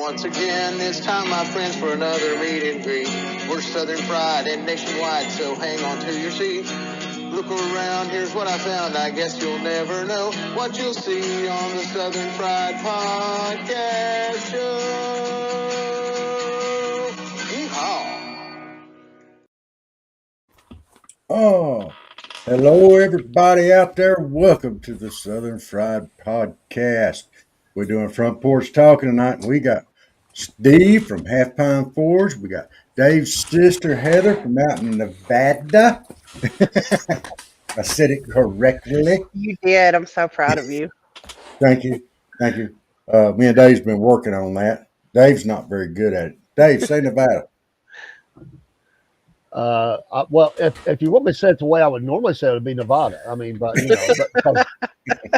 once again, it's time, my friends, for another meet and greet. We're Southern Fried and nationwide, so hang on to your seat. Look around, here's what I found. I guess you'll never know what you'll see on the Southern Fried Podcast Show. Yeehaw! Oh, hello, everybody out there. Welcome to the Southern Fried Podcast. We're doing Front Porch Talking tonight, and we got Steve from Half Pine Forge. We got Dave's sister, Heather, from out in Nevada. I said it correctly. You did. I'm so proud of you. Thank you. Thank you. Me and Dave's been working on that. Dave's not very good at it. Dave, say Nevada. Well, if you want me to say it the way I would normally say it, would be Nevada. I mean, but you know,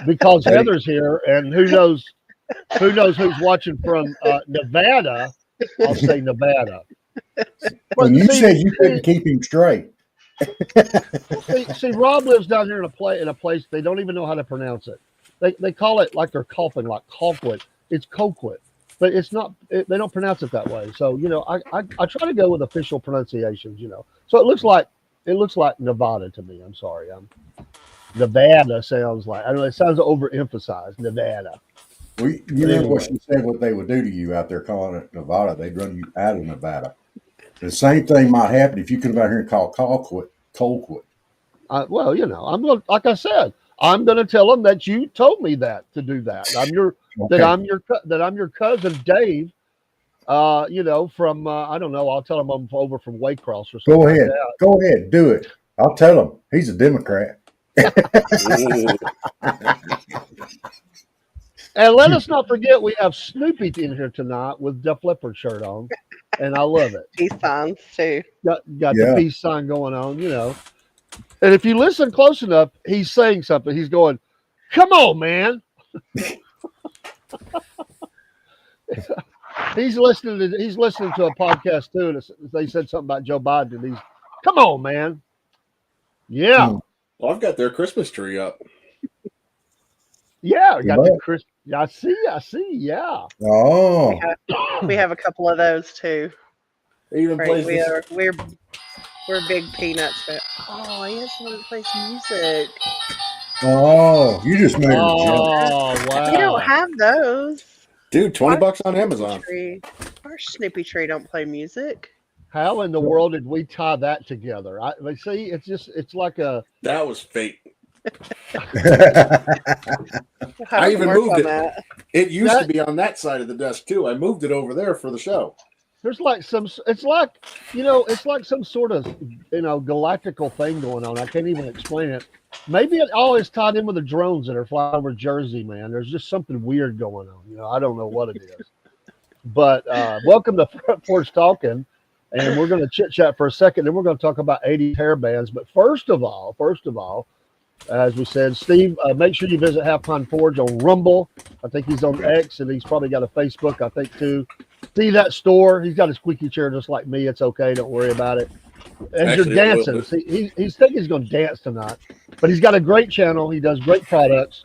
because Heather's here, and who knows who's watching from Nevada? I'll say Nevada. Well, you said you couldn't keep him straight. See, Rob lives down here in a place they don't even know how to pronounce it. They call it like they're coughing, like Colquitt. It's Colquitt, but it's not. They don't pronounce it that way. So you know, I try to go with official pronunciations. You know, so it looks like Nevada to me. I'm sorry. Nevada sounds like, I don't know. It sounds overemphasized. Nevada. Well, you know what she said, what they would do to you out there calling it Nevada. They'd run you out of Nevada. The same thing might happen if you come out here and call Colquitt. Well, you know, like I said, I'm going to tell them that you told me that to do that. That I'm your cousin Dave. You know, from I don't know. I'll tell him I'm over from Waycross or something. Go ahead, go ahead, do it. I'll tell him he's a Democrat. And let us not forget, we have Snoopy in here tonight with Def Leppard shirt on, and I love it. Peace signs too. Got the peace sign going on, you know. And if you listen close enough, he's saying something. He's going, "Come on, man." He's listening to a podcast too, and they said something about Joe Biden. And he's, "Come on, man." Yeah. Well, I've got their Christmas tree up. Yeah, got the Christmas. I see. Yeah. Oh, we have a couple of those too. Even plays we're big Peanuts fans. Oh, he has someone that plays music. Oh, you just made a joke. Oh, wow. We don't have those. Dude, $20 on Amazon. Our Snoopy tree don't play music. How in the world did we tie that together? See, it's like a. That was fate. I even moved it. That. It used to be on that side of the desk too. I moved it over there for the show. There's like some sort of, you know, galactical thing going on. I can't even explain it. Maybe it all is tied in with the drones that are flying over Jersey, man. There's just something weird going on. You know, I don't know what it is. But welcome to Front Porch Talking, and we're going to chit chat for a second, then we're going to talk about 80s hair bands. But first of all, as we said, Steve, make sure you visit Half Pine Forge on Rumble. I think he's on X, and he's probably got a Facebook, I think, too. See that store? He's got a squeaky chair just like me. It's okay. Don't worry about it. As you're dancing, see, he's thinking he's going to dance tonight. But he's got a great channel. He does great products,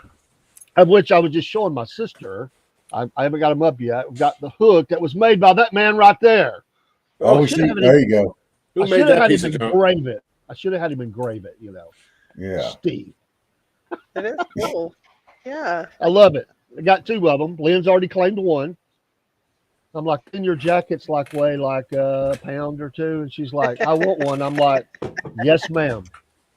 of which I was just showing my sister. I haven't got them up yet. I've got the hook that was made by that man right there. Oh, there you go. Who made that piece of junk? I should have had him engrave it, you know. Yeah. Steve. It is cool. Yeah. I love it. I got two of them. Lynn's already claimed one. I'm like, in your jacket's weigh like a pound or two. And she's like, I want one. I'm like, yes, ma'am.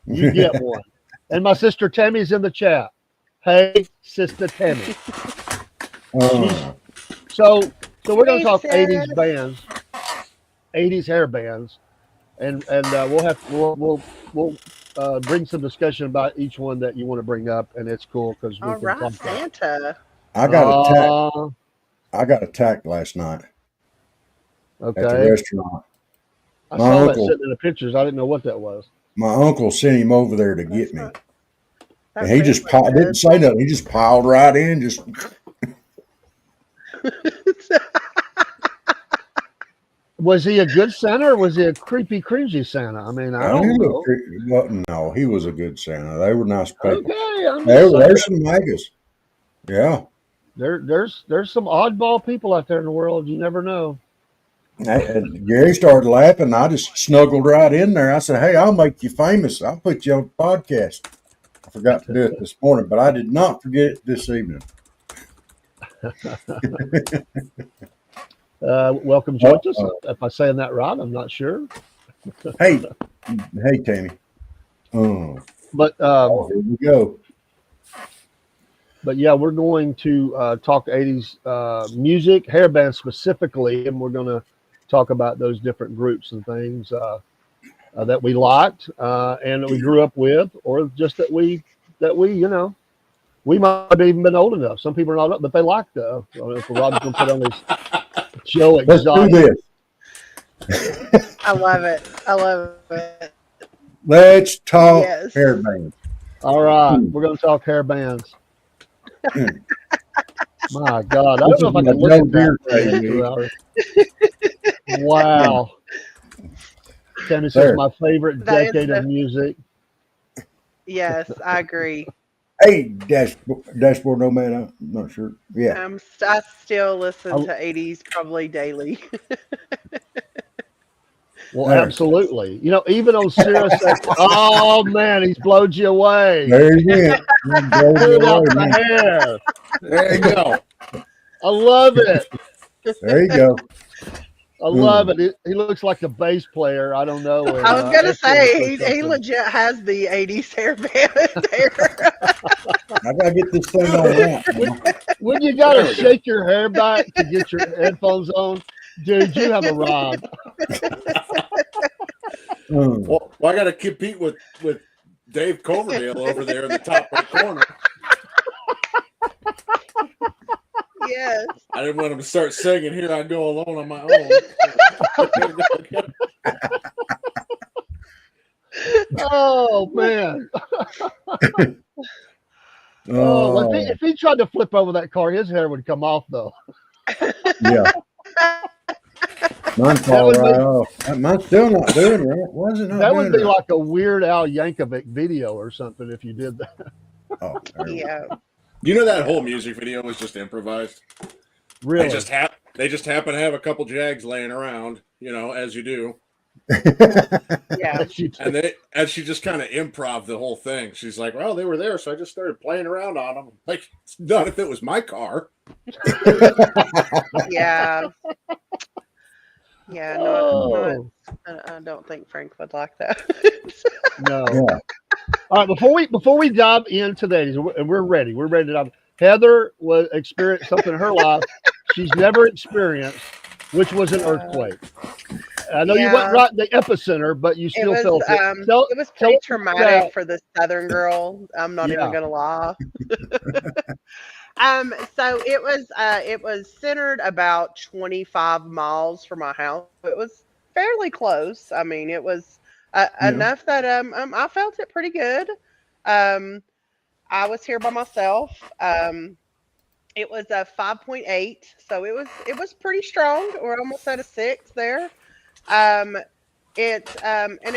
You get one. And my sister Tammy's in the chat. Hey, sister Tammy. So we're going to talk 80s bands, 80s hair bands. And we'll bring some discussion about each one that you want to bring up, and it's cool because we can talk Santa. I got attacked last night. Okay. At the restaurant. I saw that sitting in the pictures. I didn't know what that was. My uncle sent him over there to get me. And he just didn't say nothing. He just piled right in. Just. Was he a good Santa or was he a creepy, cringy Santa? I mean, I don't know. No, he was a good Santa. They were nice people. Okay, There's some Vegas. Yeah. There's some oddball people out there in the world. You never know. And Gary started laughing. I just snuggled right in there. I said, "Hey, I'll make you famous. I'll put you on the podcast." I forgot to do it this morning, but I did not forget it this evening. Welcome, Jointus. Uh-oh. If I'm saying that right, I'm not sure. Hey, hey, Tammy. Oh, But here we go. but yeah, we're going to talk 80s music, hair bands specifically, and we're going to talk about those different groups and things that we liked and that we grew up with, or just that we we might have even been old enough. Some people are not, but they liked if Rob's going to put on his Joe Let's do Exotic. this. I love it. I love it. Let's talk Yes. hair bands. All right, Hmm. we're going to talk hair bands. Hmm. My God, I This don't know is if I my can look Joe at that Deere for the next day, 2 Wig. hours. Wow. Tammy says There. my favorite That is decade of the music. yes, I agree. Hey, dashboard nomad. I'm not sure. Yeah. I still listen I, to 80s probably daily. well, There. absolutely. Even on Sirius XM. Oh man, he's blowed you away. There he went. He blows you Pulled out away, the man. hair. There you go. I love it. There you go. I love Hmm. it. He looks like a bass player. I don't know in I was gonna Exodus say or he something. legit has the 80s hairband there. I gotta get this thing on right When, now. when you gotta There we go. shake your hair back to get your headphones on, dude, you have arrived. Hmm. Well, I got to compete with Dave Coverdale over there in the top right corner. Yes. I didn't want him to start singing "Here I Go Alone on My Own." Oh man. Oh, well, Oh, if he tried to flip over that car, his hair would come off though. yeah. Mine That fall would right be off. Mine's still not doing right. Why is it not that would doing be right? like a Weird Al Yankovic video or something if you did that. Oh, there we go. Yeah. You know that Yeah, whole music video was just improvised. really. They just happen to have a couple Jags laying around, as you do. Yeah. Yes, you do. And she just kind of improv the whole thing. She's like, "Well, they were there, so I just started playing around on them." Like, not if it was my car. Yeah. Yeah. Not. Oh I don't think Frank would like that. no. Yeah. All right, before we dive into that, and we're ready. We're ready to dive. Heather was experienced something in her life she's never experienced, which was an Uh, earthquake. I know you went yeah. right in the epicenter, but you It still was felt it. Tell it was tell pretty us traumatic about for the Southern girl. I'm not even yeah. gonna lie. So it was centered about 25 miles from my house. It was fairly close. I mean, it was Yeah. enough that I felt it pretty good. Um, I was here by myself. It was a 5.8, so it was pretty strong. We're almost at a 6 there. Um, and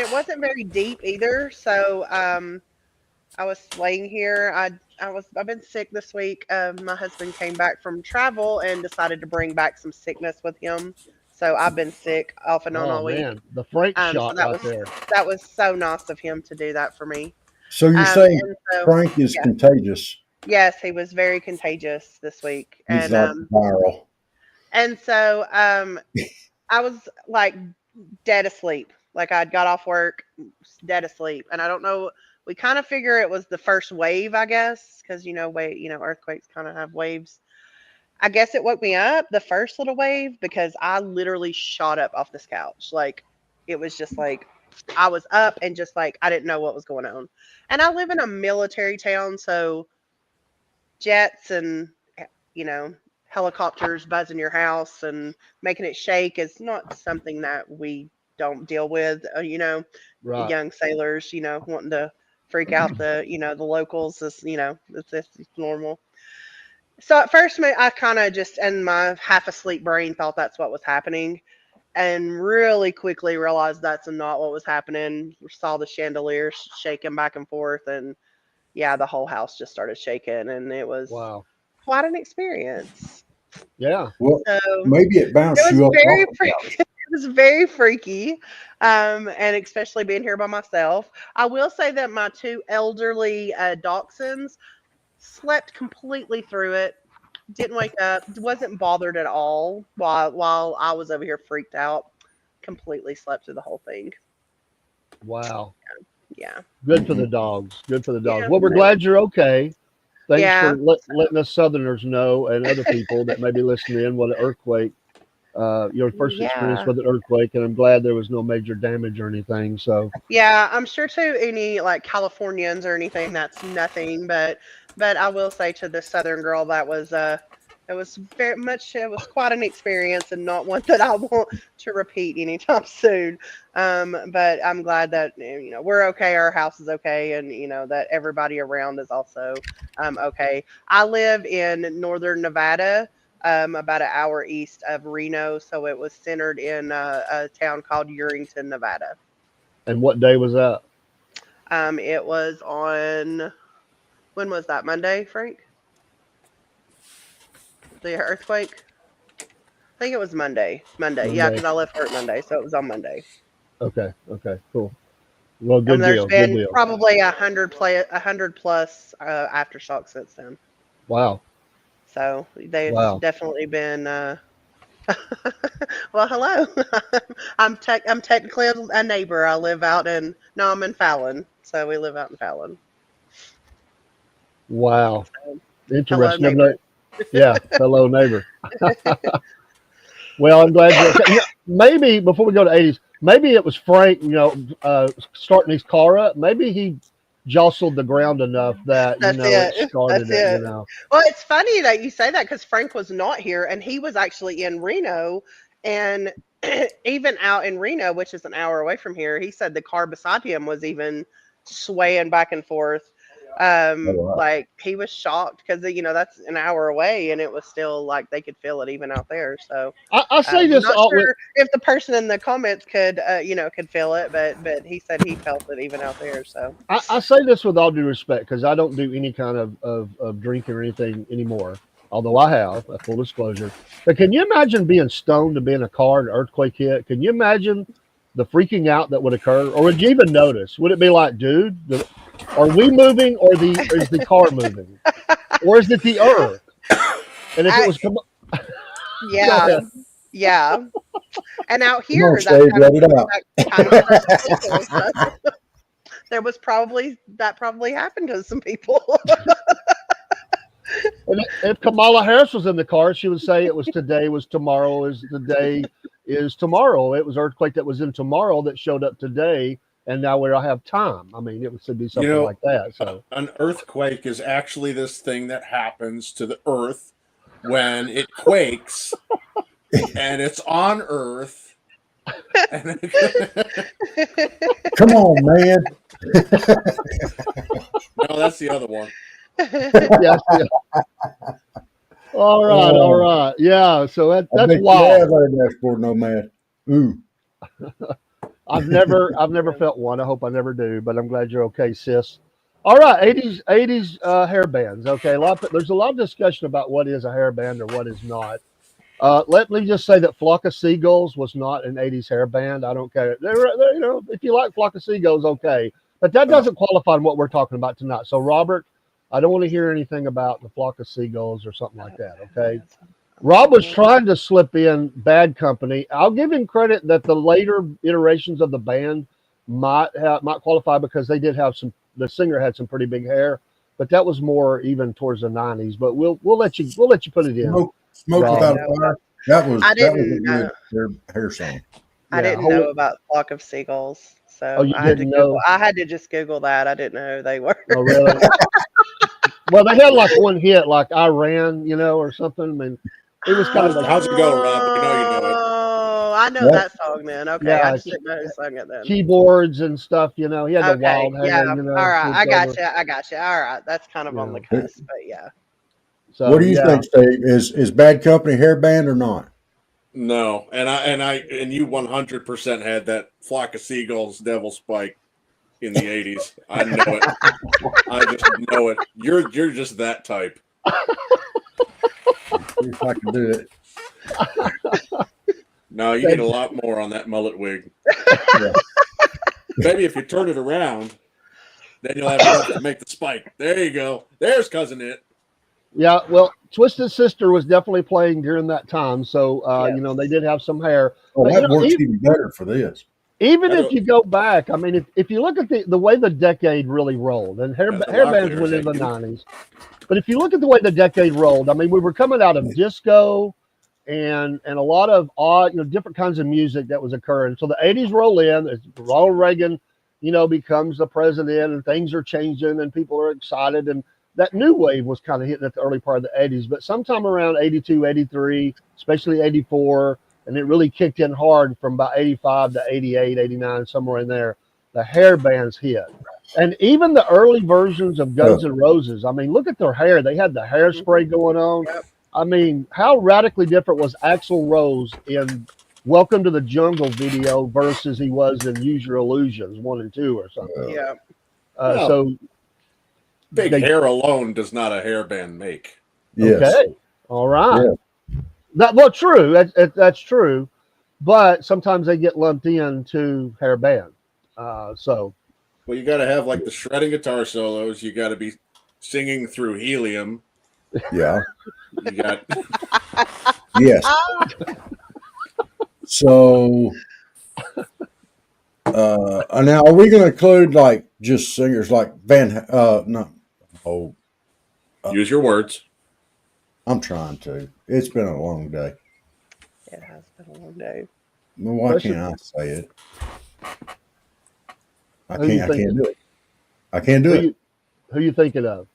it wasn't very deep either. So I was laying here. I've been sick this week. My husband came back from travel and decided to bring back some sickness with him. So I've been sick off and on Oh all week. man, the Frank So shot right there. that was so nice of him to do that for me. So you're saying And so Frank is yeah, contagious? yes, he was very contagious this week. He's like viral. And so I was like dead asleep. Like I'd got off work, dead asleep, and I don't know. We kind of figure it was the first wave, I guess, because earthquakes kind of have waves. I guess it woke me up the first little wave because I literally shot up off this couch. Like it was just like I was up and just like I didn't know what was going on. And I live in a military town, so jets and you know helicopters buzzing your house and making it shake is not something that we don't deal with. Right. Young sailors, wanting to freak out the locals is it's normal. So at first, I kind of just in my half asleep brain thought that's what was happening, and really quickly realized that's not what was happening. Saw the chandelier shaking back and forth, and yeah, the whole house just started shaking, and it was Wow. quite an experience. Yeah. Well, So maybe it bounced it was you up very off the couch. freaky. It was very freaky, and especially being here by myself. I will say that my two elderly dachshunds slept completely through it. Didn't wake up. Wasn't bothered at all while I was over here freaked out. Completely slept through the whole thing. Wow. Yeah. Good for the dogs. Good for the dogs. Yeah. Well, we're glad you're okay. Thanks Yeah. for letting us Southerners know and other people that may be listening in what an earthquake, your first experience Yeah. with an earthquake, and I'm glad there was no major damage or anything. So, Yeah, I'm sure to any like Californians or anything that's nothing, but I will say to the Southern girl that was it was very much it was quite an experience and not one that I want to repeat anytime soon. But I'm glad that we're okay, our house is okay, and that everybody around is also okay. I live in northern Nevada. About an hour east of Reno, so it was centered in a town called Urington, Nevada. and what day was that? It was on when was that? Monday, Frank? The earthquake? I think it was Monday. Monday, yeah, Monday. because I left work Monday, so it was on Monday. Okay. Okay. Cool. Well, And good there's deal. Good been deal. probably 100 plus aftershocks since then. Wow. So they've Wow. definitely been. Well, hello. I'm technically a neighbor. I live out in no, I'm in Fallon, so we live out in Fallon. Wow. So, hello, Interesting. Never neighbor. know. Yeah. Hello, neighbor. Well, I'm glad you're okay. Maybe before we go to 80s, maybe it was Frank, starting his car up. Maybe he jostled the ground enough that, That's it it. started That's it. it. Well, it's funny that you say that because Frank was not here and he was actually in Reno. And even out in Reno, which is an hour away from here, he said the car beside him was even swaying back and forth. Oh, wow. Like he was shocked because that's an hour away and it was still like they could feel it even out there. So I say I'm this not all with, sure if the person in the comments could feel it, but he said he felt it even out there. So I say this with all due respect because I don't do any kind of drinking or anything anymore, although I have, a full disclosure. But can you imagine being stoned to be in a car and an earthquake hit? Can you imagine the freaking out that would occur? Or would you even notice? Would it be like, dude, are we moving or is the car moving? Or is it the earth? And if it I was, go yeah. ahead. Yeah. And out Come on, here, Steve, let it out. that kind of stuff people. So that probably happened to some people. And if Kamala Harris was in the car, she would say it was today, was tomorrow, is the day, is tomorrow. It was earthquake that was in tomorrow that showed up today, and now we don't have time. I mean, it would be something like that. So an earthquake is actually this thing that happens to the earth when it quakes and it's on earth. And Come on, man. no, that's the other one. yes, yeah. All right, yeah. So I that's bet you wild. have heard that sport, no man. Ooh. I've never felt one. I hope I never do. But I'm glad you're okay, sis. All right, 80s hair bands. Okay, there's a lot of discussion about what is a hair band or what is not. Let me just say that Flock of Seagulls was not an 80s hair band. I don't care. If you like Flock of Seagulls, okay. But that doesn't qualify on what we're talking about tonight. So, Robert, I don't want to hear anything about the Flock of Seagulls or something like that, okay? Rob was trying to slip in Bad Company. I'll give him credit that the later iterations of the band might qualify because they did have the singer had some pretty big hair, but that was more even towards the 90s. But we'll let you put it in. Smoke Rob. Without a Fire. That was I a didn't good hair song. I didn't know about Flock of Seagulls, Oh, so you I had to didn't Google. know? I had to just Google that. I didn't know who they were. Oh, really? Well, they had like one hit, like Iran, or something. I mean, it was kind of like, How's it go, Rob? We know you know it. Oh, I know Yep. that song then. Okay, yeah, I just didn't know who sung it then. keyboards and stuff. He had the Okay, wild hair. yeah. All right, I got swooped you. over. I got you. All right, that's kind of on the Yeah. cusp, but yeah. So, What do you yeah. think, Steve? Is Bad Company hair band or not? No, and you 100% had that Flock of Seagulls Devil Spike in the 80s. I know it. I just know it. You're just that type. if I can do it. No, you need a lot more on that mullet wig. Yeah. Maybe if you turn it around, then you'll have enough to make the spike. There you go. There's Cousin It. Yeah, well, Twisted Sister was definitely playing during that time, so Yes. they did have some hair. Oh, But, that works even better for this. even I if don't- you go back, I mean, if you look at the way the decade really rolled, and hair That's a hair lot bands clearer, went in the thank you. '90s, but if you look at the way the decade rolled, I mean, we were coming out of disco and a lot of odd, different kinds of music that was occurring. So the '80s roll in, as Ronald Reagan, becomes the president, and things are changing, and people are excited, and that new wave was kind of hitting at the early part of the '80s. But sometime around '82, '83, especially '84, and it really kicked in hard from about '85 to '88, '89, somewhere in there. The hair bands hit. And even the early versions of Guns N' Roses, I mean, look at their hair. They had the hairspray going on. Yep. I mean, how radically different was Axl Rose in Welcome to the Jungle video versus he was in Use Your Illusions 1 and 2 or something. Yeah. Well, So Big they- hair alone does not a hairband make. Yes. okay, all right. Yeah. True. That's true, but sometimes they get lumped into hair band. So Well, you got to have like the shredding guitar solos. You got to be singing through helium. Yeah. You got Yes. So, now are we going to include like just singers like no, oh, use your words. I'm trying to. It's been a long day. It has been a long day. Well, why can't I say it? I Who you can't thinking? do it. I can't do it. Who you thinking of?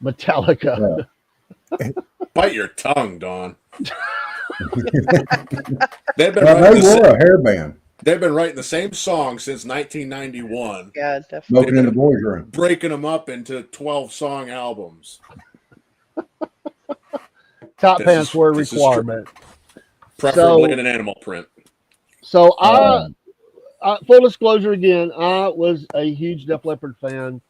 Metallica. Bite your tongue, Don. They've been Well, writing they the were a hairband They've been writing the same song since 1991, Yeah, definitely. smoking in the boys' room. breaking them up into 12-song albums. Top This pants is- were a this is requirement. Preferably So- in an animal print. So full disclosure again, I was a huge Def Leppard fan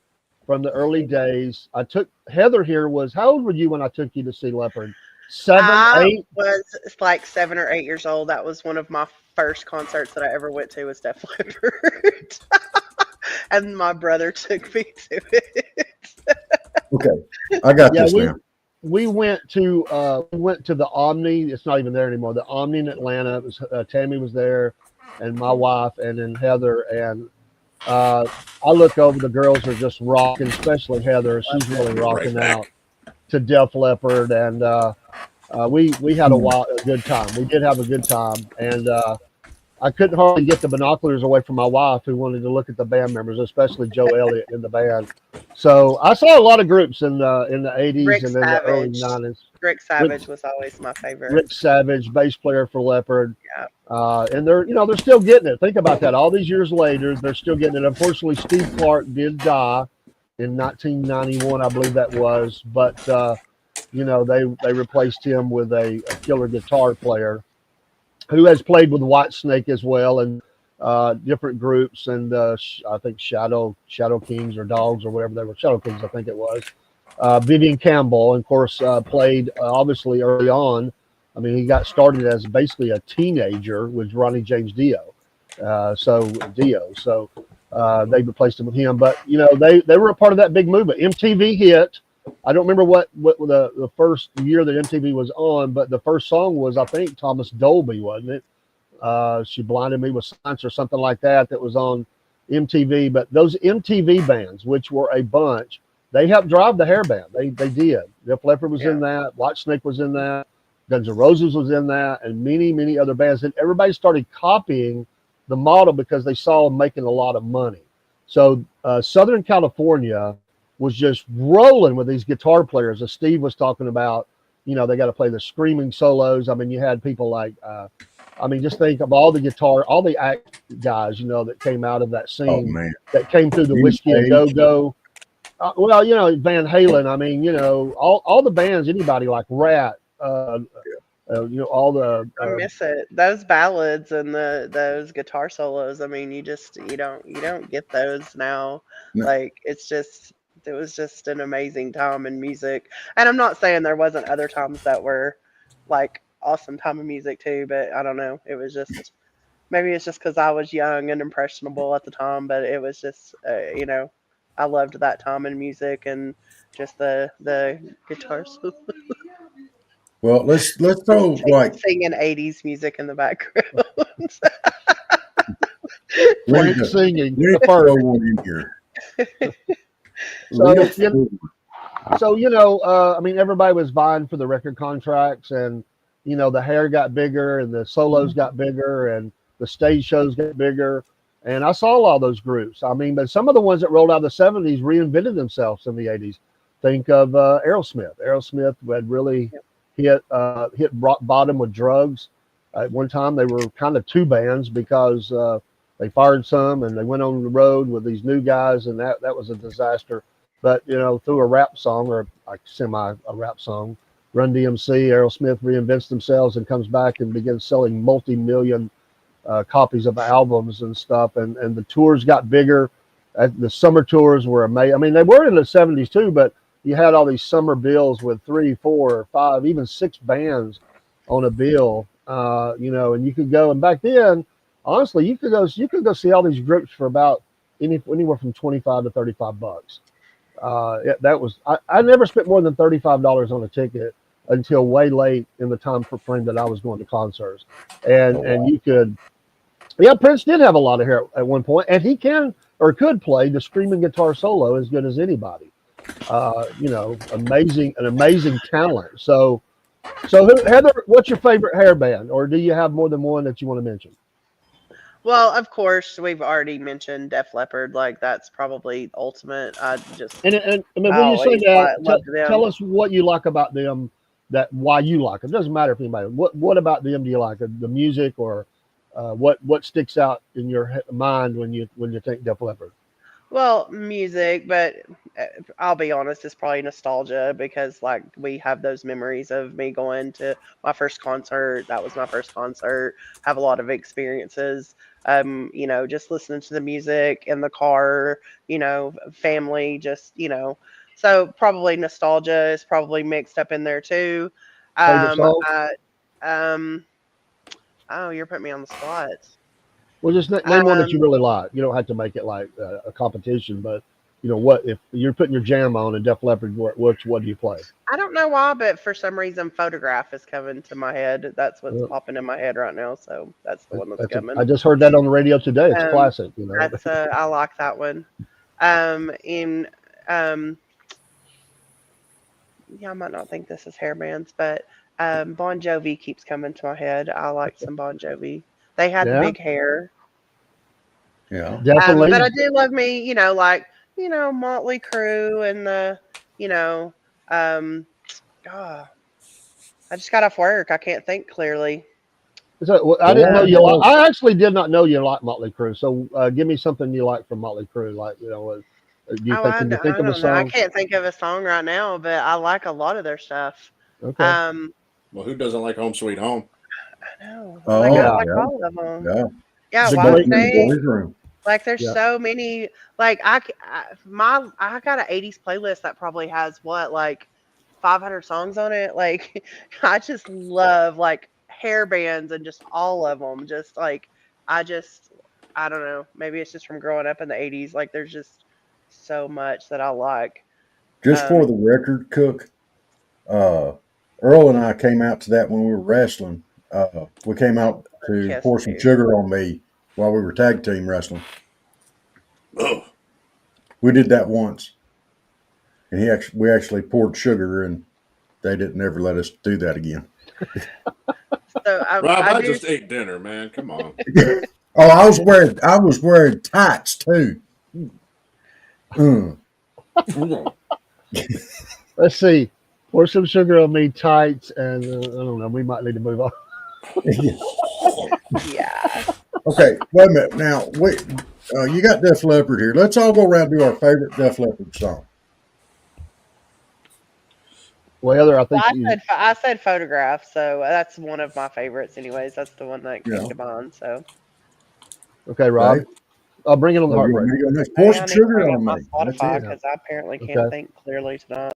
from the early days. I took Heather here was how old were you when I took you to see Leopard? 7, I 8? was like 7 or 8 years old. That was one of my first concerts that I ever went to was Def Leppard. And my brother took me to it. Okay, I got this now. We went to the Omni. It's not even there anymore. The Omni in Atlanta. It was Tammy was there, and my wife, and then Heather. And I look over. The girls are just rocking, especially Heather. She's really rocking Right out to Def Leppard, and we had a good time. We did have a good time, and I couldn't hardly get the binoculars away from my wife, who wanted to look at the band members, especially Joe Elliott in the band. So I saw a lot of groups in the 80s Rick and in the early Savage. 90s. Rick Savage was always my favorite. Rick Savage, bass player for Leopard. Yeah. And they're still getting it. Think about that. All these years later, they're still getting it. Unfortunately, Steve Clark did die in 1991, I believe that was. But they replaced him with a killer guitar player who has played with Whitesnake as well and different groups. And I think Shadow Kings or Dogs or whatever they were. Shadow Kings, I think it was. Vivian Campbell, and of course, played obviously early on. I mean, he got started as basically a teenager with Ronnie James Dio. So they replaced him with him. But, they were a part of that big movement. MTV hit. I don't remember what the first year that MTV was on, but the first song was, I think, Thomas Dolby, wasn't it? She Blinded Me with Science or something like that was on MTV. But those MTV bands, which were a bunch, they helped drive the hair band. They did. Def Leppard was in that. Whitesnake was in that. Guns N' Roses was in that, and many, many other bands. And everybody started copying the model because they saw them making a lot of money. So Southern California was just rolling with these guitar players. As Steve was talking about, they got to play the screaming solos. I mean, you had people like, just think of all the act guys, that came out of that scene. Oh man, that came through the Whiskey a Go-Go. Van Halen. I mean, all the bands, anybody like Rat, all the. I miss it. Those ballads and those guitar solos. I mean, you don't get those now. No. Like it's just It was just an amazing time in music. And I'm not saying there wasn't other times that were like awesome time in music too, but I don't know. It was just maybe it's just because I was young and impressionable at the time, but it was just I loved that time in music and just the guitars Well, let's throw like singing 80s music in the background. we need Frank to singing we need the to throw first. one in here. So Leah Ford. I mean, everybody was vying for the record contracts, and the hair got bigger, and the solos got bigger, and the stage shows got bigger. And I saw all those groups. I mean, but some of the ones that rolled out of the '70s reinvented themselves in the '80s. Think of Aerosmith. Aerosmith had really hit rock bottom with drugs. At one time, they were kind of two bands because they fired some and they went on the road with these new guys, and that was a disaster. But through a rap song or like semi a rap song, Run DMC, Aerosmith reinvents themselves and comes back and begins selling multi-million copies of albums and stuff. And the tours got bigger. The summer tours were amazing. I mean, they were in the '70s too, but you had all these summer bills with 3, 4, 5, even 6 bands on a bill. And you could go. And back then, honestly, you could go see all these groups for about anywhere from $25 to $35. That was I never spent more than $35 on a ticket until way late in the time frame that I was going to concerts, and you could. Yeah, Prince did have a lot of hair at one point, and he can or could play the screaming guitar solo as good as anybody. An amazing talent. So Heather, what's your favorite hair band, or do you have more than one that you want to mention? Well, of course, we've already mentioned Def Leppard. Like that's probably ultimate. And I mean, I when you say always that, loved tell them. us what you like about them. That why you like them. It doesn't matter if anybody. What about them do you like? The music or what sticks out in your mind when you think Def Leppard? Well, music, but uh, I'll be honest, it's probably nostalgia because like we have those memories of me going to my first concert. That was my first concert. Have a lot of experiences. Just listening to the music in the car, family, so probably nostalgia is probably mixed up in there too. Favorite song? I, um, oh, you're putting me on the spot. Well, just name one that you Um, really like. You don't have to make it like a competition, but what if you're putting your jam on and Def Leppard? What do you play? I don't know why, but for some reason, photograph is coming to my head. That's what's Uh, popping in my head right now. So that's the one that's I coming. just heard that on the radio today. It's Um, classic. that's I like that one. In Yeah, I might not think this is hair bands, but Bon Jovi keeps coming to my head. I like some Bon Jovi. They had the Yeah, big hair. Yeah. But I definitely. do love me, Motley Crue and you know, um, God, I just got off work. I can't think clearly. So I didn't know Well, you. Um, I actually did not know you like Motley Crue. So give me something you like from Motley Crue. Like do you Oh, think? Can you think I of a don't know. I song? can't think of a song right now, but I like a lot of their stuff. Okay. Um, Well, who doesn't like Home Sweet Home? I know. Like I oh Yeah. like yeah, all of them. yeah. Yeah, The White great. Smoking in the Snake. boys' room. Like there's Yeah. so many. Like I got an '80s playlist that probably has what like 500 songs on it. Like I just love like hair bands and just all of them. Just like I just I don't know. Maybe it's just from growing up in the '80s. Like there's just so much that I like. Just for Um, the record, Cook. Uh, Earl and I came out to that when we were wrestling. We came out to Kiss pour some too. sugar on me while we were tag team wrestling. Ugh. We did that once, and we actually poured sugar, and they didn't ever let us do that again. So Rob, I I do. just ate dinner, man. Come on. Oh, I was wearing tights too. Mm. Let's see. Pour some sugar on me, tights, and I don't know. We might need to move on. Yeah. Okay, wait a minute. Now, you got Def Leppard here. Let's all go around and do our favorite Def Leppard song. Well, Heather, I Well, think you. I said photograph, so that's one of my favorites. Anyways, that's the one that You came to know, mind. So Okay, Rob. okay. Bring It On the Oh, you Heartbreak. want me to go next? Hey, Pour I some need to sugar bring up on my me. That's Spotify it. because I apparently can't Okay. think clearly tonight.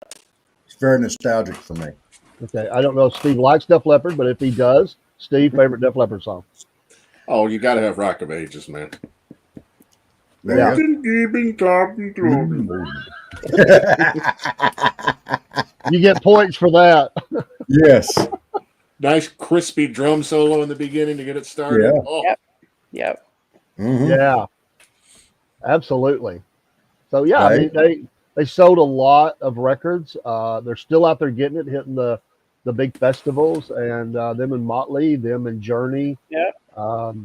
It's very nostalgic for me. Okay. I don't know if Steve likes Def Leppard, but if he does, Steve, favorite Def Leppard song? Oh, you got to have Rock of Ages, man. There Yeah. you go. You get points for that. Yes. Nice crispy drum solo in the beginning to get it started. Yeah. Oh, Yep. Yep. Mm-hmm. Yeah, absolutely. So yeah, I Hey. mean they sold a lot of records. They're still out there getting it, hitting the big festivals, and them and Motley, them and Journey. Yep. But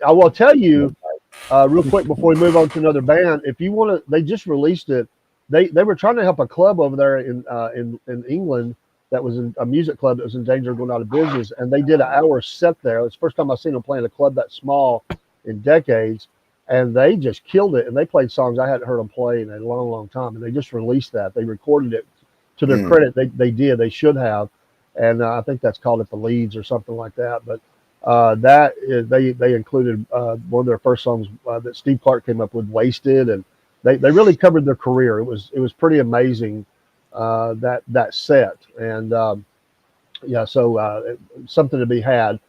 I will tell you real quick before we move on to another band. If you want to, they just released it. They were trying to help a club over there in England that was a music club that was in danger of going out of business, and they did an hour set there. It's the first time I've seen them playing a club that small in decades, and they just killed it. And they played songs I hadn't heard them play in a long, long time, and they just released that. They recorded it. To their credit, they did. They should have, and I think that's called it the Leads or something like that. But that is they included one of their first songs that Steve Clark came up with, "Wasted," and they really covered their career. It was pretty amazing that set, and yeah, so something to be had.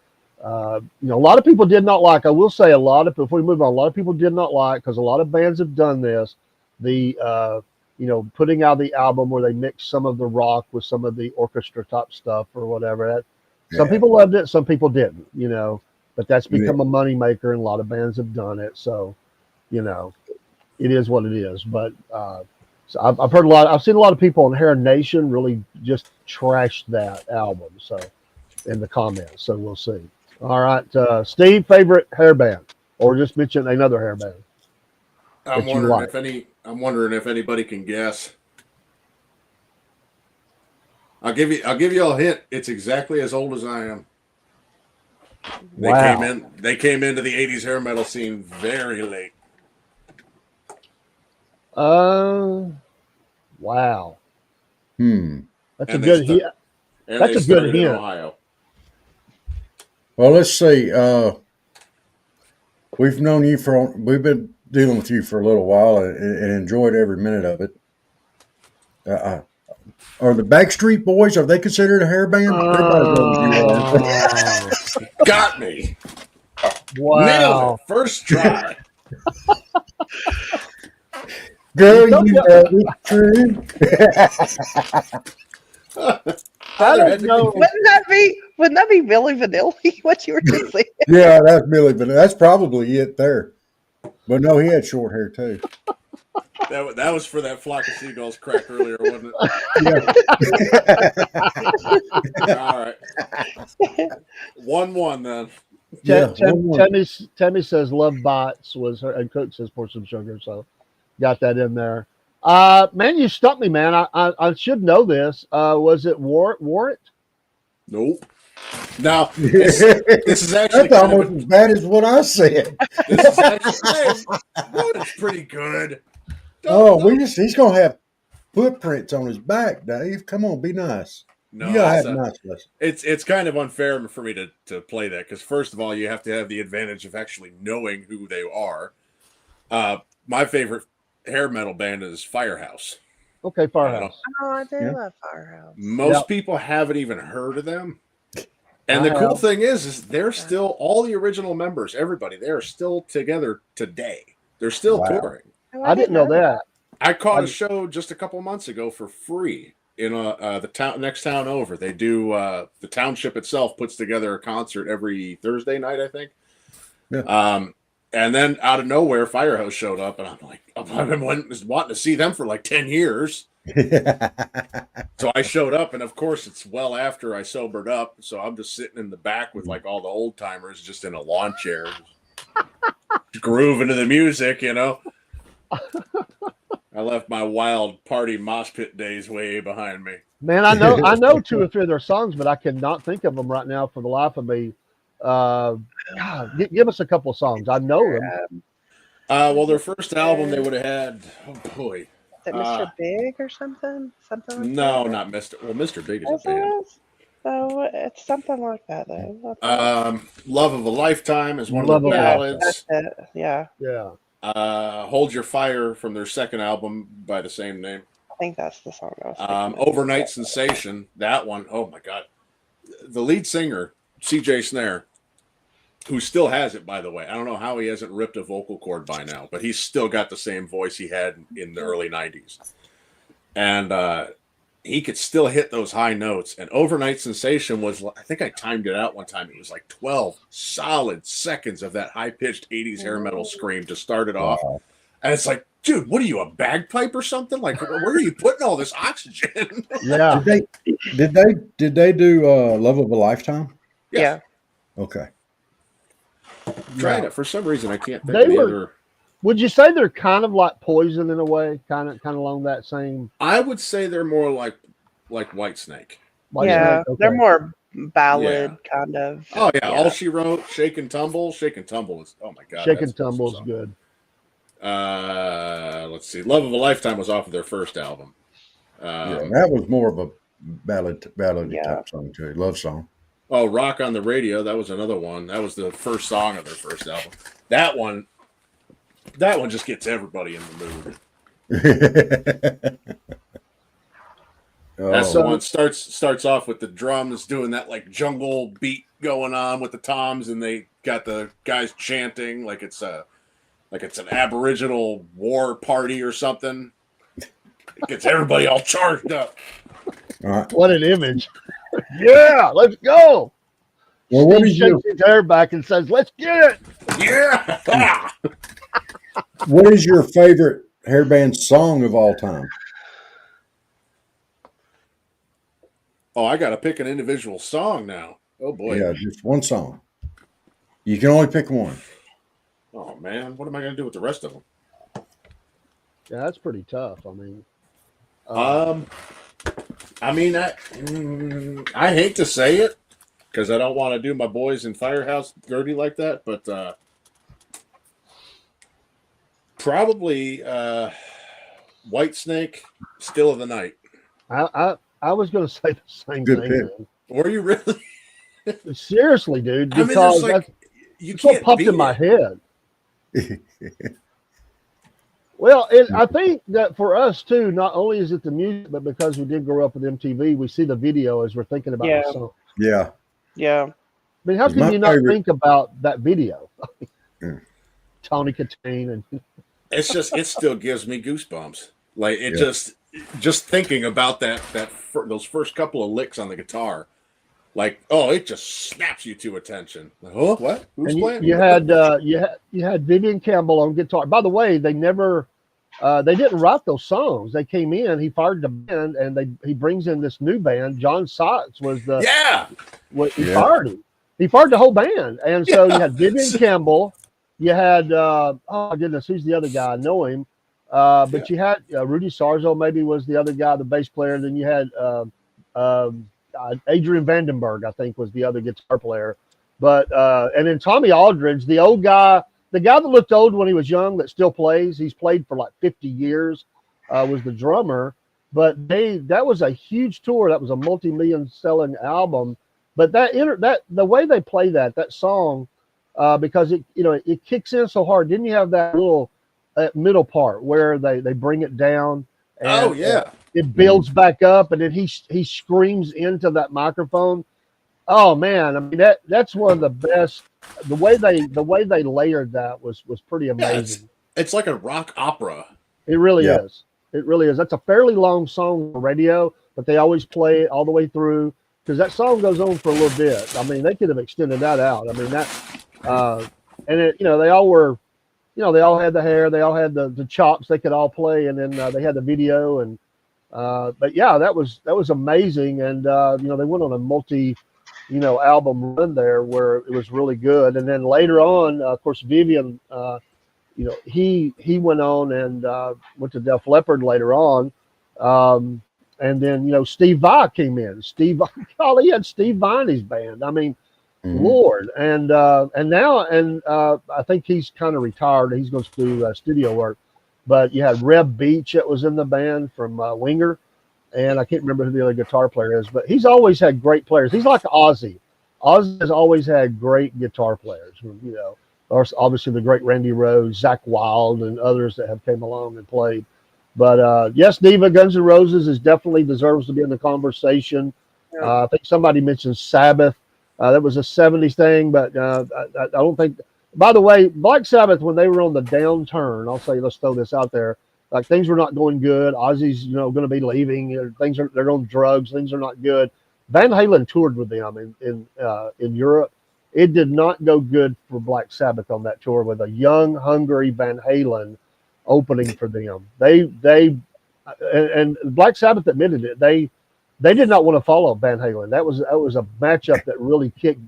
A lot of people did not like. I will say before we move on, a lot of people did not like, because a lot of bands have done this. The putting out the album where they mix some of the rock with some of the orchestra type stuff or whatever. Some people loved it, some people didn't. But that's become a moneymaker, and a lot of bands have done it. So, it is what it is. But so I've heard I've seen a lot of people on Hair Nation really just trashed that album. So in the comments, so we'll see. All right, Steve, favorite hair band, or just mention another hair band. I'm wondering if anybody can guess. I'll give you a hint. It's exactly as old as I am. Wow. They came into the 80s hair metal scene very late. Wow. That's And a good hint. And That's they a good started in hint. Ohio. Well, let's see. We've been dealing with you for a little while and enjoyed every minute of it. Are the Backstreet Boys, are they considered a hair band? Everybody knows you are. Got me. Nailed it. Wow. First try. Girl, you know it's true. I don't know. Wouldn't that be Billy Vanilli? What you were just saying? Yeah, that's Billy, but that's probably it there. But no, he had short hair too. That was for that flock of seagulls crack earlier, wasn't it? Yeah. All right. 1-1 then. Yeah. Tammy says Love Bots was her, and Coach says Pour Some Sugar. So got that in there. Man, you stumped me, man. I should know this. Was it Warrant? Nope. Now, this is actually That's almost as bad as what I said. This is actually it's pretty good. He's gonna have footprints on his back, Dave. Come on, be nice. No, you gotta have niceness. It's kind of unfair for me to play that, because first of all, you have to have the advantage of actually knowing who they are. My favorite hair metal band is Firehouse. Okay, Firehouse. Oh, I do love Firehouse. Most people haven't even heard of them. And the cool thing is they're still, all the original members, everybody, they are still together today. They're still touring. Oh, I didn't know that. I caught a show just a couple months ago for free in the next town over. They do the township itself puts together a concert every Thursday night, I think. Yeah. And then out of nowhere, Firehouse showed up, and I'm like, I've been wanting to see them for like 10 years. So I showed up, and of course, it's well after I sobered up. So I'm just sitting in the back with like all the old timers, just in a lawn chair, grooving to the music, I left my wild party mosh pit days way behind me. Man, I know 2 or 3 of their songs, but I cannot think of them right now for the life of me. God, give us a couple of songs. I know them. Well, their first album they would have had. Oh boy, is it Mr. Big or something? Something like no, that? not Mr. Well, Mr. Big is a band. So it's something like that, though. I thought. Love of a Lifetime is one Love of of their a Yeah, ballads. that's it. Yeah, Yeah. Hold Your Fire from their second album by the same name. I think that's the song I was thinking of. Overnight Sensation, that one. Oh my God. The lead singer, CJ Snare, who still has it, by the way. I don't know how he hasn't ripped a vocal cord by now, but he's still got the same voice he had in the early 90s. And he could still hit those high notes. And Overnight Sensation was, I think I timed it out one time. It was like 12 solid seconds of that high pitched 80s hair metal scream to start it off. Wow. And it's like, dude, what are you, a bagpipe or something? Like, where are you putting all this oxygen? Yeah. Did they do Love of a Lifetime? Yeah. Okay. Tried it. For some reason, I can't think They of the were- other. Would you say they're kind of like Poison in a way, kind of along that same? I would say they're more like Whitesnake. Yeah, Okay. they're more ballad kind of. Oh yeah, All She Wrote, Shake and Tumble. Shake and Tumble is, oh my God. Shake that's and an awesome Tumble's song. good. Let's see. Love of a Lifetime was off of their first album. Yeah, that was more of a ballad Yeah. type song too. Love song. Oh, Rock on the Radio. That was another one. That was the first song of their first album. That one just gets everybody in the mood. That's the one starts off with the drums doing that like jungle beat going on with the toms, and they got the guys chanting like it's an Aboriginal war party or something. It gets everybody all charged up. All right. What an image! Yeah, let's go. Well, what Steve is your shakes his hair back and says, "Let's get it." Yeah. what is your favorite hairband song of all time? Oh, I got to pick an individual song now. Oh boy. Yeah, just one song. You can only pick one. Oh man, what am I going to do with the rest of them? Yeah, that's pretty tough. I mean, I hate to say it because I don't want to do my boys in Firehouse dirty like that, but probably Whitesnake, Still of the Night. I was going to say the same Good thing. pick. Man. Were you really? Seriously, dude, I mean, because there's like you that's what can't popped beat in my it. head. Well, I think that for us too, not only is it the music, but because we did grow up with MTV, we see the video as we're thinking about Yeah. the song. Yeah. Yeah. I mean, how It's can my you not favorite. think about that video? Yeah. Tony Katane and It still gives me goosebumps. Like it Yeah. just thinking about those first couple of licks on the guitar. Like, oh, it just snaps you to attention. Like, oh, what? Who's and playing? you had Vivian Campbell on guitar. By the way, they didn't write those songs. They came in, he fired the band, and he brings in this new band. John Sotz was the he Yeah. fired him. He fired the whole band, and so you had Vivian Campbell. You had oh my goodness, who's the other guy? I know him, but you had Rudy Sarzo maybe was the other guy, the bass player. Then you had Adrian Vandenberg, I think, was the other guitar player. But and then Tommy Aldridge, the old guy, the guy that looked old when he was young, that still plays. He's played for like 50 years. Was the drummer. But that was a huge tour. That was a multi-million selling album. But the way they play that song, because it kicks in so hard. Didn't you have that little middle part where they bring it down? And, Oh yeah. It builds back up, and then he screams into that microphone. Oh man, I mean that's one of the best. The way they layered that was pretty amazing. It's like a rock opera. It really Yeah. is. It really is. That's a fairly long song on radio, but they always play it all the way through because that song goes on for a little bit. I mean, they could have extended that out. I mean that, and they all were, they all had the hair, they all had the chops, they could all play, and then they had the video and. But yeah, that was amazing, and they went on a multi, album run there where it was really good. And then later on, of course, Vivian, he went on and went to Def Leppard later on, and then Steve Vai came in. He had Steve Vai in his band. I mean, Lord, and now I think he's kind of retired. He's going to do studio work. But you had Reb Beach that was in the band from Winger. and I can't remember who the other guitar player is, but he's always had great players. He's like Ozzy. Ozzy has always had great guitar players, or obviously the great Randy Rhoads, Zach Wilde, and others that have came along and played. But yes, Diva, Guns N' Roses is definitely deserves to be in the conversation. I think somebody mentioned Sabbath. That was a 70s thing, but I don't think. By the way, Black Sabbath, when they were on the downturn, I'll say, let's throw this out there. Like things were not going good. Ozzy's, going to be leaving. They're on drugs. Things are not good. Van Halen toured with them in Europe. It did not go good for Black Sabbath on that tour with a young, hungry Van Halen opening for them. And Black Sabbath admitted it. They did not want to follow Van Halen. That was a matchup that really kicked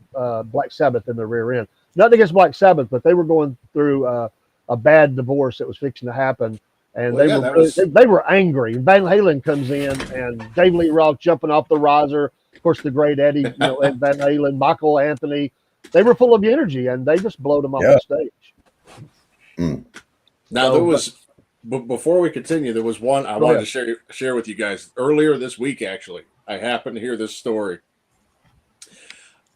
Black Sabbath in the rear end. Nothing against Black Sabbath, but they were going through a bad divorce that was fixing to happen, and they were angry. Van Halen comes in, and Dave Lee Roth jumping off the riser. Of course, the great Eddie, Ed Van Halen, Michael Anthony. They were full of energy, and they just blowed them off the stage. Now there was. Before we continue, there was one I wanted to share with you guys earlier this week. Actually, I happened to hear this story.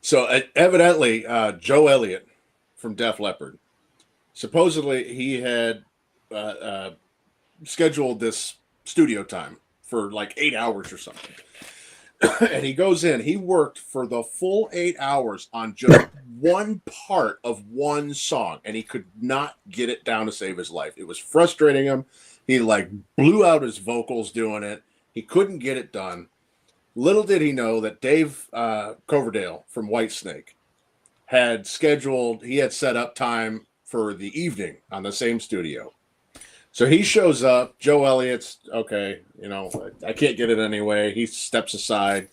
So evidently, Joe Elliott from Def Leppard, supposedly he had scheduled this studio time for like 8 hours or something. And he goes in, he worked for the full 8 hours on just one part of one song, and he could not get it down to save his life. It was frustrating him. He like blew out his vocals doing it. He couldn't get it done. Little did he know that Dave Coverdale from Whitesnake had set up time for the evening on the same studio. So he shows up. Joe Elliott's okay. I can't get it anyway. He steps aside,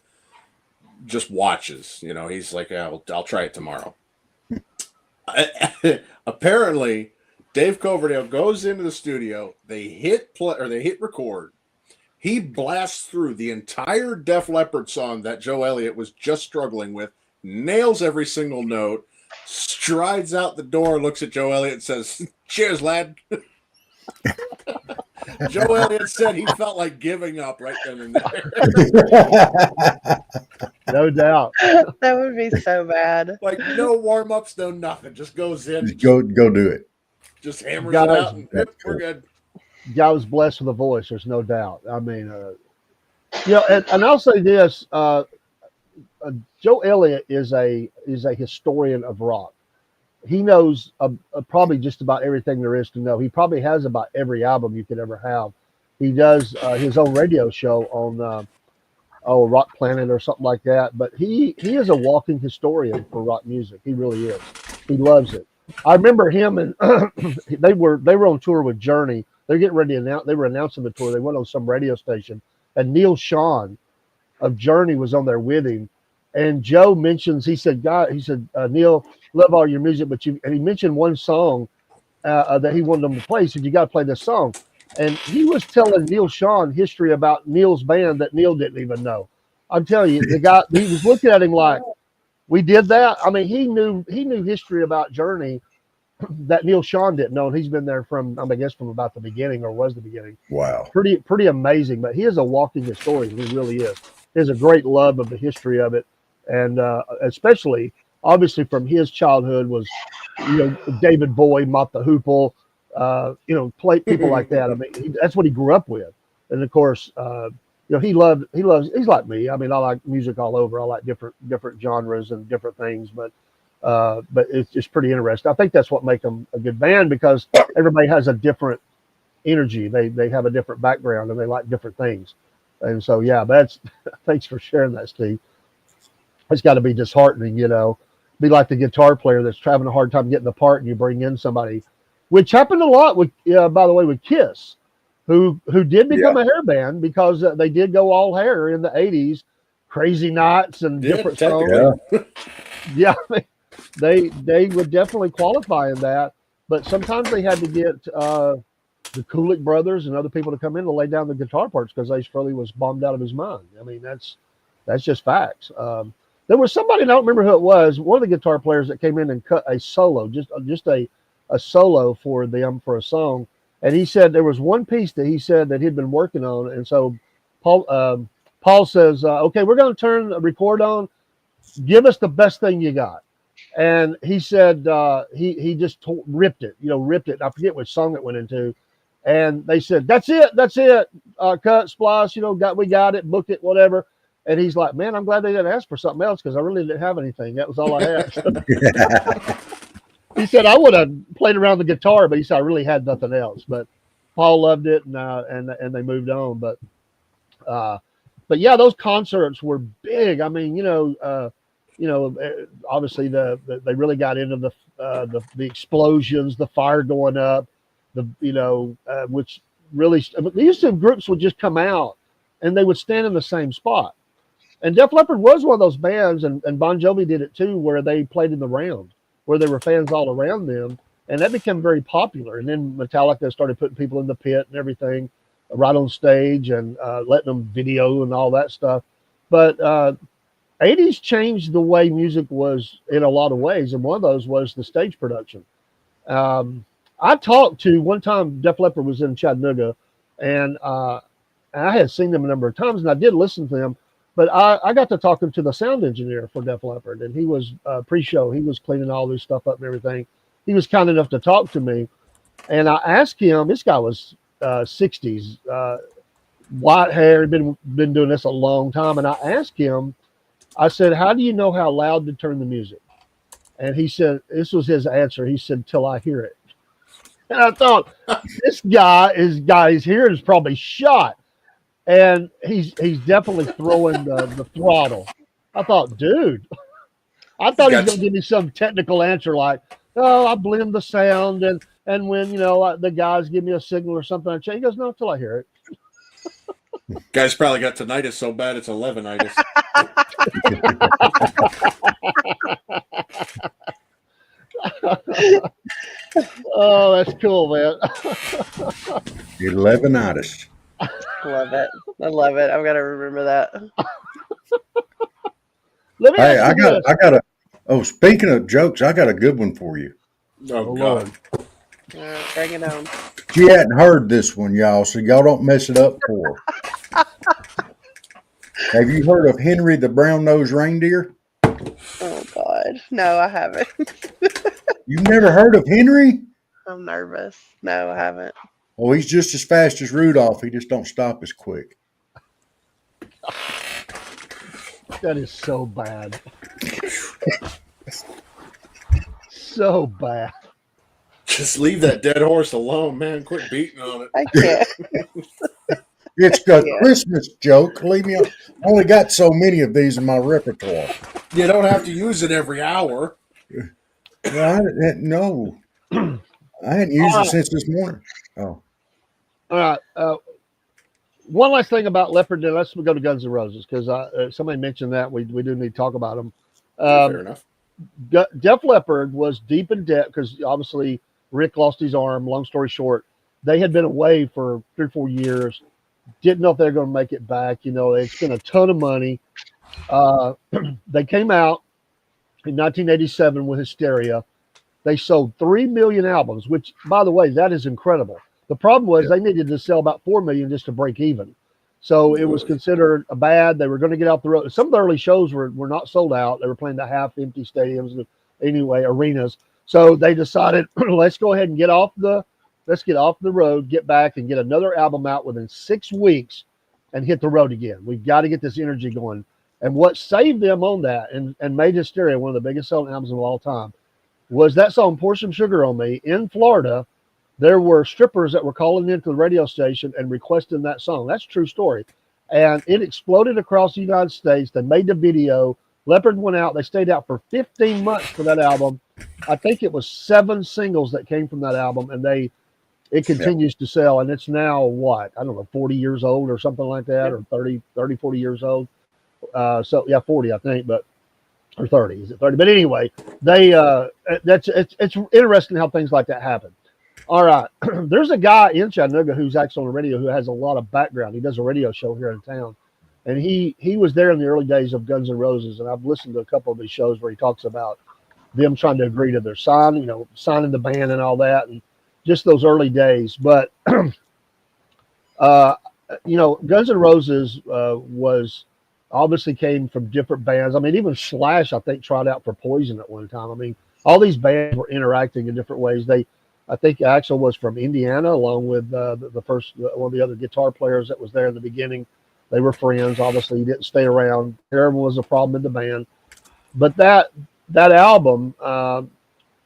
just watches. He's like, I'll try it tomorrow. Apparently, Dave Coverdale goes into the studio. They hit play or they hit record. He blasts through the entire Def Leppard song that Joe Elliott was just struggling with, nails every single note, strides out the door, looks at Joe Elliott and says, "Cheers, lad." Joe Elliott said he felt like giving up right then and there. No doubt. That would be so bad. Like no warm-ups, no nothing. Just goes in. Just go do it. Just hammers it out and we're good. Guy was blessed with a voice, there's no doubt. I mean, and I'll say this, Joe Elliott is a historian of rock. He knows probably just about everything there is to know. He probably has about every album you could ever have. He does his own radio show on Rock Planet or something like that. But he is a walking historian for rock music. He really is. He loves it. I remember him and they were on tour with Journey. They're getting ready to announce. They were announcing the tour. They went on some radio station, and Neil Schon of Journey was on there with him. And Joe mentions, he said, Neil, love all your music, and he mentioned one song that he wanted them to play. He said, you got to play this song. And he was telling Neil Schon history about Neil's band that Neil didn't even know. I'm telling you, the guy, he was looking at him like, we did that. I mean, he knew history about Journey that Neil Schon didn't know. And he's been there from about the beginning, or was the beginning. Wow. Pretty amazing. But he is a walking historian. He really is. He has a great love of the history of it. And especially, obviously, from his childhood was, David Bowie, Mott the Hoople, play people like that. I mean, that's what he grew up with. And of course, he's like me. I mean, I like music all over. I like different genres and different things, but it's just pretty interesting. I think that's what makes them a good band, because everybody has a different energy. They have a different background and they like different things. And so, yeah, thanks for sharing that, Steve. It's got to be disheartening, be like the guitar player that's having a hard time getting the part, and you bring in somebody, which happened a lot with, by the way, with Kiss, who did become a hair band because they did go all hair in the 80s, Crazy Nights and different songs. Yeah, they would definitely qualify in that, but sometimes they had to get the Kulick brothers and other people to come in to lay down the guitar parts because Ace Frehley was bombed out of his mind. I mean, that's just facts. There was somebody, I don't remember who it was, one of the guitar players that came in and cut a solo, just a solo for them for a song. And he said there was one piece that he said that he'd been working on. And so Paul says, okay, we're going to turn the record on. Give us the best thing you got. And he said he just ripped it. I forget which song it went into. And they said, that's it. Cut, splice, we got it, booked it, whatever. And he's like, man, I'm glad they didn't ask for something else because I really didn't have anything. That was all I had. He said, I would have played around the guitar, but he said, I really had nothing else. But Paul loved it, and they moved on. But yeah, those concerts were big. I mean, obviously they really got into the explosions, the fire going up, which really these two groups would just come out and they would stand in the same spot. And Def Leppard was one of those bands, and Bon Jovi did it too, where they played in the round, where there were fans all around them, and that became very popular. And then Metallica started putting people in the pit and everything, right on stage, and letting them video and all that stuff. But 80s changed the way music was in a lot of ways, and one of those was the stage production. I talked to, one time Def Leppard was in Chattanooga, and I had seen them a number of times, and I did listen to them, but I got to talking to the sound engineer for Def Leppard, and he was pre-show. He was cleaning all this stuff up and everything. He was kind enough to talk to me, and I asked him, this guy was 60s, white hair, been doing this a long time, and I asked him, I said, how do you know how loud to turn the music? And he said, this was his answer. He said, till I hear it. And I thought, this guy's hearing is probably shot. And he's definitely throwing the throttle. I thought, dude, I thought he was going to give me some technical answer like, oh, I blend the sound, and when, the guys give me a signal or something, I change. He goes, no, till I hear it. Guy's probably got tinnitus so bad it's 11itis. Oh, that's cool, man. 11itis. Love it. I love it. I've got to remember that. Let me Hey, ask you this. Speaking of jokes, I got a good one for you. Oh, God. Bring it on. You hadn't heard this one, y'all, so y'all don't mess it up for her. Have you heard of Henry the Brown-Nosed Reindeer? Oh, God. No, I haven't. You've never heard of Henry? I'm nervous. No, I haven't. Oh, he's just as fast as Rudolph. He just don't stop as quick. That is so bad. So bad. Just leave that dead horse alone, man. Quit beating on it. I can't. It's a Christmas joke. Leave me alone. I only got so many of these in my repertoire. You don't have to use it every hour. Well, no. I hadn't used it since this morning. Oh. All right. One last thing about Leopard, then let's go to Guns N' Roses, because somebody mentioned that. We do need to talk about them. Fair enough. Def Leppard was deep in debt because obviously Rick lost his arm. Long story short, they had been away for 3 or 4 years. Didn't know if they were going to make it back. They spent a ton of money. They came out in 1987 with Hysteria. They sold 3 million albums, which, by the way, that is incredible. The problem was they needed to sell about 4 million just to break even. So it was considered bad. They were going to get off the road. Some of the early shows were not sold out. They were playing the half-empty stadiums, arenas. So they decided, let's go ahead and get off the road, get back, and get another album out within 6 weeks and hit the road again. We've got to get this energy going. And what saved them on that and made Hysteria one of the biggest selling albums of all time was that song, Pour Some Sugar on Me. In Florida, there were strippers that were calling into the radio station and requesting that song. That's a true story. And it exploded across the United States. They made the video. Leopard went out. They stayed out for 15 months for that album. I think it was 7 singles that came from that album, and it continues to sell. And it's now, 40 years old or something like that, or 30, 40 years old. 40, I think, or 30. Is it 30? But anyway, it's interesting how things like that happen. All right. There's a guy in Chattanooga who's actually on the radio who has a lot of background. He does a radio show here in town. And he was there in the early days of Guns N' Roses. And I've listened to a couple of his shows where he talks about them trying to agree to their signing the band and all that. And just those early days. But Guns N' Roses was obviously came from different bands. I mean, even Slash, I think, tried out for Poison at one time. I mean, all these bands were interacting in different ways. I think Axl was from Indiana, along with the first one of the other guitar players that was there in the beginning. They were friends. Obviously, he didn't stay around. Heroin was a problem in the band. But that album,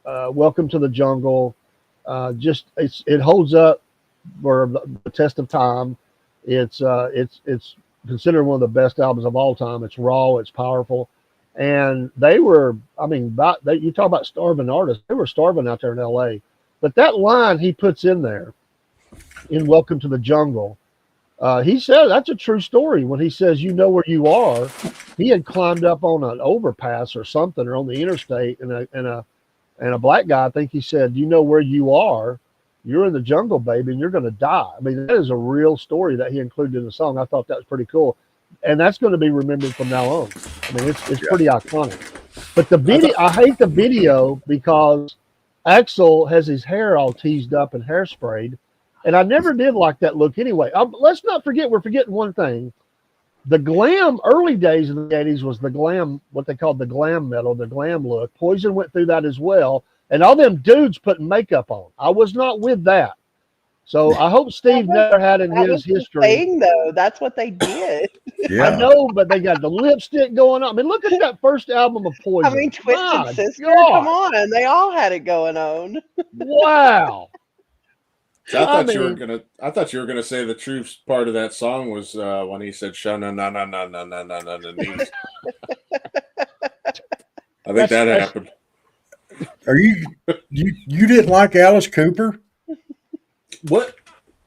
Welcome to the Jungle, it holds up for the test of time. It's considered one of the best albums of all time. It's raw, it's powerful, and they were. I mean, you talk about starving artists. They were starving out there in L.A. But that line he puts in there in Welcome to the Jungle, he says that's a true story when he says, "You know where you are." He had climbed up on an overpass or something, or on the interstate, and a black guy, I think he said, "You know where you are. You're in the jungle, baby, and you're going to die." I mean, that is a real story that he included in the song. I thought that was pretty cool, and that's going to be remembered from now on. I mean, it's pretty iconic. But the video, I hate the video because Axl has his hair all teased up and hairsprayed, and I never did like that look anyway. Let's not forget, we're forgetting one thing. The glam, early days in the 80s was the glam, what they called the glam metal, the glam look. Poison went through that as well. And all them dudes putting makeup on. I was not with that. So I hope Steve never had in his history. Thing, though. That's what they did. Yeah. I know, but they got the lipstick going on. I mean, look at that first album of Poison. I mean, Twisted Sister, God. come on. They all had it going on. Wow. So I thought you were gonna say the true part of that song was when he said "shana na na na na na na na na." I think that happened. Are you didn't like Alice Cooper? What?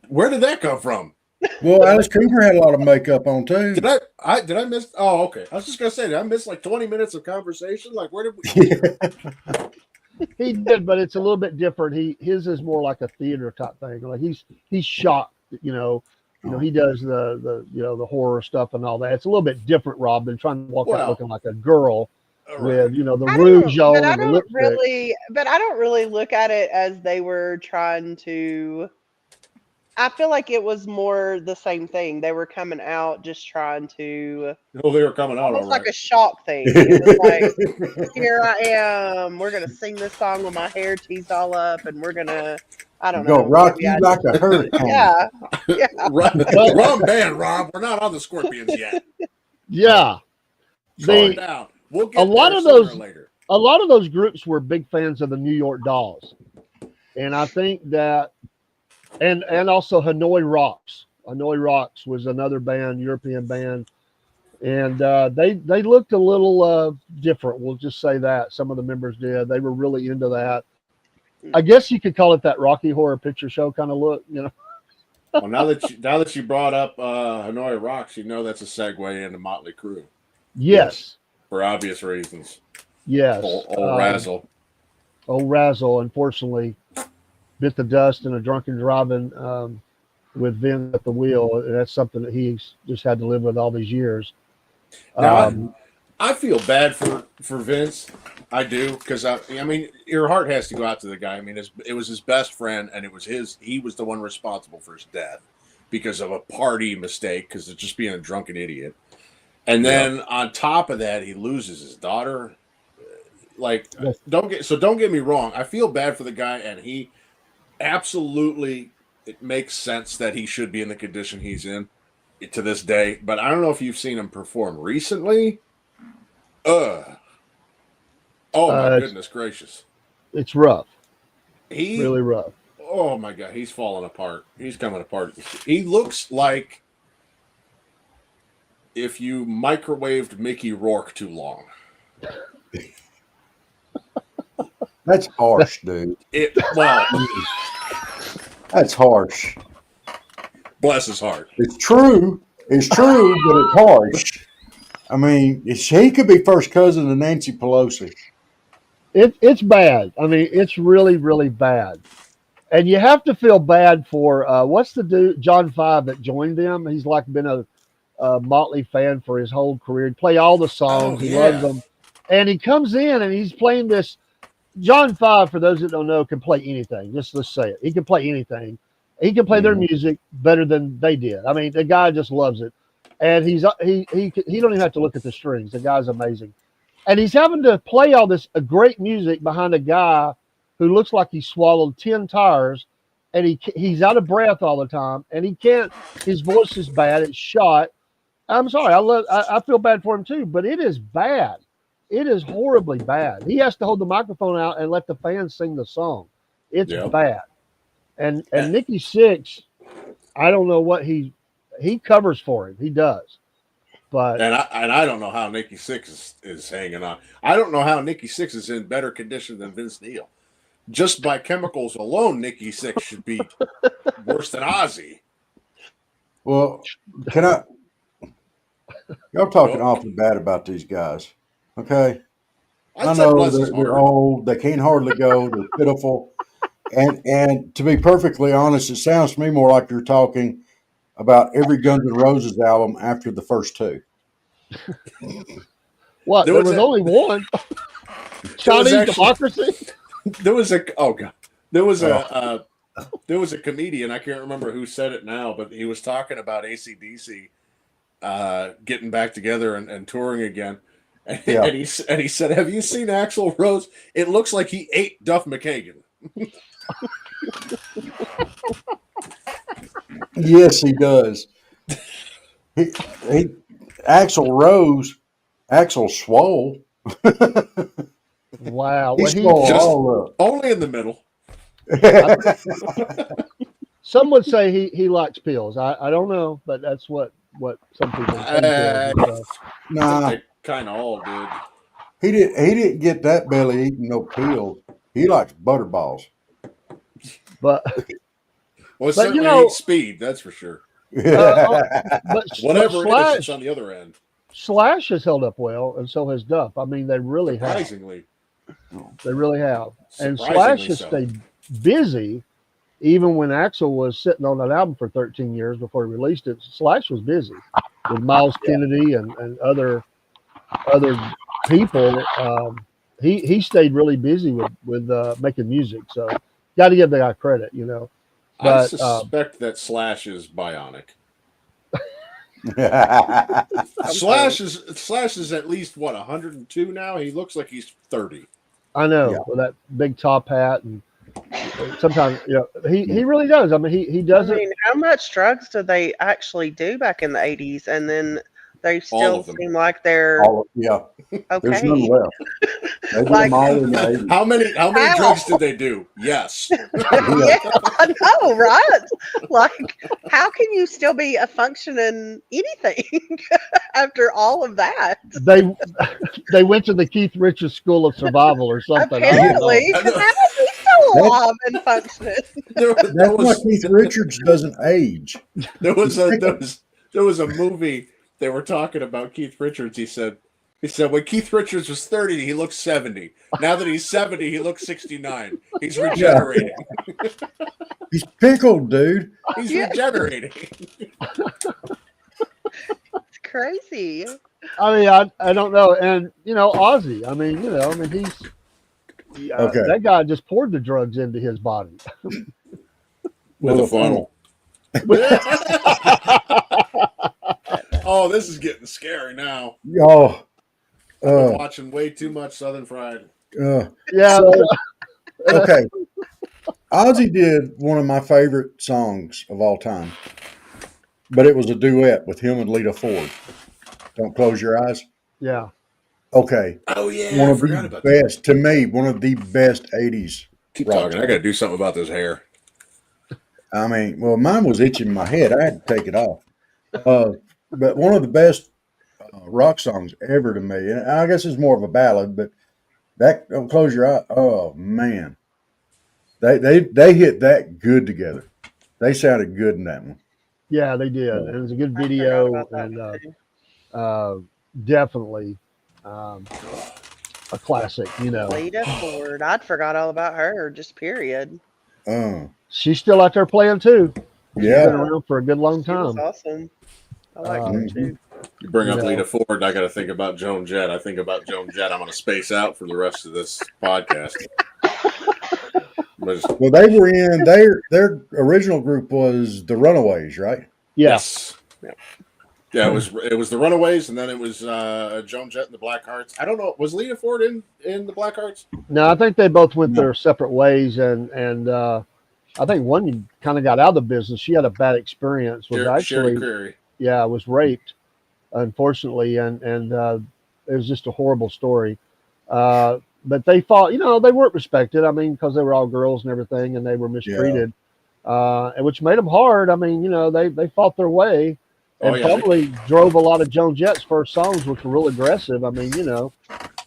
Where did that come from? Well, Alice Cooper had a lot of makeup on too. Did I miss? Oh, okay. I was just gonna say, did I miss like 20 minutes of conversation? Like, where did we? He did, but it's a little bit different. His is more like a theater type thing. Like he's shocked, he does the horror stuff and all that. It's a little bit different, Rob, than trying to walk out looking like a girl with the rouge on and the lipstick. But I don't really look at it as they were trying to. I feel like it was more the same thing. They were coming out just trying to. Oh, they were coming out. Almost like a shock thing. It was like, here I am. We're gonna sing this song with my hair teased all up, and we're gonna. I don't know. Go rock you like a hurricane. Yeah. Wrong band, Rob. We're not on the Scorpions yet. Yeah. Calm down. We'll get a lot of those later. A lot of those groups were big fans of the New York Dolls, and I think that, and also Hanoi Rocks. Hanoi Rocks was another band, European band, and they looked a little different. We'll just say that some of the members did. They were really into that. I guess you could call it that Rocky Horror Picture Show kind of look, Well, now that you brought up Hanoi Rocks, that's a segue into Motley Crue. Yes. For obvious reasons. Yes. Old Razzle. Old Razzle, unfortunately, bit the dust in a drunken driving with Vince at the wheel. And that's something that he's just had to live with all these years. Now, I feel bad for Vince. I do, because I mean, your heart has to go out to the guy. I mean, it was his best friend, and he was the one responsible for his death because of a party mistake, because of just being a drunken idiot. And then on top of that, he loses his daughter. Like, don't get me wrong. I feel bad for the guy, and he absolutely, it makes sense that he should be in the condition he's in to this day. But I don't know if you've seen him perform recently. Oh my goodness gracious! It's rough. Really rough. Oh my God, he's falling apart. He's coming apart. He looks like if you microwaved Mickey Rourke too long. That's harsh, dude. That's harsh. Bless his heart. It's true, but it's harsh. I mean, he could be first cousin to Nancy Pelosi. It's bad. I mean, it's really, really bad. And you have to feel bad for what's the dude, John 5, that joined them. He's like been a Motley fan for his whole career. He'd play all the songs. He loves them. And he comes in and he's playing this. John 5, for those that don't know, can play anything. Let's say it. He can play anything. He can play their music better than they did. I mean, the guy just loves it, and he don't even have to look at the strings. The guy's amazing, and he's having to play all this great music behind a guy who looks like he swallowed 10 tires, and he's out of breath all the time, and he can't. His voice is bad. It's shot. I'm sorry. I feel bad for him too, but it is bad. It is horribly bad. He has to hold the microphone out and let the fans sing the song. It's bad. And Nikki Sixx, I don't know what he covers for him. He does. But I don't know how Nikki Sixx is hanging on. I don't know how Nikki Sixx is in better condition than Vince Neil. Just by chemicals alone, Nikki Sixx should be worse than Ozzy. Well, y'all talking awfully bad about these guys. Okay. I know they're old. They can't hardly go. They're pitiful. And to be perfectly honest, it sounds to me more like you're talking about every Guns N' Roses album after the first two. What? There was only one. Chinese Democracy. There was a comedian, I can't remember who said it now, but he was talking about AC/DC getting back together and touring again. And he said, "Have you seen Axl Rose? It looks like he ate Duff McKagan." Yes, he does. Axl swole. Wow. He swole all up. Only in the middle. Some would say he likes pills. I don't know, but that's what some people think. Nah, they kind of all did. He didn't get that belly eating no pills. He likes butterballs. But certainly ain't speed, that's for sure. But whatever it is, it's on the other end. Slash has held up well, and so has Duff. I mean, they really Surprisingly. have. They really have. And Slash has stayed busy, even when Axl was sitting on that album for 13 years before he released it. Slash was busy with Miles Kennedy and other people. He stayed really busy with making music. So got to give the guy credit, you know. But, I suspect that Slash is bionic. Slash is at least 102 now. He looks like he's 30. I know, with that big top hat, and sometimes he really does. I mean, he does it. I mean, how much drugs did they actually do back in the 80s, and then they still seem like they're okay. There's none left. They did them all in the 80s. How many drugs did they do? Yes. Yeah, I know, right? Like, how can you still be a functioning anything after all of that? They went to the Keith Richards School of Survival or something. Apparently, because how is he still alive and functioning? That's why Keith Richards doesn't age. There was a movie they were talking about Keith Richards. He said when Keith Richards was 30, he looked 70. Now that he's 70, he looks 69. He's regenerating. He's pickled, dude. He's regenerating. It's crazy. I mean, I don't know. And, Ozzy, he's okay. That guy just poured the drugs into his body. With a funnel. Oh, this is getting scary now. I'm watching way too much Southern Fried. Yeah. Okay. Ozzy did one of my favorite songs of all time, but it was a duet with him and Lita Ford. Don't Close Your Eyes. Yeah. Okay. Oh yeah. One of the best to me. One of the best 80s. Keep talking. I got to do something about this hair. I mean, well, mine was itching my head. I had to take it off. But one of the best rock songs ever to me, and I guess it's more of a ballad, but that Don't Close Your Eye. Oh man, they hit that good together. They sounded good in that one. Yeah, they did. And it was a good video, and definitely a classic. Lita Ford. I'd forgot all about her. Just period. She's still out there playing too. Yeah, she's been around for a good long time. She was awesome. I like her too. You bring up Lita Ford, I got to think about Joan Jett. I think about Joan Jett. I'm going to space out for the rest of this podcast. Well, they were in their original group was the Runaways, right? Yes. Yeah, it was the Runaways, and then it was Joan Jett and the Blackhearts. I don't know, was Lita Ford in the Blackhearts? No, I think they both went No. their separate ways, and I think one kind of got out of the business. She had a bad experience. Was Sherry actually Creary. was raped, unfortunately, and it was just a horrible story. But they fought. They weren't respected. I mean, because they were all girls and everything, and they were mistreated, and which made them hard. I mean, they fought their way. And probably drove a lot of Joan Jett's first songs, which were real aggressive. I mean,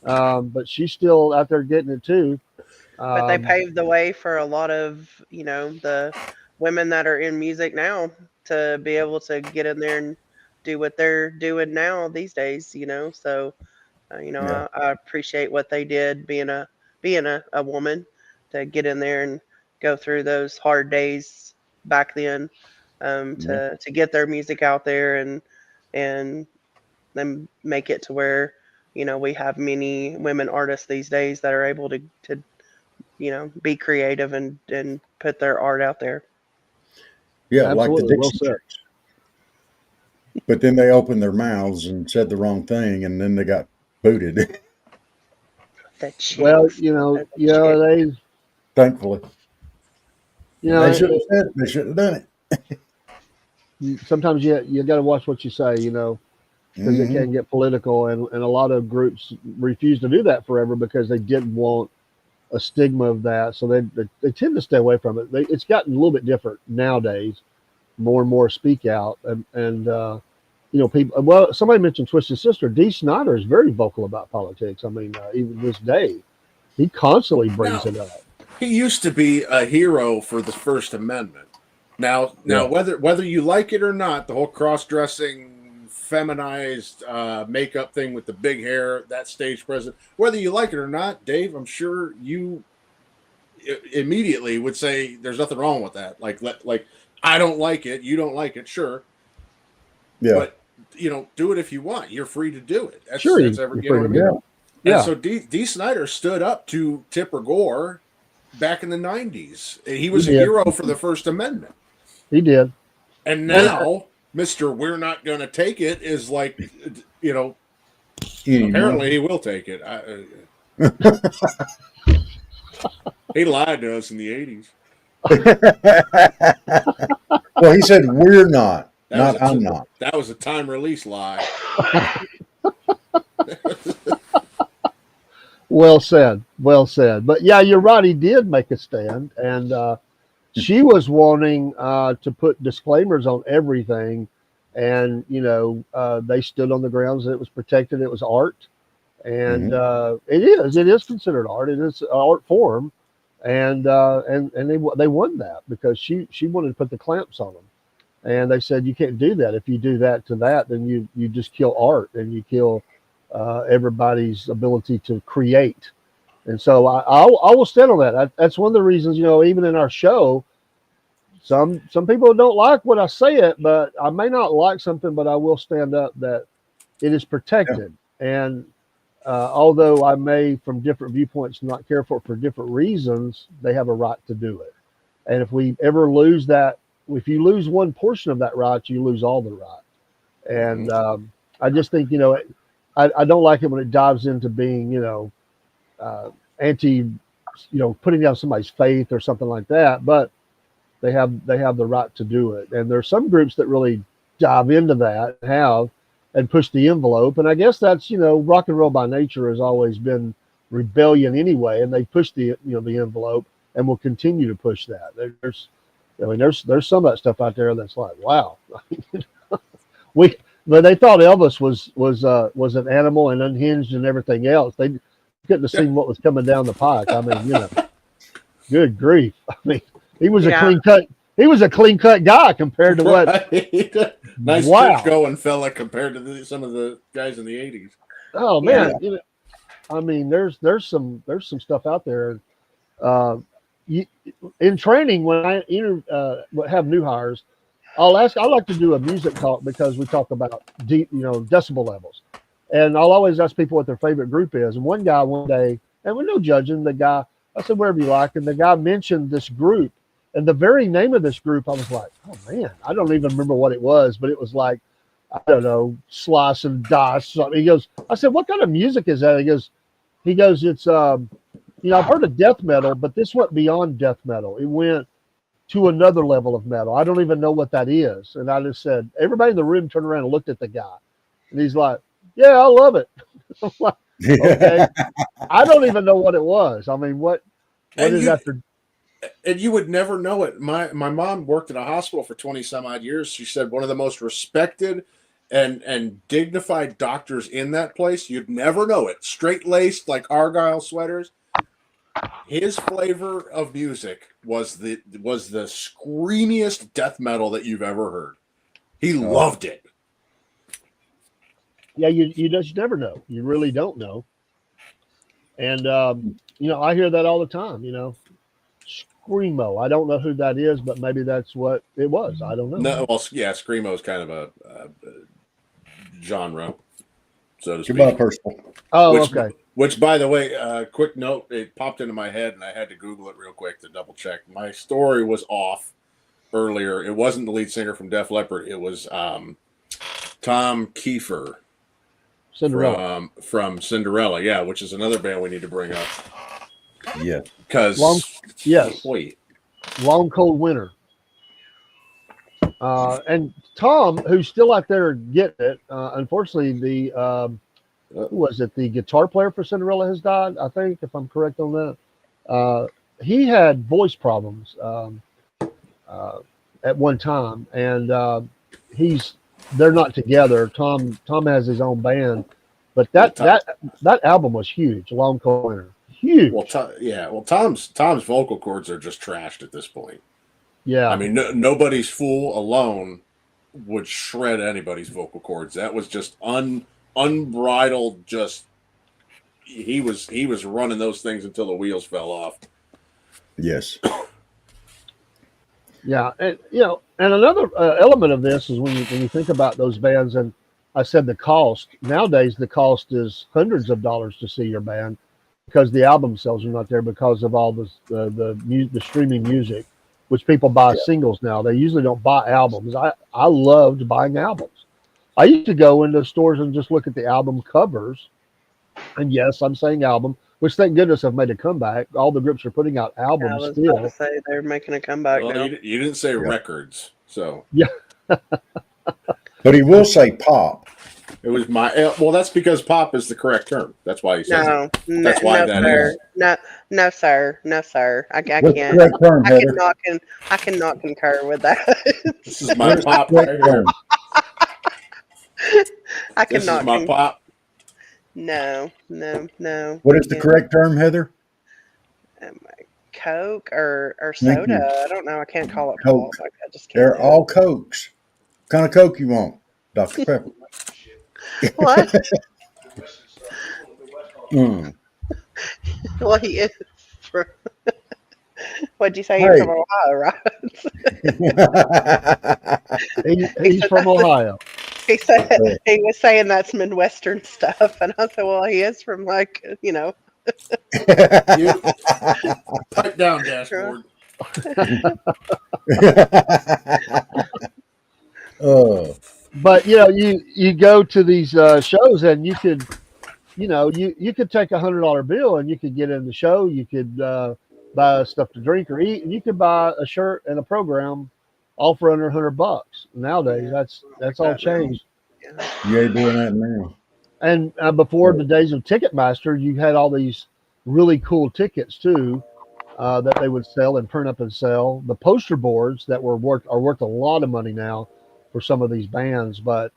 but she's still out there getting it too. But they paved the way for a lot of, the women that are in music now to be able to get in there and do what they're doing now these days, So, I appreciate what they did being a woman to get in there and go through those hard days back then. To get their music out there and then make it to where we have many women artists these days that are able to be creative and put their art out there. Yeah, Absolutely. like the Well Dixie said. Chicks. But then they opened their mouths and said the wrong thing, and then they got booted. The chicks. Well, they, Thankfully, they should have said it. They should have done it. sometimes you got to watch what you say, because it can get political, and a lot of groups refuse to do that forever because they didn't want a stigma of that, so they tend to stay away from it. It's gotten a little bit different nowadays. More and more speak out, and people. Well, somebody mentioned Twisted Sister. Dee Snider is very vocal about politics. I mean, even this day, he constantly brings it up. He used to be a hero for the First Amendment. Now, whether you like it or not, the whole cross-dressing, feminized makeup thing with the big hair, that stage presence, whether you like it or not, Dave, I'm sure you immediately would say there's nothing wrong with that. Like I don't like it, you don't like it, sure. Yeah. But do it if you want. You're free to do it. That's free to do it. Yeah. And so Dee Snider stood up to Tipper Gore back in the 90s. He was a hero for the First Amendment. He did. And now, Mr. We're Not Gonna Take It is like, apparently he will take it. He lied to us in the 80s. Well, he said, we're not. I'm not. That was a time release lie. Well said. But yeah, you're right. He did make a stand, and she was wanting to put disclaimers on everything, and they stood on the grounds that it was protected. It was art, and it is considered art. It is an art form, and they won that because she wanted to put the clamps on them, and they said you can't do that. If you do that to that, then you just kill art and you kill everybody's ability to create. And so I will stand on that. That's one of the reasons, even in our show, some people don't like what I say it, but I may not like something, but I will stand up that it is protected. Yeah. And although I may, from different viewpoints, not care for it for different reasons, they have a right to do it. And if we ever lose that, if you lose one portion of that right, you lose all the right. And I just think, I don't like it when it dives into being, anti, putting down somebody's faith or something like that. But they have the right to do it. And there's some groups that really dive into that and push the envelope. And I guess that's, rock and roll by nature has always been rebellion anyway. And they push the envelope and will continue to push that. There's some of that stuff out there that's like, wow. But they thought Elvis was an animal and unhinged and everything else. They couldn't have seen what was coming down the pike. I mean, good grief. I mean, he was a clean cut. He was a clean cut guy compared to what. Nice church going fella compared to some of the guys in the 80s. Oh man, I mean, there's some stuff out there. In training, when I have new hires, I like to do a music talk because we talk about deep, decibel levels. And I'll always ask people what their favorite group is. And one guy one day, and we're no judging, the guy I said, wherever you like. And the guy mentioned this group. And the very name of this group, I was like, oh, man, I don't even remember what it was. But it was like, I don't know, Slice and Dice. Something. He goes, I said, what kind of music is that? He goes, it's, I've heard of death metal, but this went beyond death metal. It went to another level of metal. I don't even know what that is. And I just said, everybody in the room turned around and looked at the guy. And he's like, yeah, I love it. I'm like, okay. I don't even know what it was. I mean, what is that? And you would never know it. My mom worked at a hospital for 20 some odd years. She said one of the most respected and dignified doctors in that place. You'd never know it. Straight laced like Argyle sweaters. His flavor of music was the screamiest death metal that you've ever heard. He loved it. Yeah, you just never know. You really don't know. And I hear that all the time. Screamo. I don't know who that is, but maybe that's what it was. I don't know. No, well, yeah, screamo is kind of a genre, so to speak. Goodbye, personal. Oh, okay. Which, by the way, quick note, it popped into my head, and I had to Google it real quick to double check. My story was off earlier. It wasn't the lead singer from Def Leppard. It was Tom Kiefer. Cinderella. From Cinderella, yeah, which is another band we need to bring up. Yeah. Because, wait. Long Cold Winter. And Tom, who's still out there getting it, unfortunately, who was it? The guitar player for Cinderella has died, I think, if I'm correct on that. He had voice problems at one time, and they're not together. Tom has his own band, but that album was huge. Long Cold Winter, huge. Well, Tom's vocal cords are just trashed at this point. Yeah, I mean, Nobody's Fool alone would shred anybody's vocal cords. That was just unbridled. Just he was running those things until the wheels fell off. Yes. Yeah, and another element of this is when you think about those bands, and I said the cost. Nowadays, the cost is hundreds of dollars to see your band because the album sales are not there because of all the streaming music, which people buy singles now. They usually don't buy albums. I loved buying albums. I used to go into stores and just look at the album covers, and yes, I'm saying album, which thank goodness have made a comeback. All the groups are putting out albums I was still. about to say they're making a comeback now. You didn't say records, so yeah. But he will say pop. It was that's because pop is the correct term. That's why he says it. That's why that is. No, sir. I What's can't. the correct term, Heather? I cannot concur with that. This is my pop right here. I This cannot. is my pop. No. What is the correct term, Heather? Coke or Thank soda. you. I don't know. I can't call it Coke. pop. I just can't. They're all Cokes. What kind of Coke you want? Dr. Pepper. What? Well, he is from. What'd you say? You're from Ohio, right? He's from Ohio. He said he was saying that's Midwestern stuff, and I said, "Well, he is from like." Pipe down, dashboard. But you go to these shows and you could, you could take $100 bill and you could get in the show. You could buy stuff to drink or eat, and you could buy a shirt and a program all for under $100. Nowadays, that's all changed. You ain't doing that now. And before the days of Ticketmaster, you had all these really cool tickets too that they would sell and print up and sell. The poster boards that are worth a lot of money now for some of these bands, but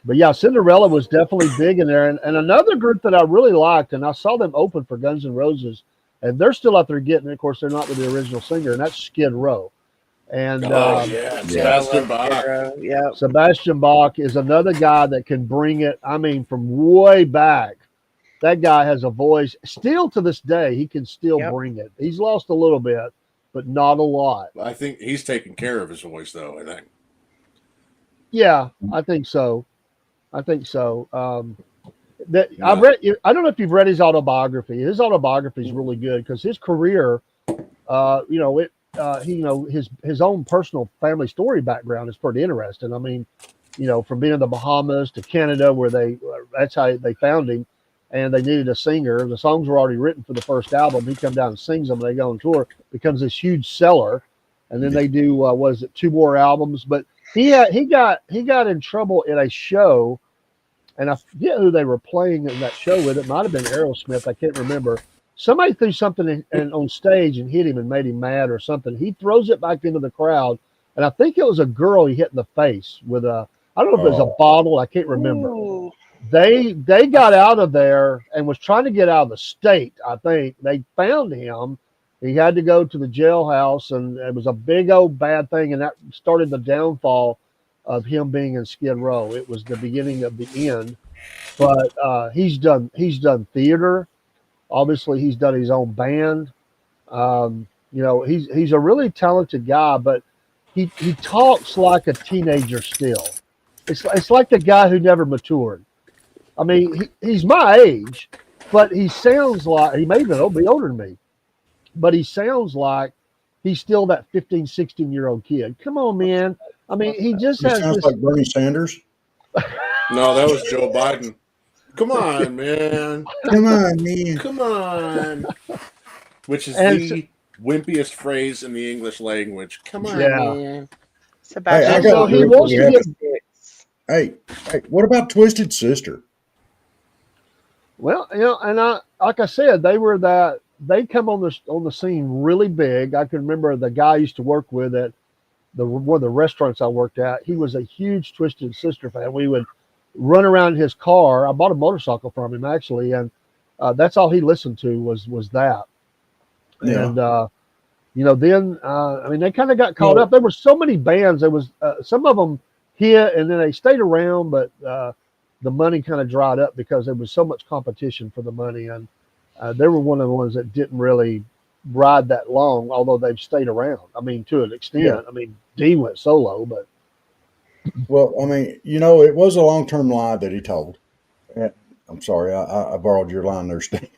yeah, Cinderella was definitely big in there. And another group that I really liked, and I saw them open for Guns N' Roses, and they're still out there getting it. Of course, they're not with the original singer, and that's Skid Row. And Sebastian Bach. Yeah. Sebastian Bach is another guy that can bring it. I mean, from way back, that guy has a voice. Still to this day, he can still bring it. He's lost a little bit, but not a lot. I think he's taking care of his voice, though. I think. Yeah, I think so. that No. I read. I don't know if you've read his autobiography. His autobiography is really good because his career, his own personal family story background is pretty interesting. I mean, from being in the Bahamas to Canada, where that's how they found him, and they needed a singer. The songs were already written for the first album. He comes down and sings them, and they go on tour, becomes this huge seller, and then they do was it 2 more albums? But he got in trouble in a show, and I forget who they were playing in that show with. It might have been Aerosmith. I can't remember. Somebody threw something on stage and hit him and made him mad or something. He throws it back into the crowd, and I think it was a girl he hit in the face with a. I don't know if it was a bottle. I can't remember. Ooh. They got out of there and was trying to get out of the state. I think they found him. He had to go to the jailhouse, and it was a big old bad thing, and that started the downfall of him being in Skid Row. It was the beginning of the end. But he's done theater. Obviously, he's done his own band. He's a really talented guy, but he talks like a teenager still. It's like the guy who never matured. I mean, he's my age, but he sounds like he may even be older than me, but he sounds like he's still that 15, 16-year-old kid. Come on, man. I mean, he just He has sounds this. like Bernie Sanders. No, that was Joe Biden. Come on, man. Come on, man. Come on. Which is And the wimpiest phrase in the English language. Come on, Yeah. man. Sebastian. Hey, I And so got he proof wants we to have get. Hey, what about Twisted Sister? Well, and like I said, they come on the scene really big. I can remember the guy I used to work with at one of the restaurants I worked at. He was a huge Twisted Sister fan. We would run around his car. I bought a motorcycle from him actually, and that's all he listened to was that. Yeah. And then I mean, they kind of got caught up. There were so many bands. There was some of them hit, and then they stayed around, but the money kind of dried up because there was so much competition for the money, and they were one of the ones that didn't really ride that long, although they've stayed around. I mean, to an extent. Yeah. I mean, Dee went solo, but Well, I mean, it was a long-term lie that he told. I'm sorry, I borrowed your line there, Steve.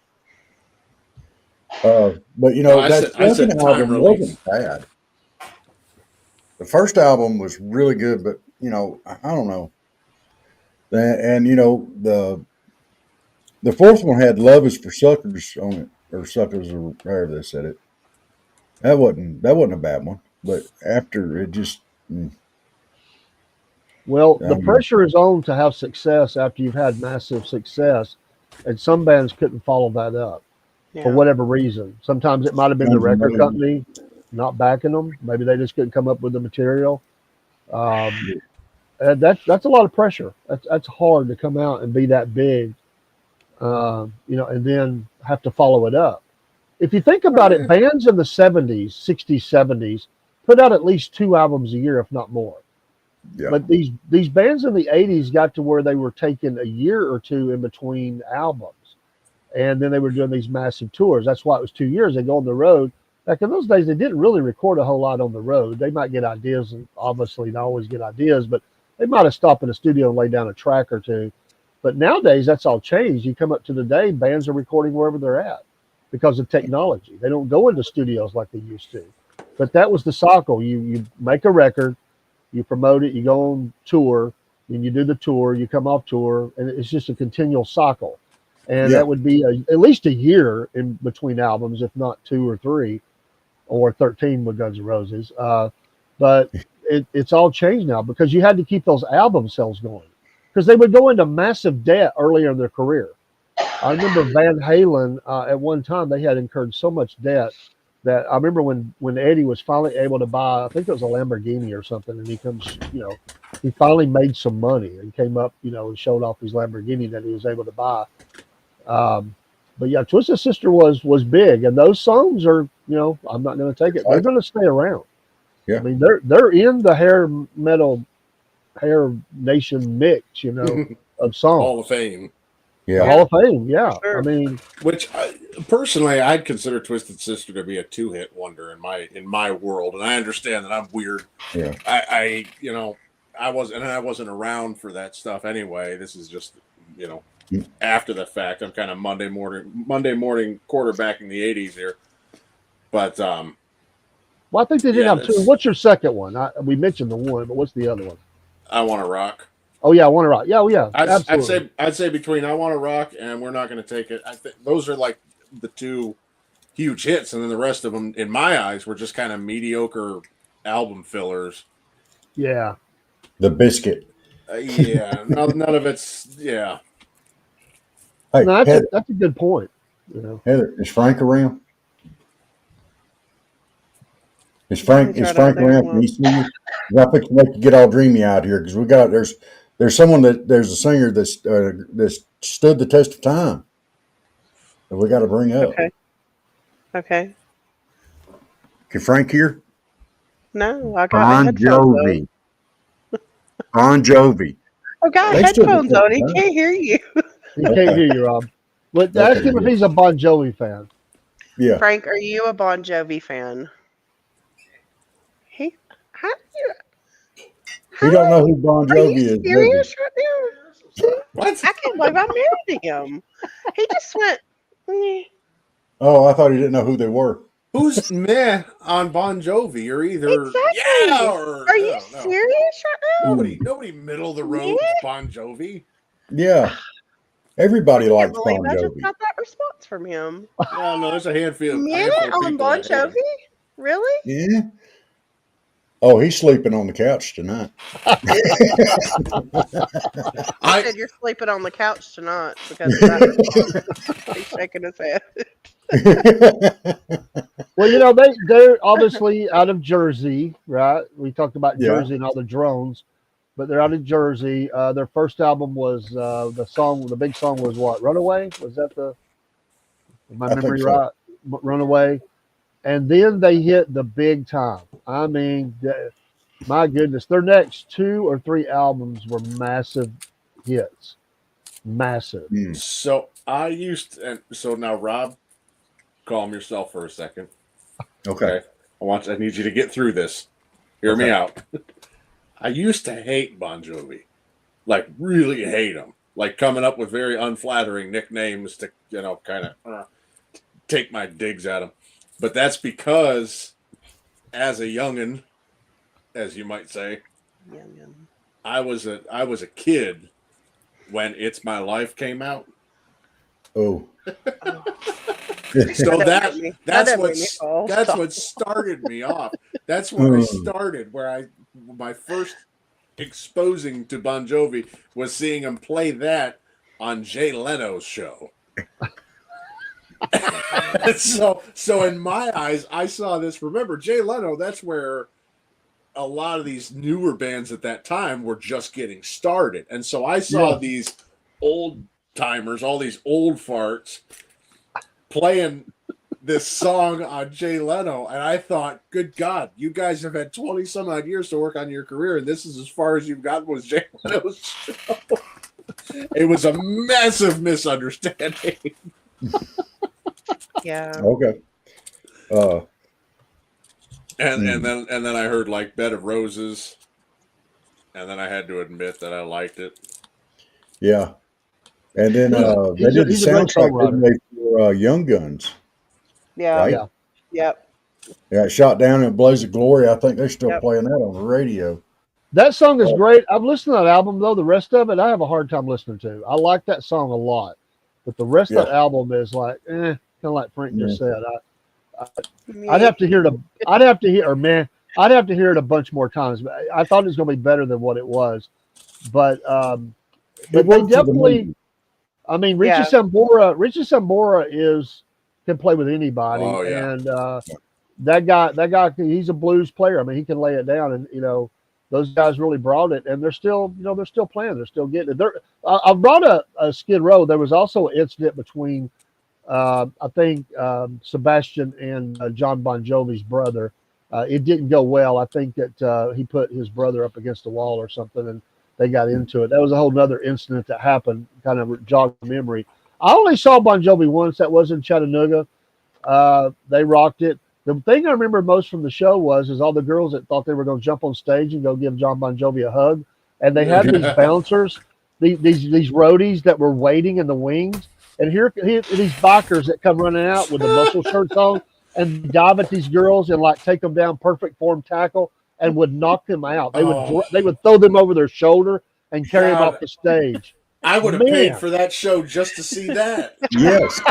But No, I that said second time album release. wasn't bad. The first album was really good, but I don't know. And the fourth one had "Love Is for Suckers" on it, or "Suckers," or however they said it. That wasn't a bad one, but after it just. well, the Um, pressure is on to have success after you've had massive success, and some bands couldn't follow that up for Yeah. whatever reason. Sometimes it might have been the Guns N' record Roses. company not backing them. Maybe they just couldn't come up with the material. And that's a lot of pressure. That's hard to come out and be that big, and then have to follow it up. If you think about it, bands in the 70s, 60s, 70s put out at least 2 albums a year, if not more. Yeah. But these bands in the 80s got to where they were taking a year or two in between albums. And then they were doing these massive tours. That's why it was 2 years. They go on the road. Back in those days, they didn't really record a whole lot on the road. They might get ideas, and obviously not always get ideas, but they might have stopped in a studio and laid down a track or two. But nowadays, that's all changed. You come up to the day, bands are recording wherever they're at because of technology. They don't go into studios like they used to. But that was the cycle. You make a record, you promote it, you go on tour, and you do the tour, you come off tour, and it's just a continual cycle. And that would be at least a year in between albums, if not 2 or 3, or 13 with Guns N' Roses. But it's all changed now because you had to keep those album sales going because they would go into massive debt earlier in their career. I remember Van Halen at one time, they had incurred so much debt that I remember when Eddie was finally able to buy, I think it was a Lamborghini or something, and he finally made some money and came up, and showed off his Lamborghini that he was able to buy. But yeah, Twisted Sister was big, and those songs are, I'm not going to take it. They're going to stay around. Yeah. I mean, they're in the hair metal, hair nation mix, of songs. Hall of Fame. Yeah. Hall of Fame, yeah. Sure. I mean, Which personally, I'd consider Twisted Sister to be a 2-hit wonder in my world, and I understand that I'm weird. Yeah. I wasn't around for that stuff anyway. This is just after the fact. I'm kind of Monday morning quarterbacking the '80s here, but Well, I think they did have two. What's your second one? We mentioned the one, but what's the other one? I Want to Rock. Oh yeah, I Want to Rock. Yeah, yeah, absolutely. I'd say between I Want to Rock and We're Not Going to Take It. I think those are like the two huge hits, and then the rest of them, in my eyes, were just kind of mediocre album fillers. Yeah, The Biscuit. Yeah, none of it's Hey, no, Heather, that's a good point. You know, Heather, is Frank around? Is Frank He's right around? out there. Can he see you? I think to make you get all dreamy out here because there's someone there's a singer that stood the test of time that we got to bring up. Okay. Can Frank hear? No, I got my headphones on. Bon Jovi. I got headphones on. He can't hear you. he can't hear you, Rob. But ask him if he's a Bon Jovi fan. Yeah. Frank, are you a Bon Jovi fan? He don't know who Bon Jovi is. Are you serious right now? What? I can't believe I married him. He just went. Meh. Oh, I thought he didn't know who they were. Who's meh on Bon Jovi? You're either Exactly. or Are you serious right now? Nobody middle of the road Bon Jovi. Yeah. Everybody likes Bon I just Jovi. got that response from him. Well, no, there's a handful of on people Bon that hate him. Jovi? Really? Yeah. Oh, he's sleeping on the couch tonight. I said you're sleeping on the couch tonight because of that. He's shaking his head. Well, you know, they're obviously out of Jersey, right? We talked about Jersey and all the drones, but they're out of Jersey. Their first album was the big song was what? Runaway? Was that my memory right? Runaway. And then they hit the big time. I mean, my goodness, their next 2 or 3 albums were massive hits. Massive. So so now Rob, calm yourself for a second. Okay. I need you to get through this. Hear me out. I used to hate Bon Jovi. Like really hate him. Like coming up with very unflattering nicknames to, kind of take my digs at him. But that's because as a youngin', as you might say, I was a kid when It's My Life came out. Oh. So that's what started me off. That's where I started, my first exposing to Bon Jovi was seeing him play that on Jay Leno's show. so in my eyes, I saw this. Remember, Jay Leno, that's where a lot of these newer bands at that time were just getting started. And so I saw these old timers, all these old farts playing this song on Jay Leno. And I thought, good God, you guys have had 20 some odd years to work on your career. And this is as far as you've gotten with Jay Leno's show. It was a massive misunderstanding. Yeah. Okay. And then I heard like Bed of Roses, and then I had to admit that I liked it. Yeah. And then they did the soundtrack for Young Guns. Yeah. Right? Yeah. Yep. Yeah, Shot Down in a Blaze of Glory. I think they're still playing that on the radio. That song is great. I've listened to that album, though. The rest of it, I have a hard time listening to. I like that song a lot. But the rest of the album is like, kind of like Frank just said. I'd have to hear it. I'd have to hear it a bunch more times. But I thought it was going to be better than what it was. But they definitely. I mean, Richie Sambora can play with anybody, and that guy, he's a blues player. I mean, he can lay it down, and those guys really brought it, and they're still playing, they're still getting it. I brought a Skid Row. There was also an incident between, I think, Sebastian and John Bon Jovi's brother. It didn't go well. I think that he put his brother up against the wall or something, and they got into it. That was a whole nother incident that happened, kind of jogged my memory. I only saw Bon Jovi once. That was in Chattanooga. They rocked it. The thing I remember most from the show is all the girls that thought they were going to jump on stage and go give John Bon Jovi a hug. And they had these bouncers these roadies that were waiting in the wings. And here these bikers that come running out with the muscle shirts on and dive at these girls and like take them down perfect form tackle and would knock them out. They would throw them over their shoulder and carry them off the stage. I would have paid for that show just to see that. Yes.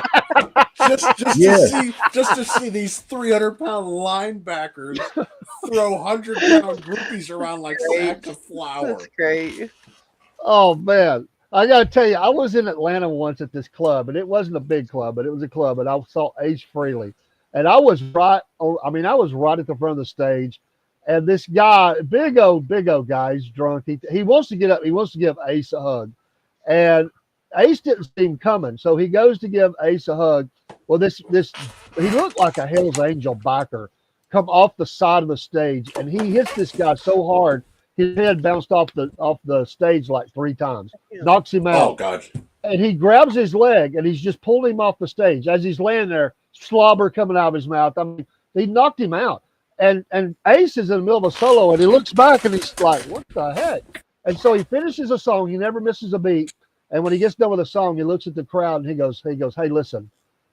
just to see these 300-pound linebackers throw 100-pound groupies around like sacks of flour. That's great. Oh man, I gotta tell you, I was in Atlanta once at this club, and it wasn't a big club, but it was a club, and I saw Ace Frehley, and I was right at the front of the stage, and this guy, big old guy, he's drunk. He wants to get up, he wants to give Ace a hug, and Ace didn't see him coming, so he goes to give Ace a hug. Well, this he looked like a Hell's Angel biker come off the side of the stage, and he hits this guy so hard his head bounced off the stage like 3 times, knocks him out. Oh God! And he grabs his leg and he's just pulling him off the stage as he's laying there, slobber coming out of his mouth. I mean, he knocked him out. And Ace is in the middle of a solo and he looks back and he's like, "What the heck?" And so he finishes a song. He never misses a beat. And when he gets done with the song, he looks at the crowd and he goes, "Hey, listen,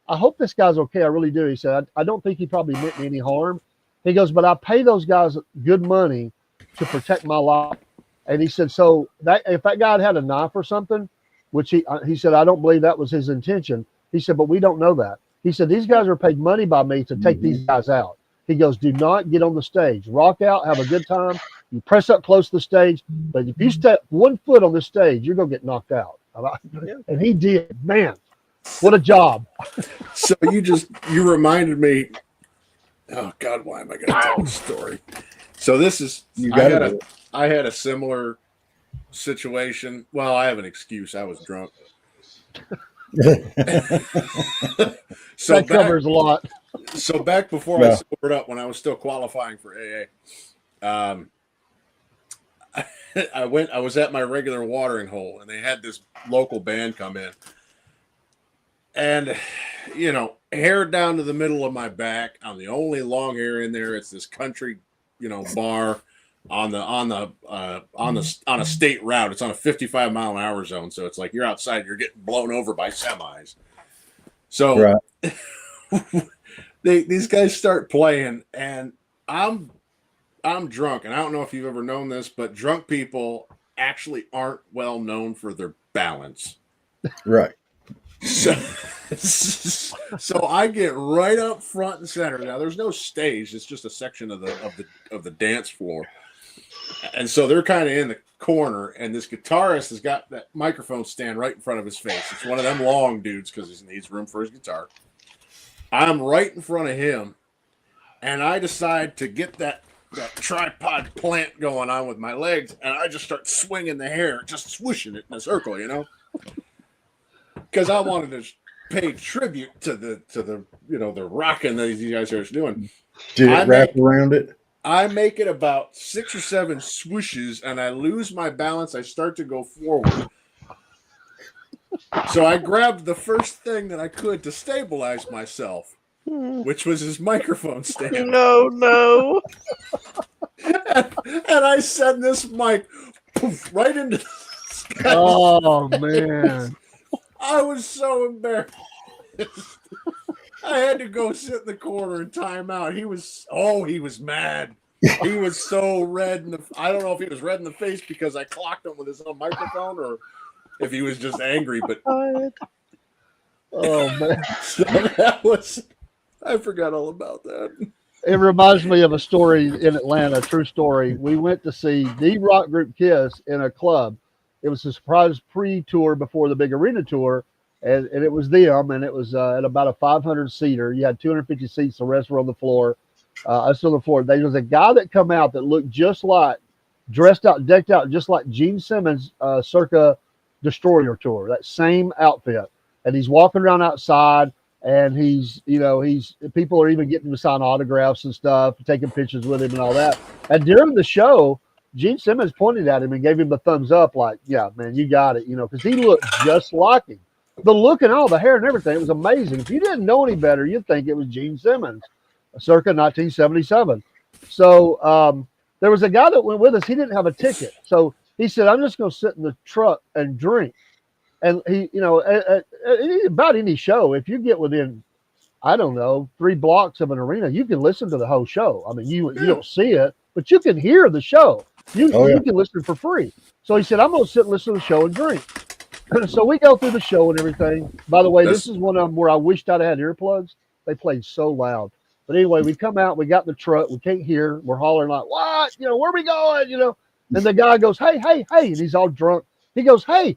I hope this guy's okay. I really do." He said, I don't think he probably meant me any harm. He goes, "But I pay those guys good money to protect my life." And he said, so that if that guy had a knife or something, which he said, I don't believe that was his intention. He said, but we don't know that. He said, these guys are paid money by me to take these guys out. He goes, do not get on the stage. Rock out, have a good time. You press up close to the stage. But if you step 1 foot on the stage, you're going to get knocked out. And he did. Man, what a job. So you reminded me, oh God, why am I going to tell this story? So this is, I had a similar situation. Well, I have an excuse. I was drunk. So that covers a lot. So back before I sobered up, when I was still qualifying for AA, I was at my regular watering hole, and they had this local band come in, and hair down to the middle of my back. I'm the only long hair in there. It's this country, bar on a state route. It's on a 55-mile-an-hour zone, so it's like you're outside, you're getting blown over by semis. So these guys start playing, and I'm drunk, and I don't know if you've ever known this, but drunk people actually aren't well known for their balance. Right. So I get right up front and center. Now there's no stage; it's just a section of the dance floor, and so they're kind of in the corner. And this guitarist has got that microphone stand right in front of his face. It's one of them long dudes because he needs room for his guitar. I'm right in front of him, and I decide to get that tripod plant going on with my legs, and I just start swinging the hair, just swooshing it in a circle, because I wanted to pay tribute to the the rocking that these guys are doing. Did it wrap around it? I make it about 6 or 7 swooshes, and I lose my balance. I start to go forward. So I grabbed the first thing that I could to stabilize myself, which was his microphone stand. No. And I send this mic poof, right into the sky. Oh, man. I was so embarrassed. I had to go sit in the corner and time out. He was mad. He was so red. I don't know if he was red in the face because I clocked him with his own microphone or if he was just angry. But oh, man. So I forgot all about that. It reminds me of a story in Atlanta, a true story. We went to see the rock group Kiss in a club. It was a surprise pre-tour before the big arena tour, and it was them, and it was at about a 500-seater. You had 250 seats. The rest were on the floor. Us on the floor. There was a guy that come out that looked just like, dressed out, decked out, just like Gene Simmons circa Destroyer tour, that same outfit. And he's walking around outside, and he's people are even getting him to sign autographs and stuff, taking pictures with him and all that. And during the show, Gene Simmons pointed at him and gave him the thumbs up, like, yeah, man, you got it, because he looked just like him. The look and all, the hair and everything, it was amazing. If you didn't know any better, you'd think it was Gene Simmons, circa 1977. So there was a guy that went with us. He didn't have a ticket. So He said, I'm just going to sit in the truck and drink. And he, about any show, if you get within, I don't know, 3 blocks of an arena, you can listen to the whole show. I mean, you don't see it, but you can hear the show. You can listen for free. So he said, I'm going to sit and listen to the show and drink. So we go through the show and everything. By the way, this is one of them where I wished I'd had earplugs. They played so loud. But anyway, we come out, we got in the truck, we can't hear. We're hollering like, what? Where are we going? And the guy goes, hey, and he's all drunk. He goes, hey,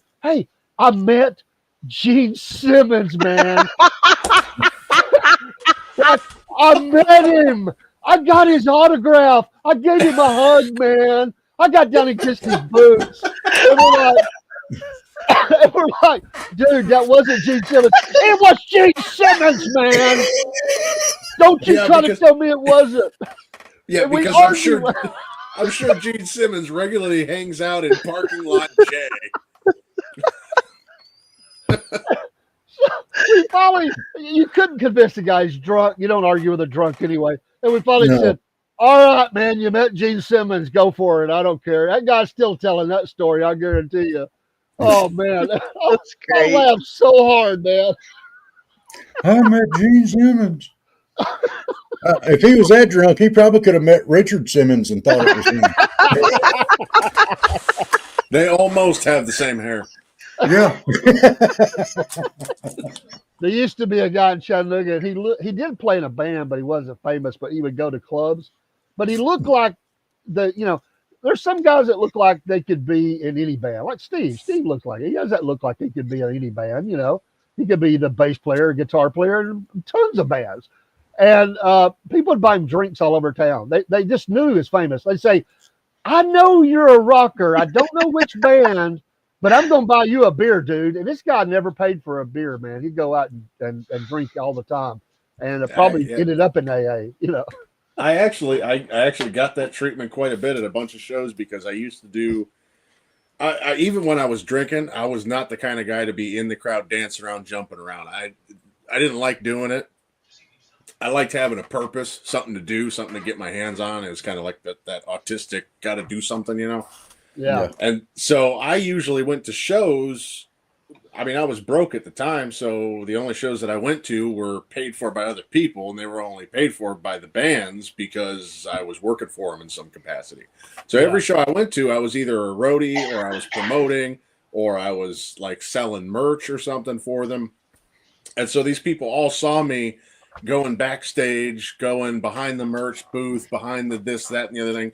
I met Gene Simmons, man. I met him. I got his autograph. I gave him a hug, man. I got down and kissed his boots. And we're like, dude, that wasn't Gene Simmons. It was Gene Simmons, man. Don't you try to tell me it wasn't. Yeah, because I'm sure Gene Simmons regularly hangs out in parking lot J. We finally, you couldn't convince the guy he's drunk. You don't argue with a drunk anyway. And we finally said, all right, man, you met Gene Simmons. Go for it. I don't care. That guy's still telling that story. I guarantee you. Oh, man. That's great. I laughed so hard, man. I met Gene Simmons. If he was that drunk, he probably could have met Richard Simmons and thought it was him. They almost have the same hair. Yeah. There used to be a guy in Chattanooga, and he did play in a band, but he wasn't famous, but he would go to clubs. But he looked like there's some guys that look like they could be in any band, like Steve. Steve looks like he doesn't look like he could be in any band, He could be the bass player, guitar player, and tons of bands. And people would buy him drinks all over town. They just knew he was famous. They'd say, I know you're a rocker. I don't know which band, but I'm going to buy you a beer, dude. And this guy never paid for a beer, man. He'd go out and drink all the time. And probably ended up in AA, I actually got that treatment quite a bit at a bunch of shows because I used to do. I even when I was drinking, I was not the kind of guy to be in the crowd dancing around, jumping around. I didn't like doing it. I liked having a purpose, something to do, something to get my hands on. It was kind of like that autistic got to do something, Yeah. And so I usually went to shows. I mean, I was broke at the time, so the only shows that I went to were paid for by other people, and they were only paid for by the bands because I was working for them in some capacity. So every show I went to, I was either a roadie or I was promoting or I was like selling merch or something for them. And so these people all saw me going backstage, going behind the merch booth, behind the this, that, and the other thing,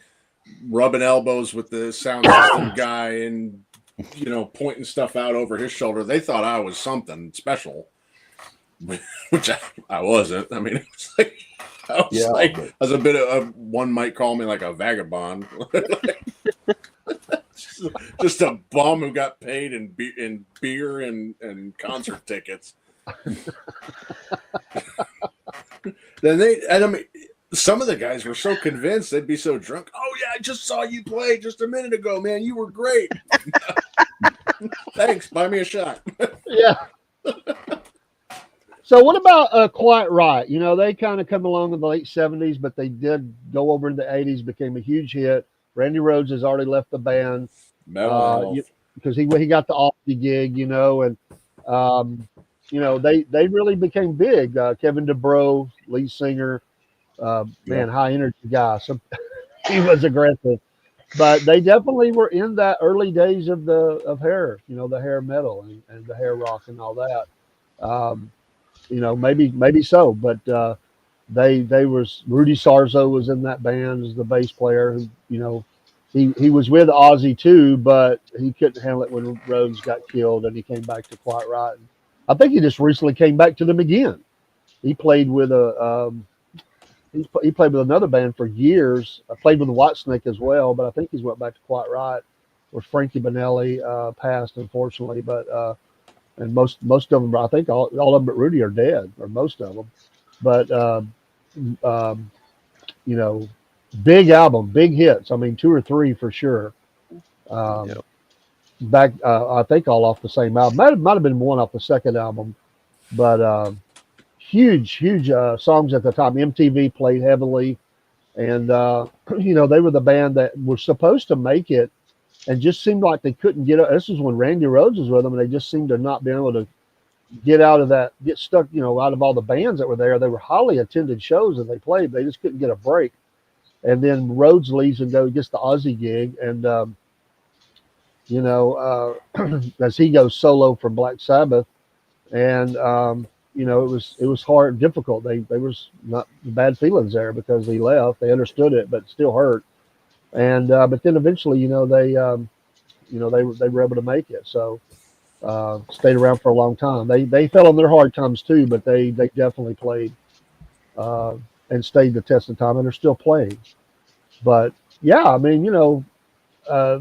rubbing elbows with the sound system guy and pointing stuff out over his shoulder. They thought I was something special, which I wasn't. I mean, it was like I was a bit of one might call me like a vagabond, just a bum who got paid in beer and concert tickets. Some of the guys were so convinced, they'd be so drunk. Oh yeah, I just saw you play just a minute ago, man. You were great. Thanks. Buy me a shot. Yeah. So what about Quiet Riot? They kind of come along in the late 70s, but they did go over in the 80s, became a huge hit. Randy Rhoads has already left the band because he got the Aussie gig, and they really became big. Kevin DeBro, lead singer, high energy guy. So he was aggressive, but they definitely were in that early days of hair, the hair metal and the hair rock and all that. Maybe so, but they was Rudy Sarzo was in that band as the bass player who, he was with Ozzy too, but he couldn't handle it when Rhoads got killed and he came back to Quiet Riot. I think he just recently came back to them again. He played with he played with another band for years. I played with the Whitesnake as well, but I think he's went back to Quiet Riot where Frankie Bonelli passed, unfortunately. But and most of them, I think all of them but Rudy are dead, or most of them. But big album, big hits. I mean, 2 or 3 for sure. Back, I think all off the same album. Might have been one off the second album, but huge songs at the time. MTV played heavily, and they were the band that were supposed to make it and just seemed like they couldn't get up. This was when Randy Rhoads was with them, and they just seemed to not be able to get out of that, get stuck, out of all the bands that were there. They were highly attended shows that they played. They just couldn't get a break. And then Rhodes leaves and gets the Aussie gig, and as he goes solo from Black Sabbath, and it was hard, difficult. They was not bad feelings there because he left. They understood it, but it still hurt. And but then eventually, they were able to make it. So stayed around for a long time. They fell on their hard times too, but they definitely played and stayed the test of time, and they're still playing. But yeah, I mean, uh,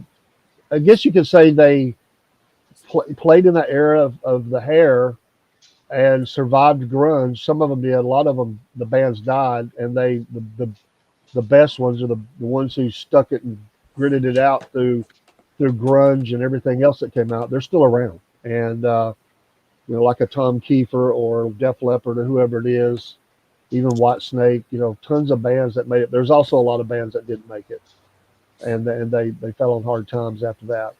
I guess you could say they played in that era of the hair and survived grunge. Some of them did. A lot of them, the bands died, and the best ones are the ones who stuck it and gritted it out through grunge and everything else that came out. They're still around, and like a Tom Kiefer or Def Leppard or whoever it is, even White Snake. Tons of bands that made it. There's also a lot of bands that didn't make it, and they fell on hard times after that.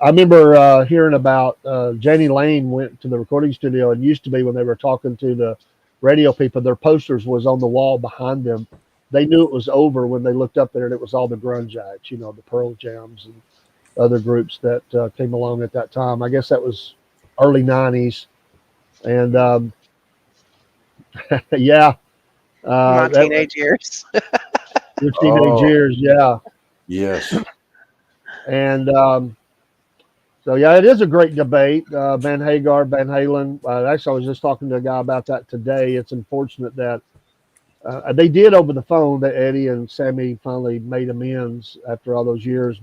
I remember hearing about Janie Lane went to the recording studio, and used to be when they were talking to the radio people, their posters was on the wall behind them. They knew it was over when they looked up there, and it was all the grunge acts, the Pearl Jams and other groups that came along at that time. I guess that was early '90s, and yeah, My that teenage years. your teenage Oh, years, yeah, yes. and so yeah, it is a great debate. Van Hagar, Van Halen. Actually, I was just talking to a guy about that today. It's unfortunate that they did over the phone that Eddie and Sammy finally made amends after all those years,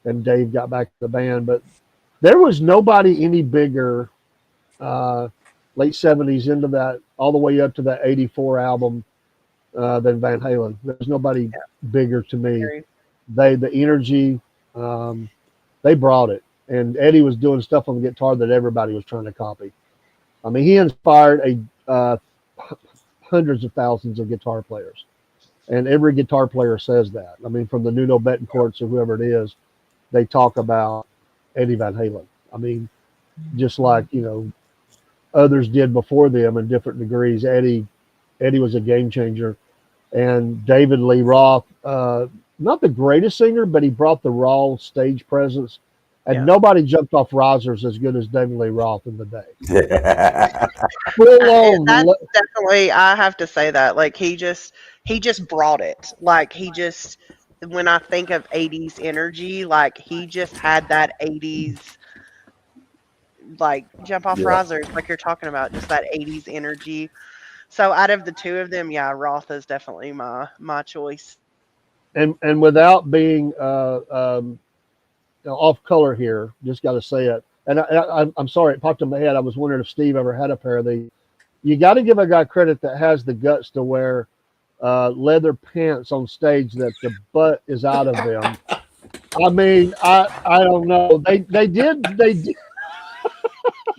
and Dave got back to the band. But there was nobody any bigger late '70s into that all the way up to that '84 album than Van Halen. There's nobody bigger to me. The energy, they brought it. And Eddie was doing stuff on the guitar that everybody was trying to copy. I mean, he inspired hundreds of thousands of guitar players, and every guitar player says that. I mean, from the Nuno Betancourts or whoever it is, they talk about Eddie Van Halen. I mean, just like others did before them in different degrees. Eddie was a game changer, and David Lee Roth, not the greatest singer, but he brought the raw stage presence. And nobody jumped off risers as good as David Lee Roth in the day. Full on. That's definitely, I have to say that. Like he just brought it. Like he just, when I think of '80s energy, like he just had that '80s, like jump off Yeah. risers, like you're talking about, just that '80s energy. So out of the two of them, yeah, Roth is definitely my choice. And without being off color here, just got to say it. And I'm sorry, it popped in my head. I was wondering if Steve ever had a pair of these. You got to give a guy credit that has the guts to wear leather pants on stage that the butt is out of them. I mean, I don't know. They did.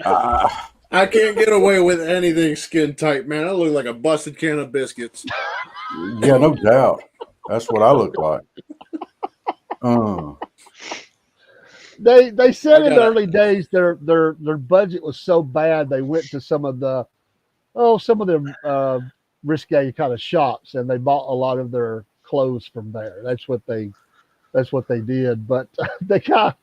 Uh, I can't get away with anything skin tight, man. I look like a busted can of biscuits. yeah, no doubt. That's what I look like. They said I in the gotta- early days their budget was so bad they went to some of the risque kind of shops, and they bought a lot of their clothes from there. That's what they did. But they kind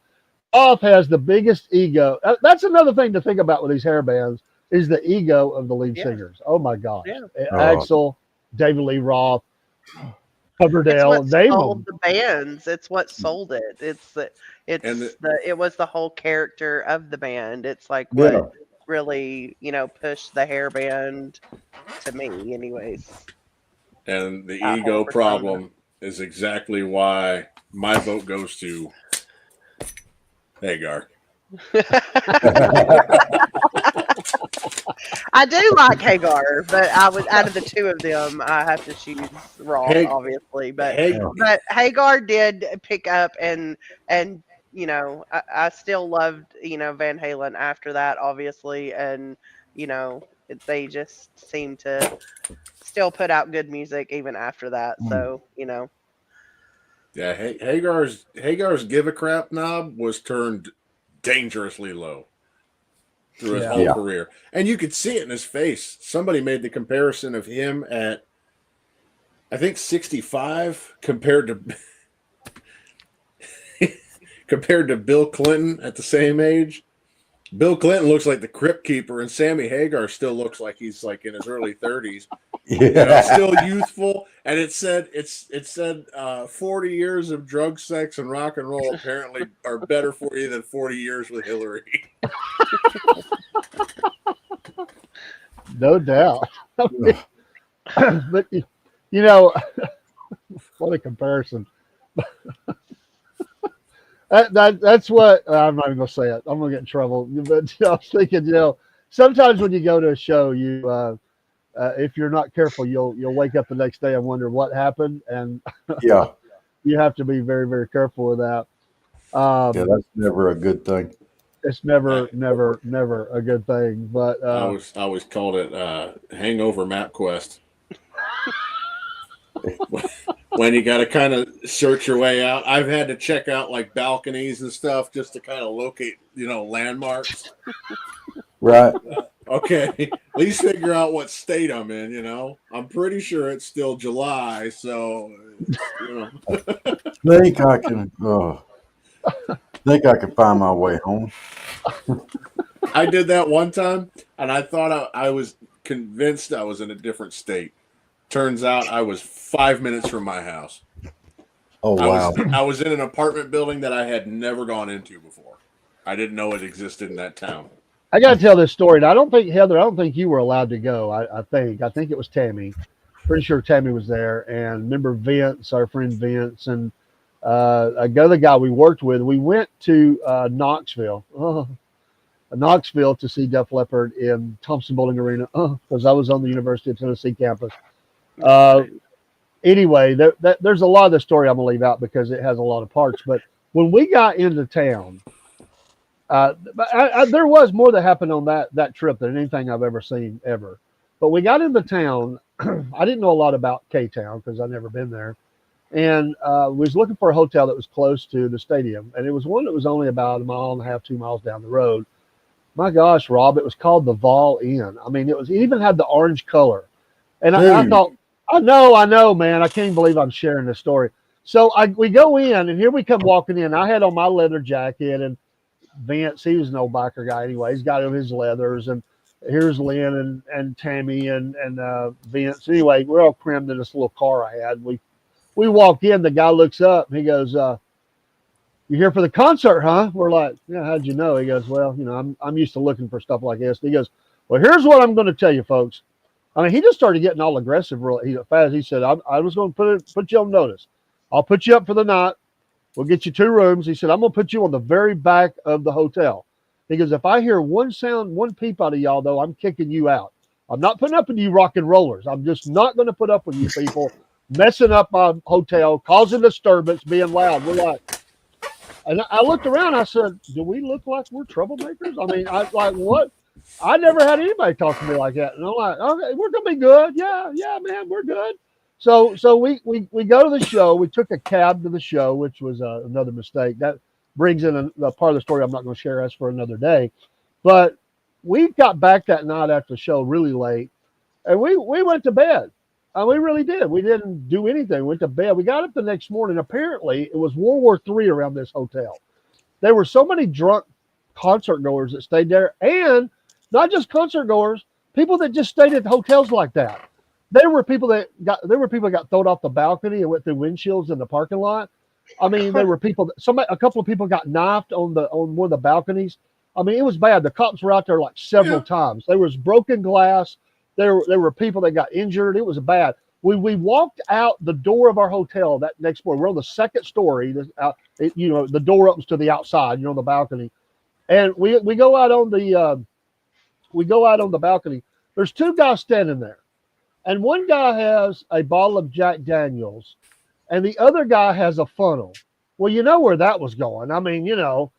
of has the biggest ego. That's another thing to think about with these hair bands is the ego of the lead Yeah. singers. Oh my gosh, Yeah. Axel, David Lee Roth, It's Coverdale, what name sold them. the bands. It's what sold it. It was the whole character of the band. It's like yeah. what really, pushed the hair band to me anyways. And the That whole ego persona. problem is exactly why my vote goes to Hagar. I do like Hagar, but I would out of the two of them, I have to choose Roth, Hag- obviously. But Hagar, but Hagar did pick up and I still loved Van Halen after that, obviously, and they just seem to still put out good music even after that. So Yeah, Hagar's give a crap knob was turned dangerously low through his whole career, and you could see it in his face. Somebody made the comparison of him at, I think, 65 compared to Bill Clinton at the same age. Bill Clinton looks like the crypt keeper, and Sammy Hagar still looks like he's like in his early 30s. Still youthful. And it said 40 years of drug, sex, and rock and roll apparently are better for you than 40 years with Hillary. No doubt. But what a comparison. That's what I'm not even gonna say it. I'm gonna get in trouble. But I was thinking, sometimes when you go to a show, you if you're not careful, you'll wake up the next day and wonder what happened, and you have to be very, very careful with that. That's never a good thing. It's never a good thing. But I always called it Hangover MapQuest. When you got to kind of search your way out. I've had to check out like balconies and stuff just to kind of locate, landmarks. Right. Okay. At least figure out what state I'm in, I'm pretty sure it's still July, so, Think I can find my way home. I did that one time, and I thought I was convinced I was in a different state. Turns out I was 5 minutes from my house. Oh, wow. I was in an apartment building that I had never gone into before. I didn't know it existed in that town. I got to tell this story. Now, Heather, I don't think you were allowed to go. I think it was Tammy. Pretty sure Tammy was there. And remember Vince, our friend Vince, and another guy we worked with. We went to Knoxville to see Def Leppard in Thompson Bowling Arena because I was on the University of Tennessee campus. Anyway, there's a lot of the story I'm going to leave out because it has a lot of parts. But when we got into town, there was more that happened on that trip than anything I've ever seen ever. But we got into town. I didn't know a lot about K-Town because I'd never been there. And we was looking for a hotel that was close to the stadium. And it was one that was only about 1.5 miles, 2 miles down the road. My gosh, Rob, it was called the Vol Inn. I mean, it even had the orange color. And I thought, I know, man. I can't even believe I'm sharing this story. So we go in, and here we come walking in. I had on my leather jacket, and Vince, he was an old biker guy anyway. He's got on his leathers, and here's Lynn and Tammy and Vince. Anyway, we're all crammed in this little car I had. We walk in. The guy looks up, and he goes, "You here for the concert, huh?" We're like, "Yeah, how'd you know?" He goes, "Well, I'm used to looking for stuff like this." And he goes, "Well, here's what I'm going to tell you, folks." I mean, he just started getting all aggressive real fast. He said, I was going to put you on notice. I'll put you up for the night. We'll get you 2 rooms. He said, I'm going to put you on the very back of the hotel. He goes, if I hear one sound, one peep out of y'all, though, I'm kicking you out. I'm not putting up with you rock and rollers. I'm just not going to put up with you people messing up my hotel, causing disturbance, being loud. We're like, and I looked around. I said, do we look like we're troublemakers? I mean, what? I never had anybody talk to me like that. And I'm like, okay, we're gonna be good. Yeah, man, we're good. So we go to the show. We took a cab to the show, which was another mistake. That brings in a part of the story I'm not going to share. That's for another day. But we got back that night after the show really late, and we went to bed. We really did. We didn't do anything. We went to bed. We got up the next morning. Apparently, it was World War III around this hotel. There were so many drunk concert goers that stayed there, and not just concert goers, people that just stayed at hotels like that. There were people that got thrown off the balcony and went through windshields in the parking lot. I mean, there were a couple of people got knifed on one of the balconies. I mean, it was bad. The cops were out there like several times. There was broken glass. There were people that got injured. It was bad. We walked out the door of our hotel that next morning. We're on the second story. The door opens to the outside. You're on the balcony, and we go out on the balcony. There's 2 guys standing there, and one guy has a bottle of Jack Daniels, and the other guy has a funnel. Well, you know where that was going. I mean, and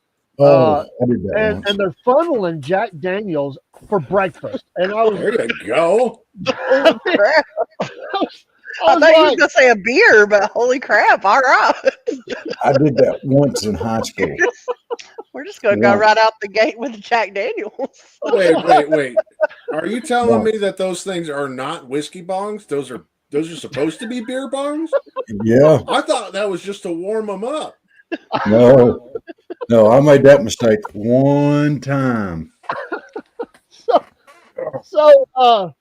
they're funneling Jack Daniels for breakfast. And I was there you go. I thought you was gonna say a beer, but holy crap! All right, I did that once in high school. we're just gonna go Once. right out the gate with Jack Daniels. Wait. Are you telling me that those things are not whiskey bongs? Those are supposed to be beer bongs? Yeah. I thought that was just to warm them up. No. No, I made that mistake one time. So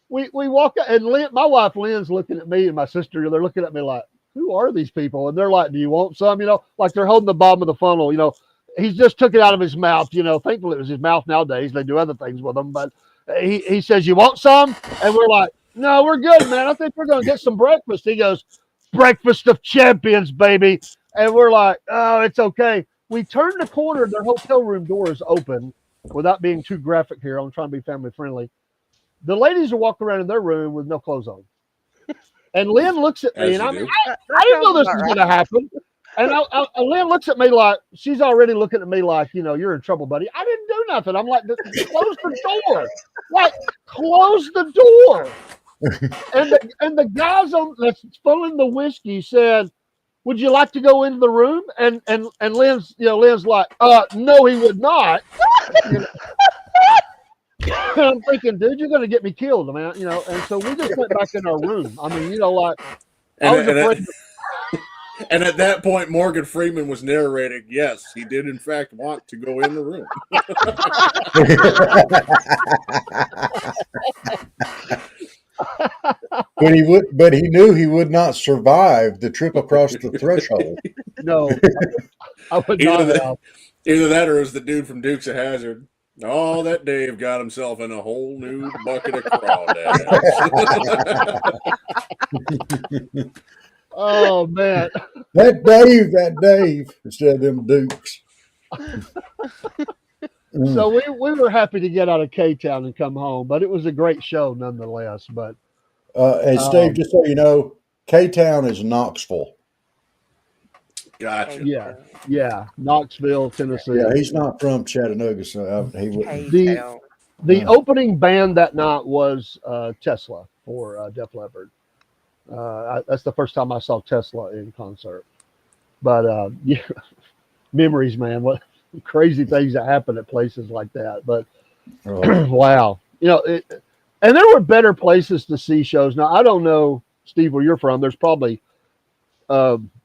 we walk out, and Lynn, my wife Lynn's looking at me and my sister. They're looking at me like, "Who are these people?" And they're like, "Do you want some?" You know, like they're holding the bottom of the funnel. You know, he's just took it out of his mouth. You know, thankfully it was his mouth. Nowadays they do other things with them, but he says, "You want some?" And we're like, "No, we're good, man. I think we're gonna get some breakfast." He goes, "Breakfast of champions, baby," and we're like, "Oh, it's okay." We turn the corner. Their hotel room door is open. Without being too graphic here, I'm trying to be family friendly. The ladies are walking around in their room with no clothes on. And Lynn looks at me, As and you I do. mean, I didn't know this was going to happen. And Lynn looks at me like, she's already looking at me like, you know, you're in trouble, buddy. I didn't do nothing. I'm like, close the door. Like, close the door. And the guys that's filling the whiskey said, "Would you like to go into the room?" And Lynn's like, "No, he would not." You know? I'm thinking, dude, you're going to get me killed, man. You know, and so we just went back in our room. I mean, you know, like I was afraid. And at that point, Morgan Freeman was narrating, yes, he did in fact want to go in the room. But he knew he would not survive the trip across the threshold. No, I would not have. Either that or it was the dude from Dukes of Hazzard. Oh, that Dave got himself in a whole new bucket of crawdads. Oh man, that Dave, instead of them Dukes. So we were happy to get out of K-Town and come home, but it was a great show nonetheless. But And Steve, just so you know, K-Town is Knoxville. Gotcha. Yeah, Knoxville, Tennessee. Yeah, he's not from Chattanooga, so he wouldn't. The opening band that night was Tesla for Def Leppard. That's the first time I saw Tesla in concert. But yeah, memories, man. What crazy things that happen at places like that. But wow, you know, and there were better places to see shows. Now I don't know, Steve, where you're from. There's probably.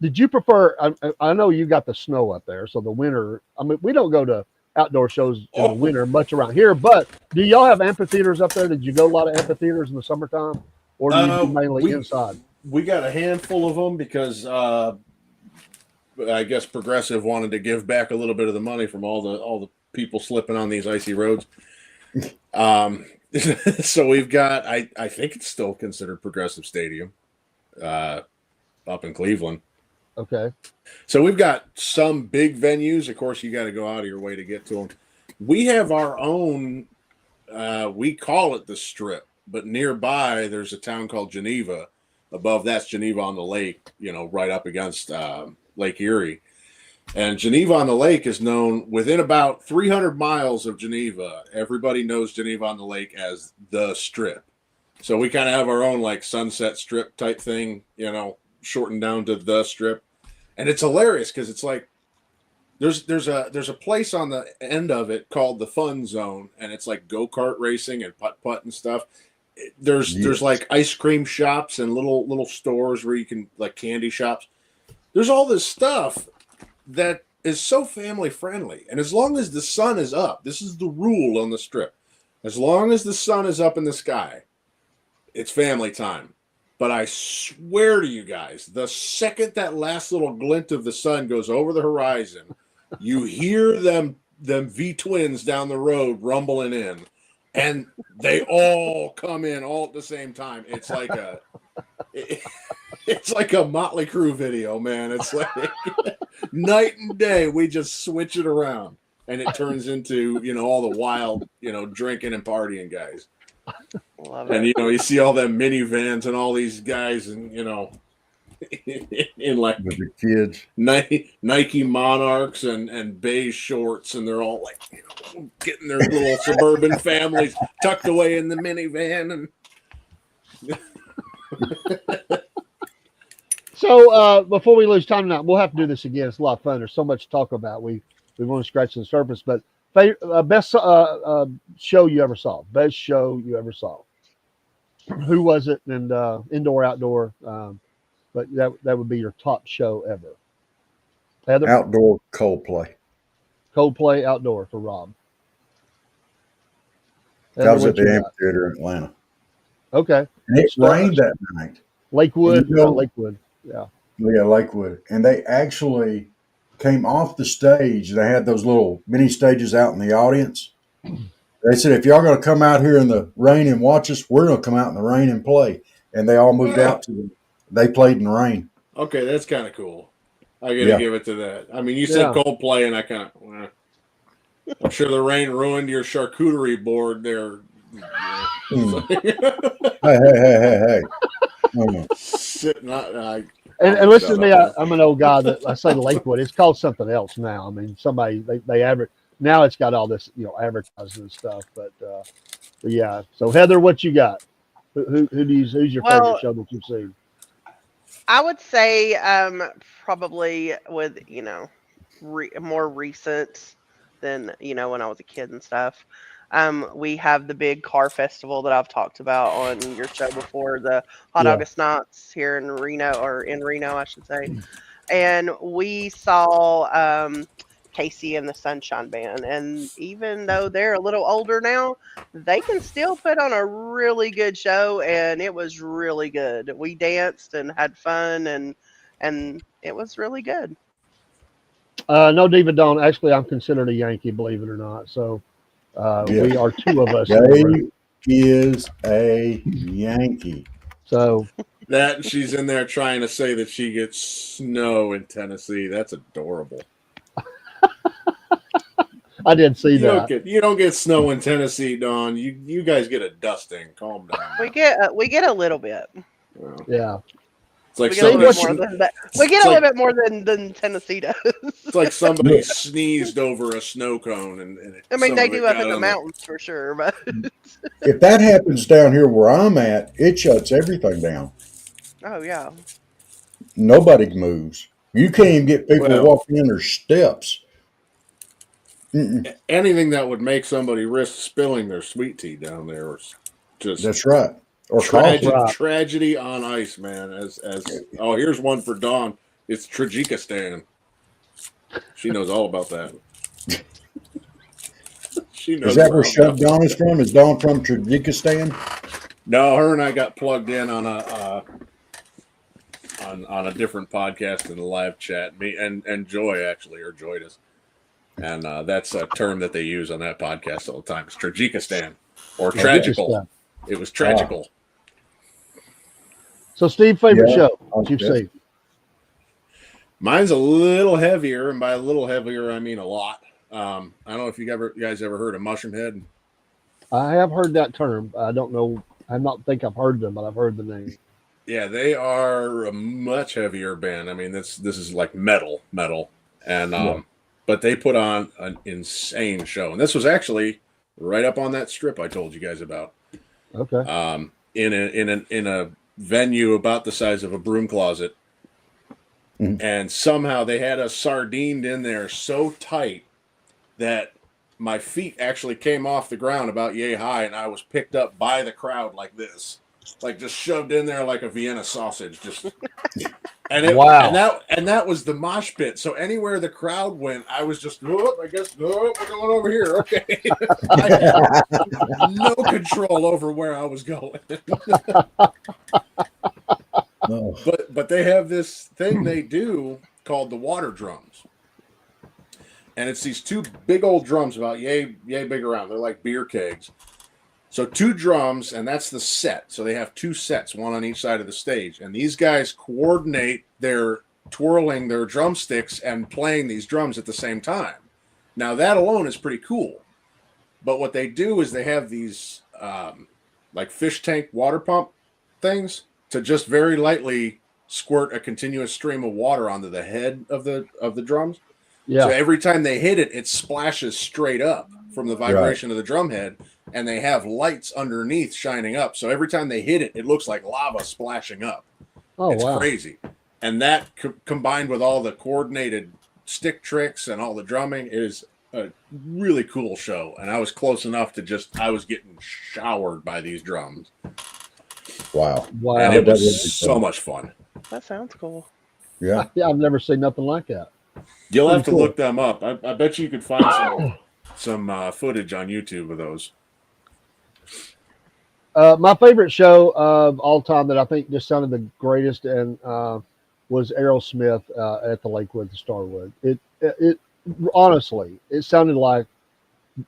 Did you prefer? I know you got the snow up there, so the winter. I mean, we don't go to outdoor shows in the winter much around here. But do y'all have amphitheaters up there? Did you go a lot of amphitheaters in the summertime, or do you do mainly inside? We got a handful of them because I guess Progressive wanted to give back a little bit of the money from all the people slipping on these icy roads. So we've got. I think it's still considered Progressive Stadium. Up in Cleveland. Okay. So we've got some big venues. Of course, you got to go out of your way to get to them. We have our own, we call it the Strip, but nearby there's a town called Geneva. Above that's Geneva on the Lake, you know, right up against Lake Erie. And Geneva on the Lake is known within about 300 miles of Geneva. Everybody knows Geneva on the Lake as the Strip. So we kind of have our own like Sunset Strip type thing, you know, shortened down to the Strip. And it's hilarious because it's like there's a place on the end of it called the Fun Zone, and it's like go-kart racing and putt-putt and stuff. There's like ice cream shops and little stores where you can, like, candy shops. There's all this stuff that is so family friendly. And as long as the sun is up, this is the rule on the Strip. As long as the sun is up in the sky, it's family time. But I swear to you guys, the second that last little glint of the sun goes over the horizon, you hear them V-twins down the road rumbling in, and they all come in all at the same time. It's like a Motley Crue video, man. It's like night and day. We just switch it around, and it turns into, you know, all the wild, you know, drinking and partying guys. Love and it. you know, you see all them minivans and all these guys, and you know, in like with the kids, Nike Monarchs and beige shorts, and they're all like, you know, getting their little suburban families tucked away in the minivan, and So before we lose time tonight, we'll have to do this again. It's a lot of fun. There's so much to talk about. We want to scratch the surface. But best show you ever saw? Best show you ever saw? Who was it? And indoor, outdoor. But that would be your top show ever. Heather? Outdoor Coldplay. Coldplay outdoor for Rob. That was Heather, at the amphitheater in Atlanta. Okay. And it rained that night. Lakewood. Lakewood. Yeah. Yeah, Lakewood. And they actually came off the stage. They had those little mini stages out in the audience. They said, if y'all going to come out here in the rain and watch us, we're going to come out in the rain and play. And they all moved out to them. They played in the rain. Okay, that's kind of cool. I got to give it to that. I mean, you said Coldplay, and I kind of, I'm sure the rain ruined your charcuterie board there. Hey. Sitting and listen to me, I'm an old guy that I say Lakewood. It's called something else now. I mean, somebody they advert now. It's got all this advertising and stuff. But yeah. So Heather, what you got? Who's your favorite show that you've seen? I would say probably with more recent than when I was a kid and stuff. We have the big car festival that I've talked about on your show before, the Hot August Nights here in Reno, I should say. And we saw Casey and the Sunshine Band. And even though they're a little older now, they can still put on a really good show, and it was really good. We danced and had fun, and it was really good. No, Diva Dawn. Actually, I'm considered a Yankee, believe it or not. So we are two of us. Dave is a Yankee. So that she's in there trying to say that she gets snow in Tennessee. That's adorable. I didn't see that. You don't get snow in Tennessee, Dawn. You guys get a dusting. Calm down. We get a little bit. Yeah. It's like we get a little bit more than Tennessee does. It's like somebody sneezed over a snow cone, and I mean they do up in the mountains for sure, but if that happens down here where I'm at, it shuts everything down. Oh yeah. Nobody moves. You can't even get people to walk in their steps. Anything that would make somebody risk spilling their sweet tea down there is just that's right. Or tragedy on ice, man. Here's one for Dawn. It's Tajikistan. She knows all about that. She knows. Is that where Shug Dawn is from? Is Dawn from Tajikistan? No, her and I got plugged in on a different podcast in the live chat. Me and Joy joined us. And that's a term that they use on that podcast all the time. It's Tajikistan or tragical. It was tragical. So, Steve, favorite show you've seen? Mine's a little heavier, and by a little heavier, I mean a lot. I don't know if you guys ever heard of Mushroomhead. I have heard that term. I don't know. I don't think I've heard them, but I've heard the name. Yeah, they are a much heavier band. I mean, this is like metal, and but they put on an insane show, and this was actually right up on that strip I told you guys about. Okay. In a venue about the size of a broom closet, and somehow they had us sardined in there so tight that my feet actually came off the ground about yay high, and I was picked up by the crowd like this, like just shoved in there like a Vienna sausage, just. Wow. And that was the mosh pit. So anywhere the crowd went, I was just, we're going over here. Okay. I had no control over where I was going. But they have this thing they do called the water drums. And it's these two big old drums about yay big around. They're like beer kegs. So 2 drums, and that's the set. So they have 2 sets, one on each side of the stage. And these guys coordinate their twirling their drumsticks and playing these drums at the same time. Now, that alone is pretty cool. But what they do is they have these like fish tank water pump things to just very lightly squirt a continuous stream of water onto the head of the drums. Yeah. So every time they hit it, it splashes straight up from the vibration of the drum head, and they have lights underneath shining up. So every time they hit it, it looks like lava splashing up. It's crazy. and that combined with all the coordinated stick tricks and all the drumming is a really cool show. And I was close enough to I was getting showered by these drums. Wow. Wow. And I it bet that was would be so fun. much fun. That sounds cool. Yeah. Yeah, I've never seen nothing like that. You'll Pretty have to cool. look them up. I bet you could find some footage on YouTube of those. My favorite show of all time that I think just sounded the greatest and was Aerosmith at the Lakewood, the Starwood. It honestly, it sounded like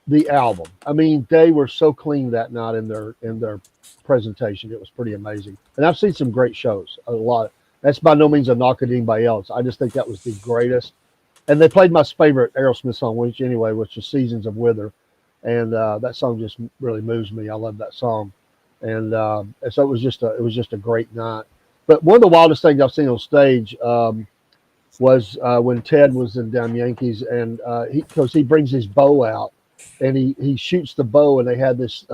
the album. I mean, they were so clean that night in their presentation. It was pretty amazing. And I've seen some great shows. A lot. That's by no means a knock at anybody else. I just think that was the greatest. And they played my favorite Aerosmith song, which is "Seasons of Wither," and that song just really moves me. I love that song, and so it was just a great night. But one of the wildest things I've seen on stage was when Ted was in Damn Yankees, and because he brings his bow out, and he shoots the bow, and they had this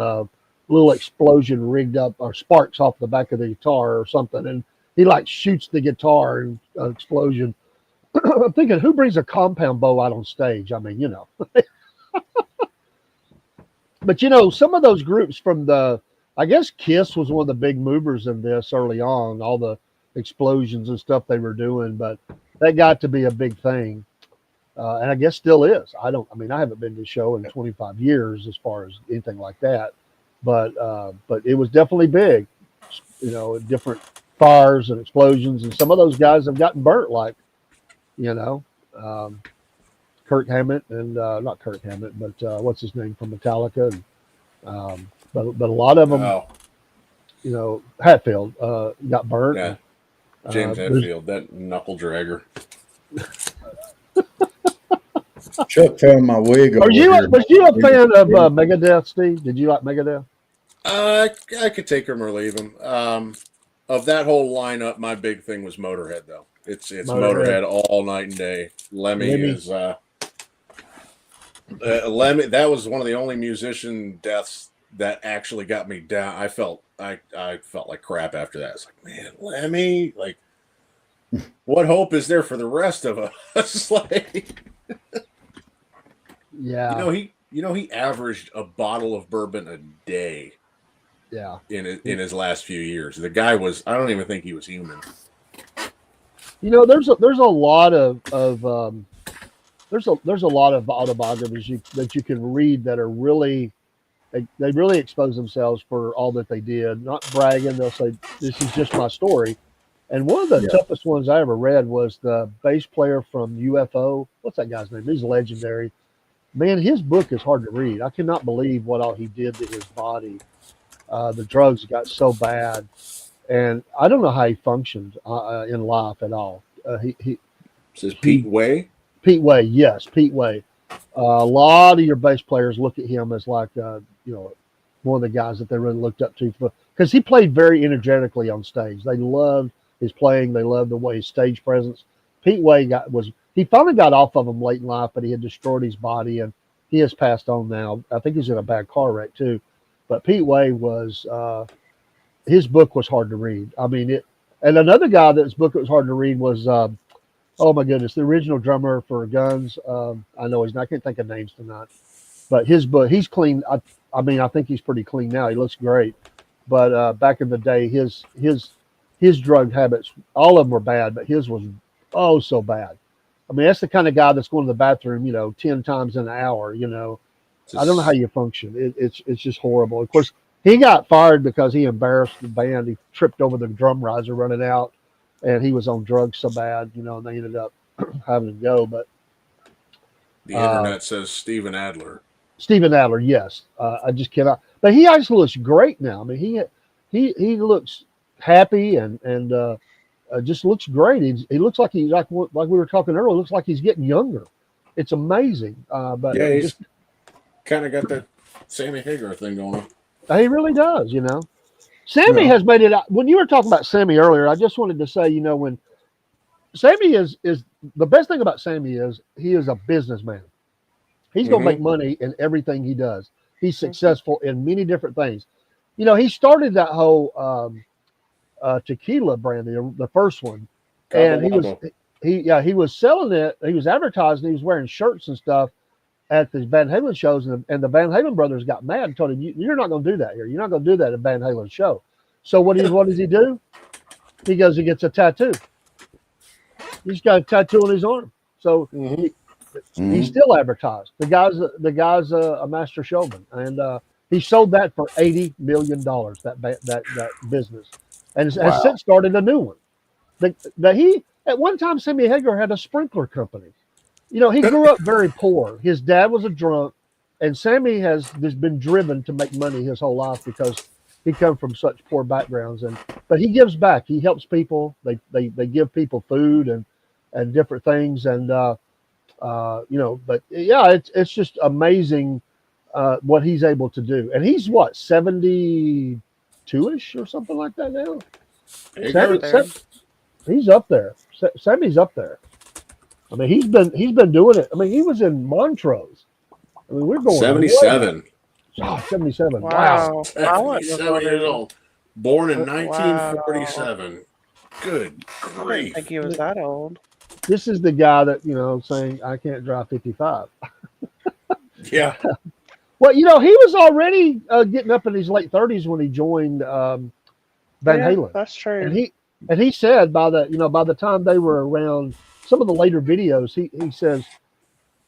little explosion rigged up or sparks off the back of the guitar or something, and he like shoots the guitar and explosion. I'm thinking, who brings a compound bow out on stage? I mean, but some of those groups from I guess Kiss was one of the big movers in this early on, all the explosions and stuff they were doing, but that got to be a big thing. And I guess still is. I haven't been to a show in 25 years as far as anything like that, but it was definitely big, different fires and explosions. And some of those guys have gotten burnt, like, Kirk Hammett and not Kirk Hammett, but what's his name from Metallica. And, but a lot of them, Hatfield got burnt. Yeah, James Hetfield, that knuckle dragger. Chuck found my wig. Was you a fan of Megadeth, Steve? Did you like Megadeth? I could take him or leave him. Of that whole lineup, my big thing was Motorhead, though. It's Motorhead all night and day. Lemmy is Lemmy. That was one of the only musician deaths that actually got me down. I felt like crap after that. It's like, man, Lemmy, like, what hope is there for the rest of us? Like, yeah, he averaged a bottle of bourbon a day. Yeah, in his last few years, the guy was. I don't even think he was human. There's a lot of there's a lot of autobiographies that you can read that are really they really expose themselves for all that they did, not bragging. They'll say, "This is just my story." And one of the toughest ones I ever read was the bass player from UFO. What's that guy's name? He's legendary. Man, his book is hard to read. I cannot believe what all he did to his body. The drugs got so bad, and I don't know how he functioned in life at all. This is Pete Way. Pete Way, yes, Pete Way. A lot of your bass players look at him as like, one of the guys that they really looked up to because he played very energetically on stage. They loved his playing. They loved the way his stage presence. Pete Way he finally got off of him late in life, but he had destroyed his body, and he has passed on now. I think he's in a bad car wreck too. But Pete Way was his book was hard to read. I mean and another guy that's book was hard to read was oh my goodness, the original drummer for Guns. I know I can't think of names tonight, but his book, he's clean. I think he's pretty clean now. He looks great, but back in the day, his drug habits, all of them were bad, but his was so bad. I mean, that's the kind of guy that's going to the bathroom, 10 times in an hour. I don't know how you function. It's just horrible. Of course, he got fired because he embarrassed the band. He tripped over the drum riser running out, and he was on drugs so bad, and they ended up having to go. But the internet says Steven Adler. Steven Adler, yes. I just cannot. But he actually looks great now. I mean, he looks happy and just looks great. He looks like he's like we were talking earlier. Looks like he's getting younger. It's amazing. But yeah, he's kind of got that Sammy Hagar thing going on. He really does. Sammy has made it out. When you were talking about Sammy earlier, I just wanted to say, when Sammy is the best thing about Sammy is he is a businessman. He's going to make money in everything he does. He's successful in many different things. He started that whole tequila brand, the first one, and Cabo Wabo. he was selling it. He was advertising. He was wearing shirts and stuff at the Van Halen shows, and the Van Halen brothers got mad and told him, "You're not going to do that here. You're not going to do that at Van Halen show." So what does he do? He goes, he gets a tattoo. He's got a tattoo on his arm. So he's still advertised. The guy's a master showman, and he sold that for $80 million. That business, and has since started a new one. He at one time, Sammy Hagar had a sprinkler company. You know, he grew up very poor. His dad was a drunk, and Sammy has been driven to make money his whole life because he come from such poor backgrounds. But he gives back. He helps people. They give people food and different things. And you know, but yeah, it's just amazing what he's able to do. And he's what, 72ish or something like that now. He's up there. Sammy's up there. I mean, he's been doing it. I mean, he was in Montrose. I mean, we're going 77. Oh, 77. Wow. 77 years old. Born in 1947. Good I didn't grief. think he was that old. This is the guy that, you know, saying, I can't drive 55. Yeah. Well, you know, he was already getting up in his late 30s when he joined Van Halen. That's true. And he said by the time they were around some of the later videos, he says,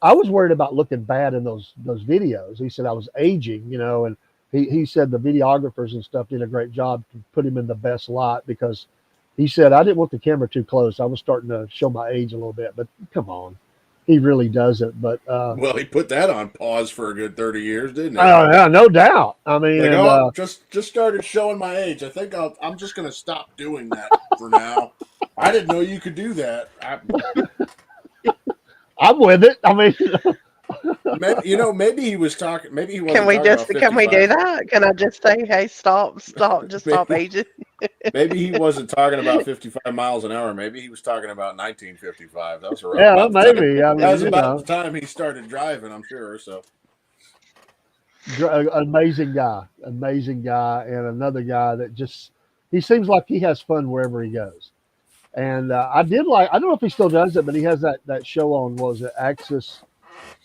I was worried about looking bad in those videos. He said I was aging, you know, and he said the videographers and stuff did a great job to put him in the best light because he said I didn't want the camera too close. I was starting to show my age a little bit, but come on, he really doesn't. But well, he put that on pause for a good 30 years, didn't he? Oh yeah, no doubt. I mean, just started showing my age. I think I'm just going to stop doing that for now. I didn't know you could do that. I'm with it. I mean, maybe he was talking. Maybe he wasn't. Can we do that? Can I just say, hey, stop, just stop aging? Maybe he wasn't talking about 55 miles an hour. Maybe he was talking about 1955. That was around. Yeah, maybe. I mean, that was about the time he started driving. I'm sure. So, amazing guy, and another guy that he seems like he has fun wherever he goes. And I don't know if he still does it, but he has that show on, was it Access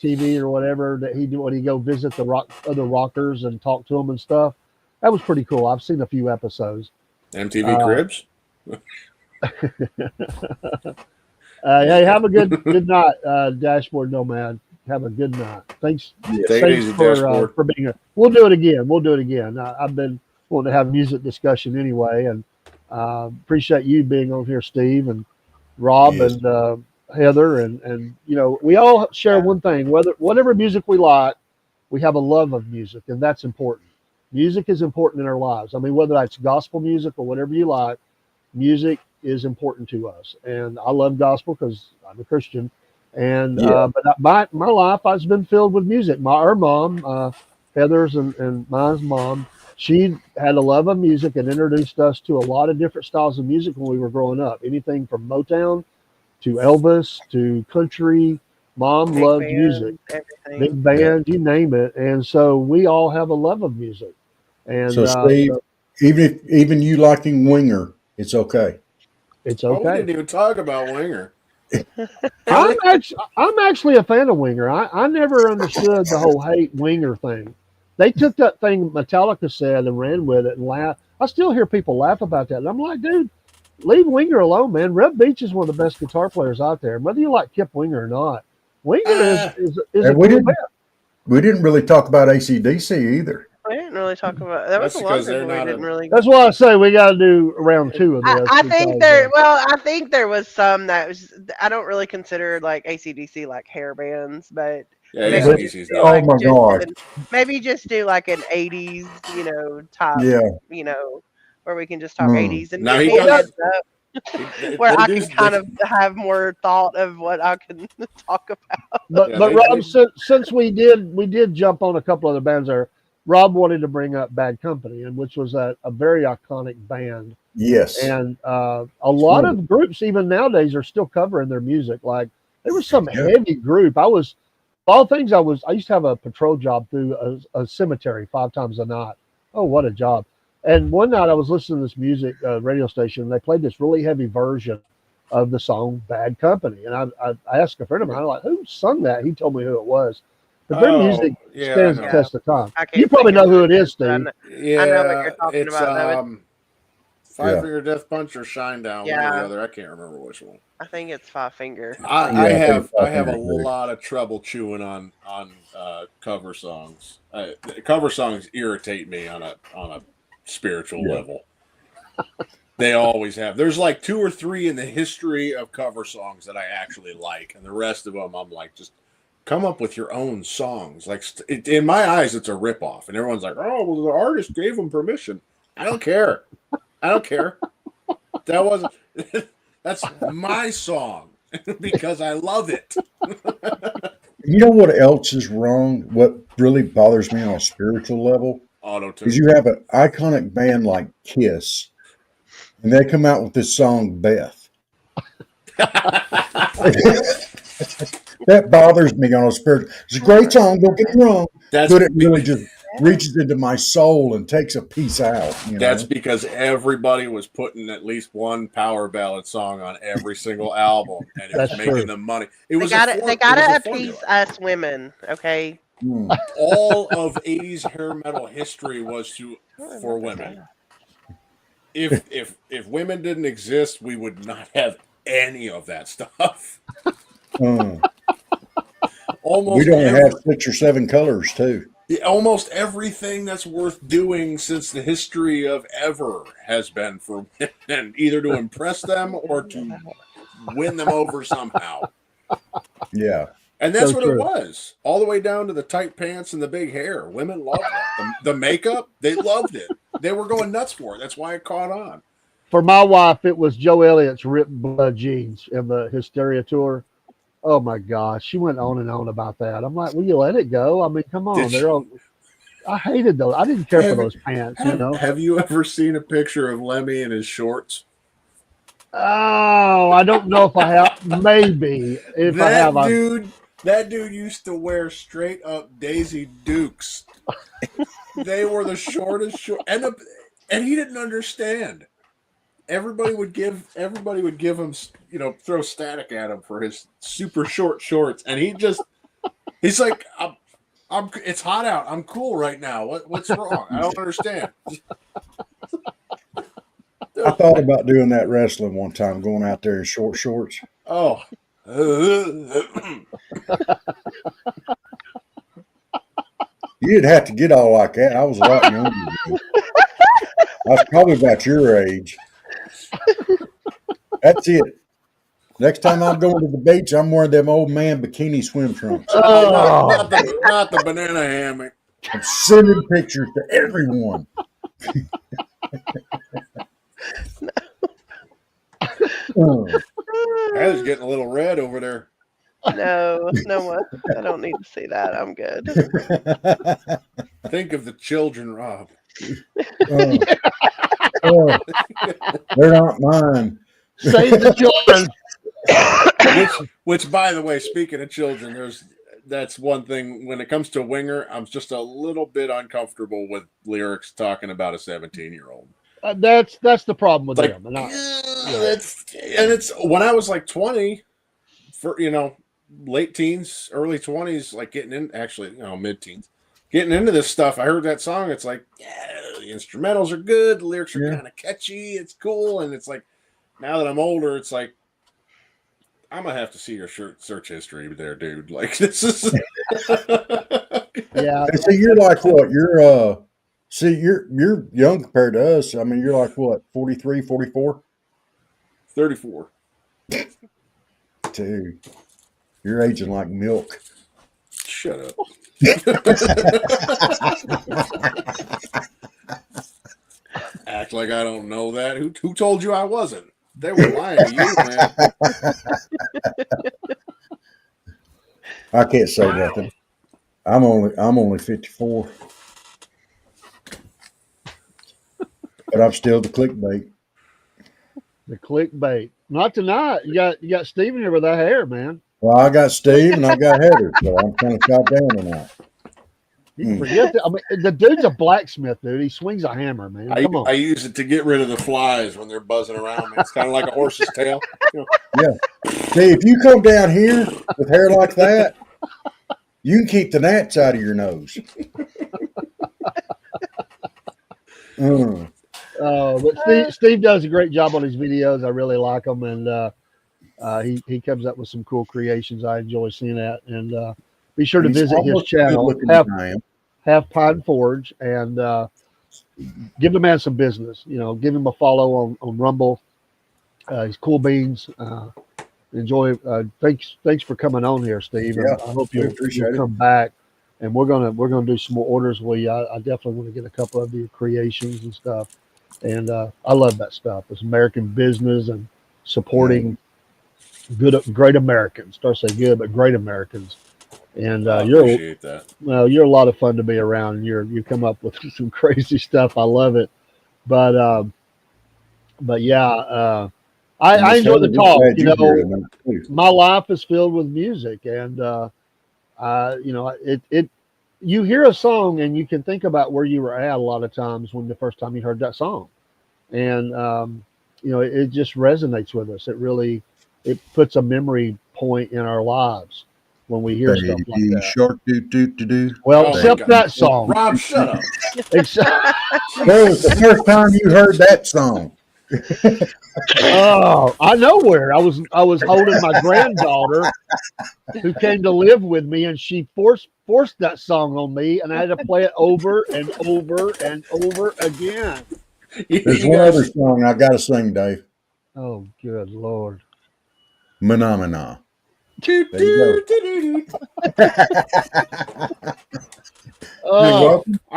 TV or whatever, that he do when he go visit the other rockers and talk to them and stuff. That was pretty cool. I've seen a few episodes. MTV Cribs. Hey, have a good night, Dashboard Nomad. Have a good night. Thanks for being here. We'll do it again. I've been wanting to have a music discussion anyway, and appreciate you being on here, Steve and Rob and Heather, and you know, we all share one thing: whatever music we like, we have a love of music, and that's important. Music is important in our lives. I mean, whether that's gospel music or whatever you like, music is important to us. And I love gospel because I'm a Christian. And but my life has been filled with music. Our mom, Heather's and mine's mom, she had a love of music and introduced us to a lot of different styles of music when we were growing up. Anything from Motown to Elvis to country. Mom loved music, everything. Big band, you name it. And so we all have a love of music. And so Steve, even you liking Winger, it's okay. It's okay. We didn't even talk about Winger. I'm actually a fan of Winger. I never understood the whole hate Winger thing. They took that thing Metallica said and ran with it and laughed. I still hear people laugh about that. And I'm like, dude, leave Winger alone, man. Reb Beach is one of the best guitar players out there. Whether you like Kip Winger or not, Winger is a cool band. We didn't really talk about AC/DC either. We didn't really talk about. There was a lot of people we didn't really. That's why I say we got to do round 2 of this. I think there was some that was. I don't really consider like AC/DC like hair bands, but AC/DC. Oh my god! Maybe just do like an '80s, type. Yeah. Where we can just talk '80s and now give me a heads up. Where I can kind of have more thought of what I can talk about. But Rob, since we did jump on a couple other bands there. Rob wanted to bring up Bad Company, and which was a very iconic band. Yes. And a lot of groups, even nowadays, are still covering their music. Like there was some heavy group. I used to have a patrol job through a cemetery 5 times a night. Oh, what a job. And one night I was listening to this music radio station, and they played this really heavy version of the song "Bad Company," and I asked a friend of mine, I'm like, "Who sung that?" He told me who it was. But their music yeah, stands I the know. test of time. I can't You probably think know of who it is, but I Steve. know, I know what Yeah, you're talking it's about, though. Five Yeah. Finger Death Punch or Shine Down, one or the Yeah. other. I can't remember which one. I think it's Five Finger. I Yeah, I think it's I Five have a Finger too. lot of trouble chewing on cover songs. Cover songs irritate me on a spiritual Yeah. level. They always have. There's like 2 or 3 in the history of cover songs that I actually like, and the rest of them I'm like, just come up with your own songs. Like in my eyes, it's a ripoff, and everyone's like, "Oh, well, the artist gave them permission." I don't care. I don't care. That wasn't. That's my song because I love it. You know what else is wrong? What really bothers me on a spiritual level Auto is tune. you have an iconic band like Kiss, and they come out with this song "Beth." That bothers me on a spiritual. It's a great song, don't get me wrong, That's but it really just reaches into my soul and takes a piece out. You That's know? because everybody was putting at least one power ballad song on every single album, and it was That's making true. them money. They gotta appease us women, okay? Mm. All of 80s hair metal history was for women. If women didn't exist, we would not have any of that stuff. Almost We'd only have 6 or 7 colors too. Almost everything that's worth doing since the history of ever has been for women, either to impress them or to win them over somehow. Yeah. And that's So what true. it was. All the way down to the tight pants and the big hair. Women loved it. The makeup, they loved it. They were going nuts for it. That's why it caught on. For my wife, it was Joe Elliott's Ripped Blood Jeans in the Hysteria tour. Oh my gosh, she went on and on about that. I'm like, will you let it go? I mean, come on. I hated those. I didn't care for those pants. Have you ever seen a picture of Lemmy in his shorts? Oh, I don't know if I have. Maybe if I have. That dude used to wear straight up Daisy Dukes. They were the shortest and he didn't understand. Everybody would give him, throw static at him for his super short shorts, and he's like, it's hot out. I'm cool right now. What's wrong? I don't understand. I thought about doing that wrestling one time, going out there in short shorts. Oh. You didn't have to get all like that. I was a lot younger than you. I was probably about your age. That's it. Next time I'm going to the beach, I'm wearing them old man bikini swim trunks. Not the banana hammock. I'm sending pictures to everyone. Heather's getting a little red over there. No, I don't need to see that. I'm good. Think of the children, Rob. They're not mine. Save the children. Which, by the way, speaking of children, that's one thing when it comes to Winger, I'm just a little bit uncomfortable with lyrics talking about a 17-year-old. That's the problem with them. It's when I was like 20, for late teens, early 20s, like getting in, actually mid-teens, getting into this stuff. I heard that song. It's like, yeah, the instrumentals are good, the lyrics are kind of catchy, it's cool, and it's like now that I'm older, it's like I'm gonna have to see your search history there, dude. Like this is yeah. So you're like what? You're young compared to us. I mean, you're like what? 43, 44? 34. Dude, you're aging like milk. Shut up. Act like I don't know that. Who told you I wasn't? They were lying to you, man. I can't say nothing. I'm only 54. But I'm still the clickbait. The clickbait. Not tonight. You got Steven here with that hair, man. Well, I got Steve and I got Heather, so I'm kind of shot down tonight. You can forget that. I mean, the dude's a blacksmith, dude. He swings a hammer, man. Come on. I use it to get rid of the flies when they're buzzing around me. It's kind of like a horse's tail. Yeah. See, if you come down here with hair like that, you can keep the gnats out of your nose. But Steve does a great job on his videos. I really like them, and he comes up with some cool creations. I enjoy seeing that. And be sure to He's visit his almost channel, good looking as I am. Half Pine Forge, and give the man some business. Give him a follow on Rumble. He's cool beans. Enjoy. Thanks for coming on here, Steve. Yeah, And I hope we you'll appreciate it. come back. And we're gonna do some more orders with you. I definitely want to get a couple of your creations and stuff. And I love that stuff. It's American business and supporting great Americans. Don't say good, but great Americans. And I appreciate that. you're a lot of fun to be around. And you come up with some crazy stuff. I love it. But yeah, I enjoy the talk. My life is filled with music, and it. You hear a song and you can think about where you were at a lot of times when the first time you heard that song, and it just resonates with us. It puts a memory point in our lives when we hear stuff like that. Shark do. Well, except that song. Rob, shut up. That was the first time you heard that song. Oh, I know where. I was holding my granddaughter who came to live with me, and she forced that song on me, and I had to play it over and over and over again. There's one other song I gotta sing, Dave. Oh, good Lord. Phenomena. I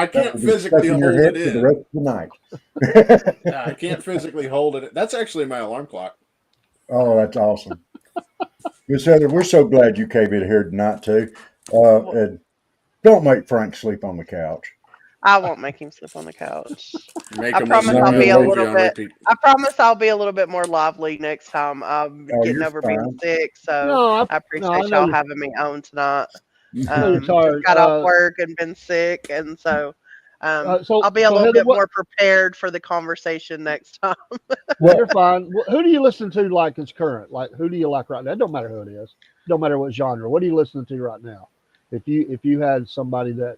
can't physically hold it in. For the rest of the night. I can't physically hold it. That's actually my alarm clock. Oh, that's awesome. Miss Heather, we're so glad you came in here tonight too. And don't make Frank sleep on the couch. I won't make him sleep on the couch. I promise I'll be a little bit. I promise I'll be a little bit more lively next time. I'm getting over being sick, so I appreciate y'all having me on tonight. Just got off work and been sick, and so I'll be a little bit more prepared for the conversation next time. Well, you're fine. Who do you listen to like is current? Like who do you like right now? It don't matter who it is. It don't matter what genre. What are you listening to right now? If you had somebody that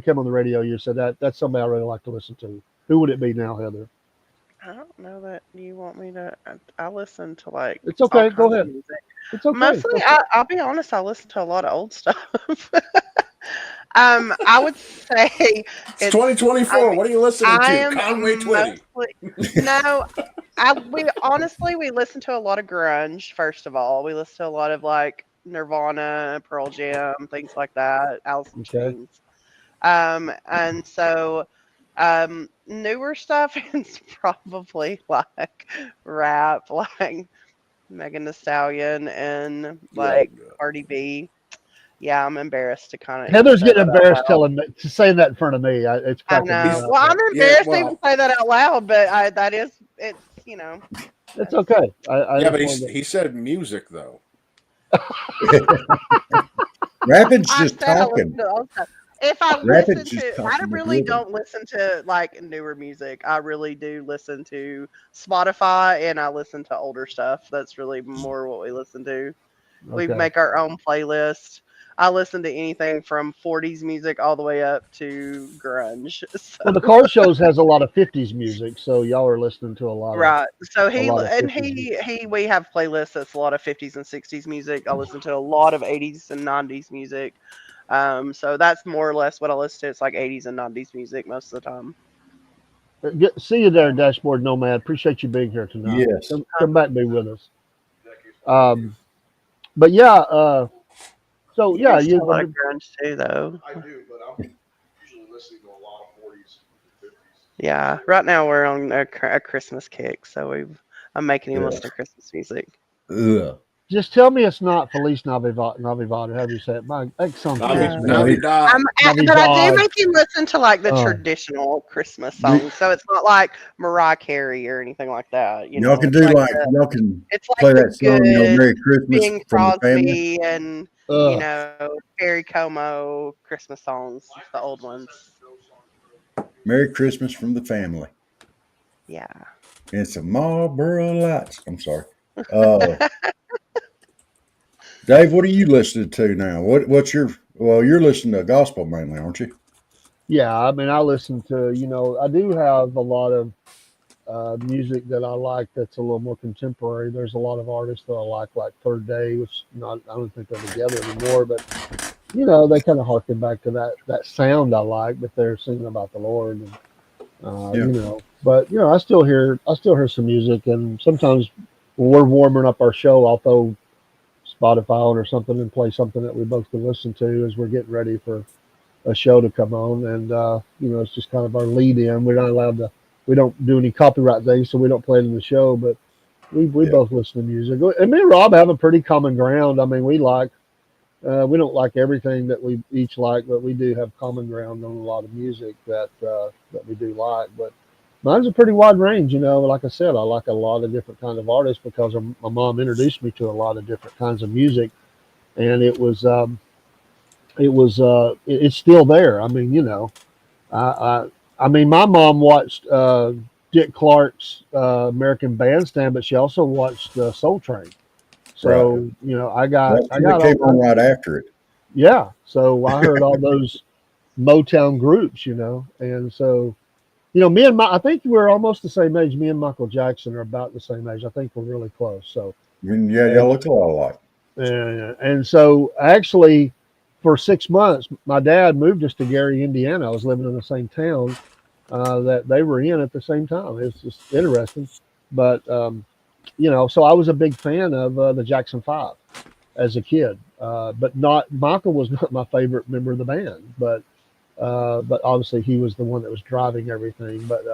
came on the radio, you said that's somebody I really like to listen to. Who would it be now, Heather? I don't know that you want me to. I listen to like. It's okay. Go ahead. It's okay. Mostly, I'll be honest. I listen to a lot of old stuff. I would say it's 2024. What are you listening to? Conway Twitty. No, we listen to a lot of grunge. First of all, we listen to a lot of like Nirvana, Pearl Jam, things like that. Alice in Chains. And so newer stuff is probably like rap, like Megan Thee Stallion and like Cardi B. Yeah, I'm embarrassed to kind of. Heather's getting embarrassed saying that in front of me. It's I know. Well, I'm embarrassed to even say that out loud, but it's It's okay. But he said music though. Rapping's just talking. If I listen to, I really don't listen to like newer music. I really do listen to Spotify, and I listen to older stuff. That's really more what we listen to. We make our own playlist. I listen to anything from 40s music all the way up to grunge. So. Well, the car shows has a lot of 50s music, so y'all are listening to a lot. Right. So we have playlists that's a lot of 50s and 60s music. I listen to a lot of 80s and 90s music. So that's more or less what I listen to. It's like 80s and 90s music most of the time. See you there, Dashboard Nomad. Appreciate you being here tonight. Yes. Come back and be with us. But yeah, so yeah, you a lot of grunge too, though. I do, but I'm usually listening to a lot of 40s and 50s. Yeah, right now we're on a Christmas kick, so I'm making him listen to Christmas music. Ugh. Just tell me it's not Feliz Navidad, however you say it. That sounds Navidad. But I do make him listen to like the traditional Christmas songs, so it's not like Mariah Carey or anything like that. Y'all can do y'all can play that song, Merry Christmas Bing Crosby and Perry Como Christmas songs, the old ones. Merry Christmas from the family. Yeah. It's a Marlboro Lights. I'm sorry. Uh, Dave, what are you listening to now? What's your you're listening to gospel mainly, aren't you? Yeah, I mean, I listen to, I do have a lot of music that I like that's a little more contemporary. There's a lot of artists that I like Third Day, which not I don't think they're together anymore, but they kind of harken back to that sound I like, but they're singing about the Lord, and Yeah, But I still hear some music, and sometimes when we're warming up our show, I'll throw Spotify on or something and play something that we both can listen to as we're getting ready for a show to come on, and it's just kind of our lead in. We're not allowed to. We don't do any copyright things, so we don't play it in the show. But we yeah, both listen to music, and me and Rob have a pretty common ground. I mean, we don't like everything that we each like, but we do have common ground on a lot of music that we do like. But mine's a pretty wide range. Like I said, I like a lot of different kinds of artists because my mom introduced me to a lot of different kinds of music, and it's still there. I mean, I, I, I mean, my mom watched Dick Clark's American Bandstand, but she also watched Soul Train. right. So I got Well, I it got came all on right after it. yeah. So I heard all those Motown groups, and so I think we're almost the same age. Me and Michael Jackson are about the same age. I think we're really close. So I mean, yeah, y'all and look a lot alike. and so actually, for 6 months, my dad moved us to Gary, Indiana. I was living in the same town that they were in at the same time. It's just interesting, but so I was a big fan of the Jackson Five as a kid. But not Michael was not my favorite member of the band, but obviously he was the one that was driving everything. But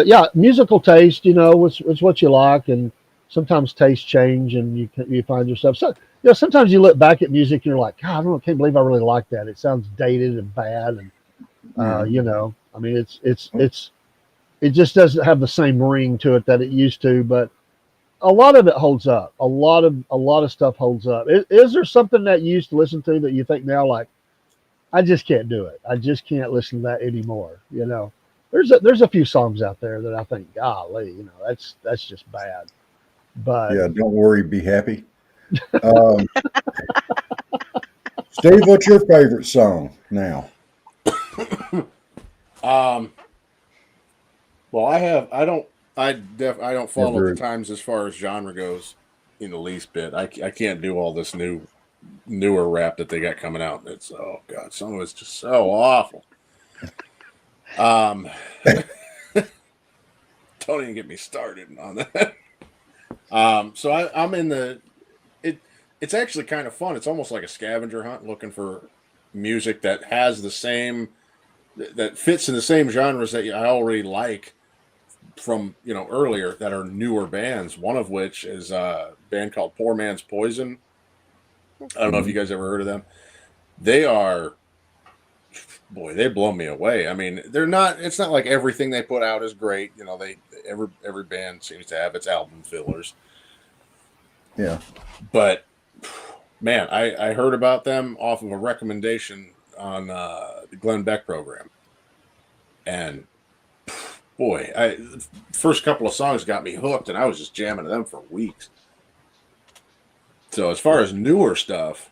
yeah, musical taste, it's what you like, and sometimes tastes change, and you find yourself. So sometimes you look back at music and you're like, God, I can't believe I really like that. It sounds dated and bad, and Yeah. I mean, it just doesn't have the same ring to it that it used to, but a lot of it holds up. A lot of stuff holds up. Is there something that you used to listen to that you think now, like, I just can't do it. I just can't listen to that anymore. There's a few songs out there that I think, golly, that's just bad. But Yeah, don't worry, be happy. Um, Steve, what's your favorite song now? Um, well, I don't Or follow the group? times as far as genre goes in the least bit. I can't do all this newer rap that they got coming out. It's oh god, some of it's just so awful. Um, don't even get me started on that. So I'm in it. It's actually kind of fun. It's almost like a scavenger hunt, looking for music that has the same that fits in the same genres that I already like from earlier that are newer bands. One of which is a band called Poor Man's Poison. I don't know if you Mhm. guys ever heard of them. They are boy, they blow me away. I mean, they're not. It's not like everything they put out is great. They every band seems to have its album fillers, Yeah. but man, I heard about them off of a recommendation on the Glenn Beck program, and boy, the first couple of songs got me hooked, and I was just jamming to them for weeks. So as far as newer stuff,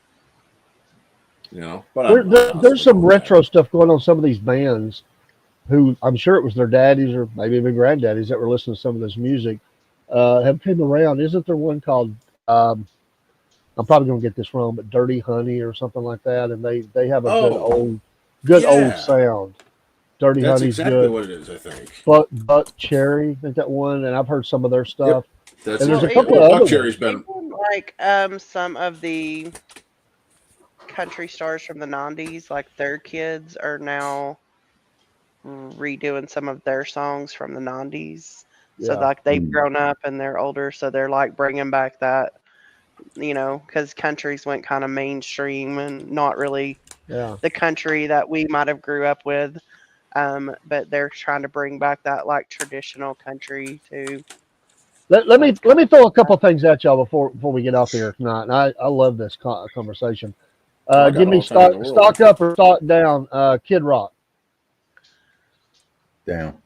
but I'm there's constantly some going back. retro stuff going on. Some of these bands who I'm sure it was their daddies or maybe even granddaddies that were listening to some of this music have came around. Isn't there one called? I'm probably going to get this wrong, but Dirty Honey or something like that, and they have a Oh good old yeah, sound. Dirty that's Honey's exactly good. what it is. I think. Buck Cherry, I think that one, and I've heard some of their Yep, stuff. that's And there's it. Well, a couple even Well, of Buck other Cherry's ones. been. even like some of the country stars from the 90s, like their kids are now redoing some of their songs from the 90s. So Yeah, like they've Mm. grown up and they're older, so they're like bringing back that, because countries went kind of mainstream and not really yeah. the country that we might have grew up with. But they're trying to bring back that like traditional country too. Let So me it's let kind me of throw a couple things at y'all before we get off here tonight. And I love this conversation. Oh, I got Give me all the time in the world. stock up or stock down. Kid Rock. Down.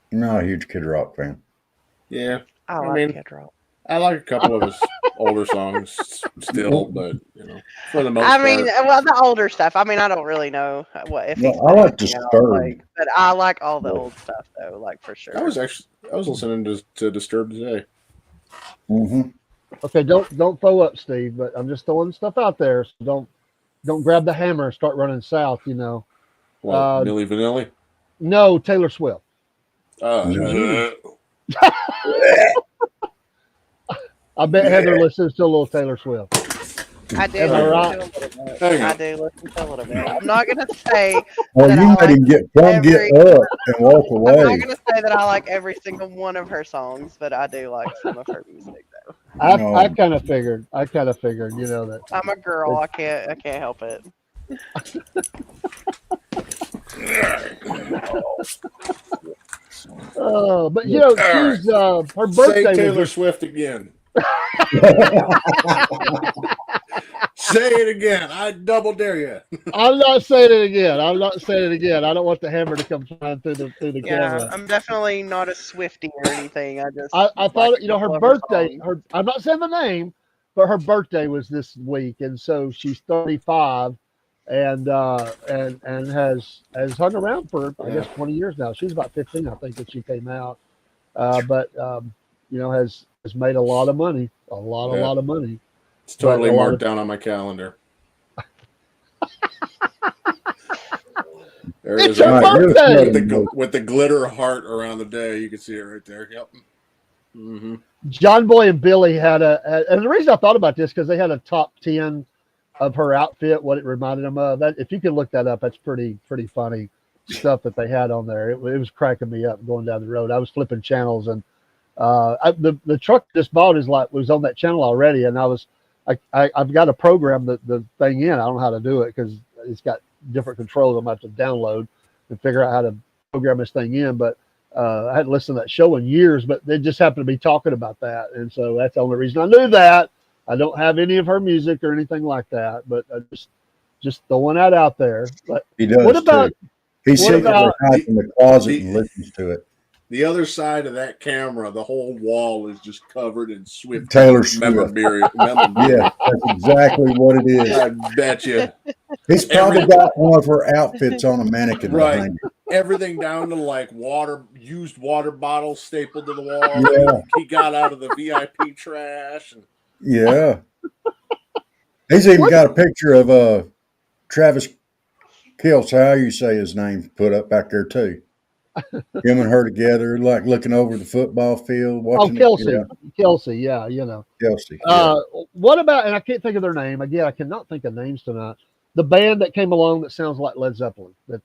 Eh, I'm not a huge Kid Rock fan. Yeah, I I like mean, Kid Rock. I like a couple of his older songs still, but for the most I part, mean, well, the older stuff. I mean, I don't really know what if he's Well, I put like anything out, Disturbed. but I like all the old stuff though, like for I sure. was listening to Disturbed today. Mm-hmm. Okay, don't throw up, Steve. But I'm just throwing stuff out there. So don't grab the hammer and start running south. What, Uh, Milli Vanilli? no, Taylor Swift. No. I bet Heather listens to a little Taylor Swift. I do Am I listen right? to a little bit. Hang I on. do listen to a little bit. I'm not gonna say Well, that you I made like him get up and walk I'm away. not gonna say that I like every single one of her songs, but I do like some of her music though. No. I kind of figured. That. I'm a girl. I can't help it. But right. she's her Say birthday Taylor was. Swift again. Say it again. I double dare you. I'm not saying it again. I'm not saying it again. I don't want the hammer to come flying through the Yeah, camera. I'm definitely not a Swiftie or anything. I just I like thought a her couple of birthday. songs. I'm not saying the name, but her birthday was this week, and so she's 35, and has hung around for I guess 20 years now. She's about 15, I think, that she came out, but has made a lot of money, a lot of money. It's totally But a lot marked of- down on my calendar. There It's it is. her Right, you're birthday. smoking. With the glitter heart around the day. You can see it right there. Yep. Mm-hmm. John Boy and Billy and the reason I thought about this because they had a top 10 of her outfit, what it reminded them of. That if you can look that up, that's pretty funny stuff that they had on there. It was cracking me up going down the road. I was flipping channels and the truck just bought was on that channel already, and I've got to program the thing in. I don't know how to do it because it's got different controls. I'm about to download and figure out how to program this thing in, but. I hadn't listened to that show in years, but they just happened to be talking about that. And so that's the only reason I knew that. I don't have any of her music or anything like that, but just throwing that out there. But He does what about, too. He secretly about- hides in the closet and listens to it. The other side of that camera, the whole wall is just covered in Swift Taylor Swift. memorabilia. Yeah, that's exactly what it is. I bet you. He's probably got one of her outfits on a mannequin Right. behind him. Everything down to like used water bottles stapled to the wall. Yeah. He got out of the VIP trash. And Yeah. He's even got a picture of Travis Kelce, how you say his name, put up back there too. Him and her together, like looking over the football field, watching. Kelsey, yeah, Kelce. Yeah. What about, and I can't think of their name. Again, I cannot think of names tonight. The band that came along that sounds like Led Zeppelin that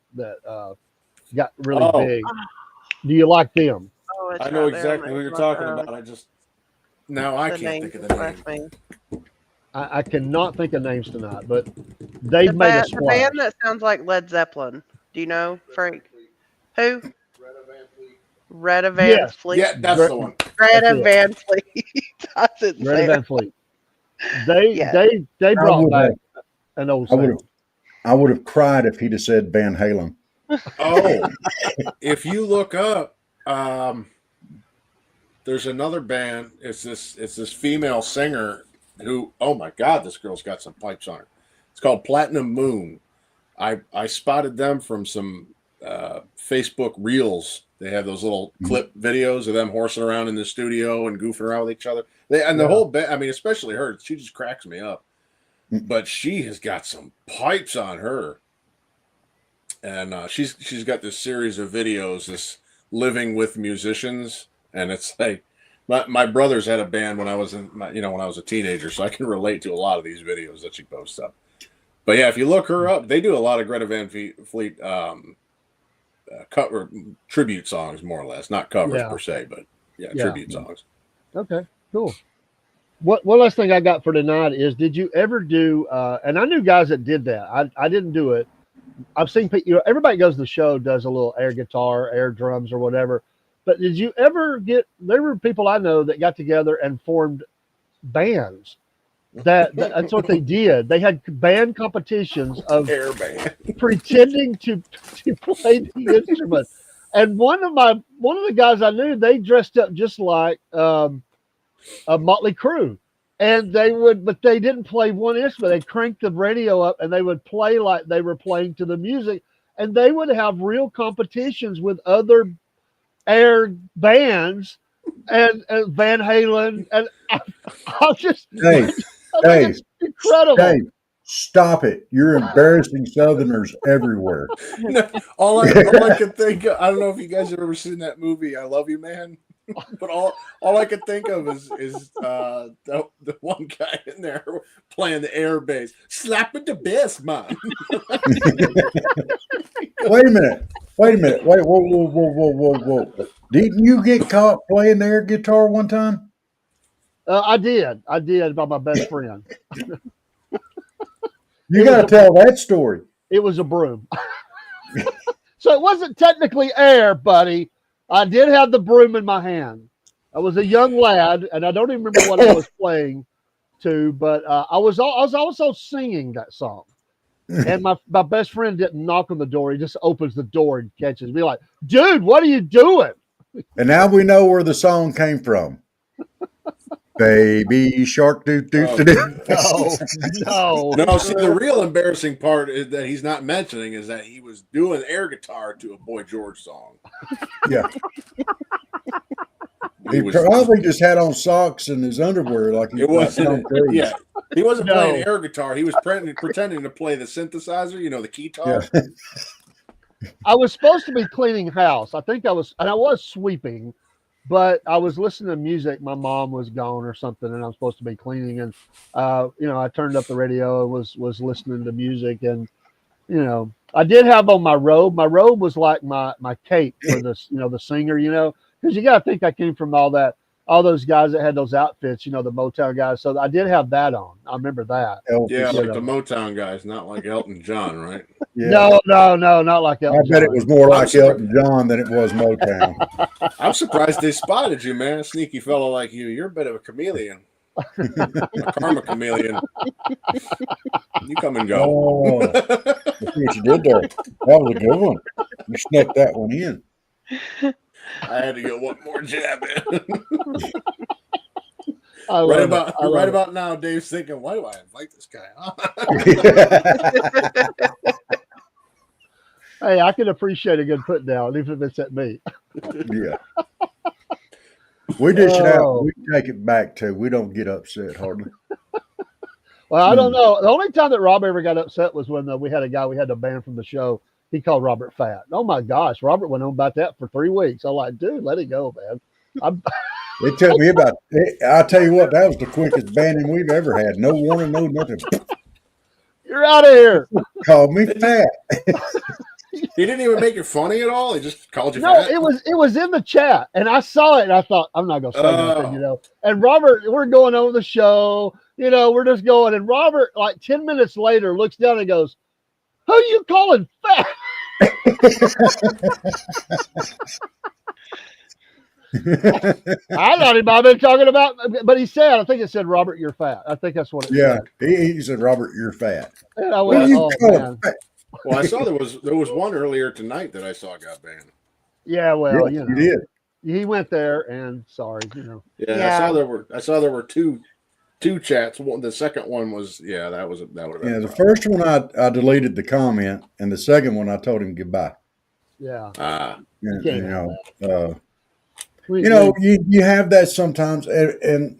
got really big. Do you like them? Oh, it's I know right there. exactly who you're talking about. I can't think of the name. I cannot think of names tonight, but they've made a The splash. band that sounds like Led Zeppelin. Do you know, Frank? Who? Retta Van Yes. Fleet. Yeah, that's the one. Greta That's it. Van Fleet. I didn't say Greta it. Van Fleet. They Yeah. they brought would back have- an old I would sound. have cried if he'd have said Van Halen. Oh, if you look up, there's another band. It's this female singer who, oh my God, this girl's got some pipes on her. It's called Platinum Moon. I spotted them from some Facebook Reels. They have those little clip videos of them horsing around in the studio and goofing around with each other. The whole band, I mean, especially her, she just cracks me up. But she has got some pipes on her. And she's got this series of videos, this living with musicians, and it's like my brothers had a band when I was when I was a teenager, so I can relate to a lot of these videos that she posts up. But yeah, if you look her up, they do a lot of Greta Van Fleet cover tribute songs, more or less, not covers per se, but tribute songs. Okay, cool. One last thing I got for tonight is: did you ever do? And I knew guys that did that. I didn't do it. I've seen people. Everybody goes to the show, does a little air guitar, air drums, or whatever. But did you ever get? There were people I know that got together and formed bands. That's what they did. They had band competitions of Air band. pretending to play the instrument. And one of the guys I knew, they dressed up just like a Motley Crue. And but they didn't play one instrument. They cranked the radio up and they would play like they were playing to the music. And they would have real competitions with other air bands and Van Halen. And I just, Hey, I think hey, it's incredible. hey, stop it. You're embarrassing Southerners everywhere. No, all I can think of, I don't know if you guys have ever seen that movie, I Love You, Man. But all I could think of is the one guy in there playing the air bass, slapping the bass, man. Wait a minute. Wait, whoa. Didn't you get caught playing the air guitar one time? I did by my best friend. You got to tell that story. It was a broom. So it wasn't technically air, buddy. I did have the broom in my hand. I was a young lad, and I don't even remember what I was playing to, but I was also singing that song. And my best friend didn't knock on the door. He just opens the door and catches me like, dude, what are you doing? And now we know where the song came from. Baby shark doo doo doo doo. No. See, the real embarrassing part is that he's not mentioning is that he was doing air guitar to a Boy George song. Yeah. He probably just had on socks and his underwear like he was. Yeah, he wasn't playing air guitar. He was pretending to play the synthesizer. You know, the keytar. Yeah. I was supposed to be cleaning house. I was sweeping. But I was listening to music. My mom was gone or something, and I was supposed to be cleaning. And I turned up the radio and was listening to music. And I did have on my robe. My robe was like my cape for the singer. Because you got to think I came from all those guys that had those outfits. The Motown guys. So I did have that on. I remember that. Yeah, like the Motown guys, not like Elton John, right? Yeah. No, not like Elton John. I bet it was more like Elton John than it was Motown. I'm surprised they spotted you, man. A sneaky fellow like you. You're a bit of a chameleon. A karma chameleon. You come and go. Oh, that's what you did there. That was a good one. You snuck that one in. I had to get one more jab in. Right about now, Dave's thinking, why do I invite this guy on? Hey, I can appreciate a good put down, even if it's at me. Yeah. We dish it out. We take it back too. We don't get upset hardly. Well, I don't know. The only time that Rob ever got upset was when we had to ban from the show. He called Robert fat. Oh my gosh, Robert went on about that for 3 weeks. I'm like, dude, let it go, man. It took me I'll tell you what, that was the quickest banning we've ever had. No warning, no nothing. You're out of here. Called me fat. He didn't even make it funny at all. He just called you fat. No, it was in the chat, and I saw it, and I thought, I'm not going to say nothing, And Robert, we're going over the show, we're just going, and Robert, like 10 minutes later, looks down and goes, "Who you calling fat?" I thought he might have been talking about, but I think it said, "Robert, you're fat." I think that's what it said. Yeah, he said, "Robert, you're fat." And I went, "Oh man." Well, I saw there was one earlier tonight that I saw got banned. Yeah, well, he did. He went there, and sorry, Yeah, I saw there were two chats. The second one was that would have been. Yeah, the first one I deleted the comment, and the second one I told him goodbye. Yeah. You have that sometimes, and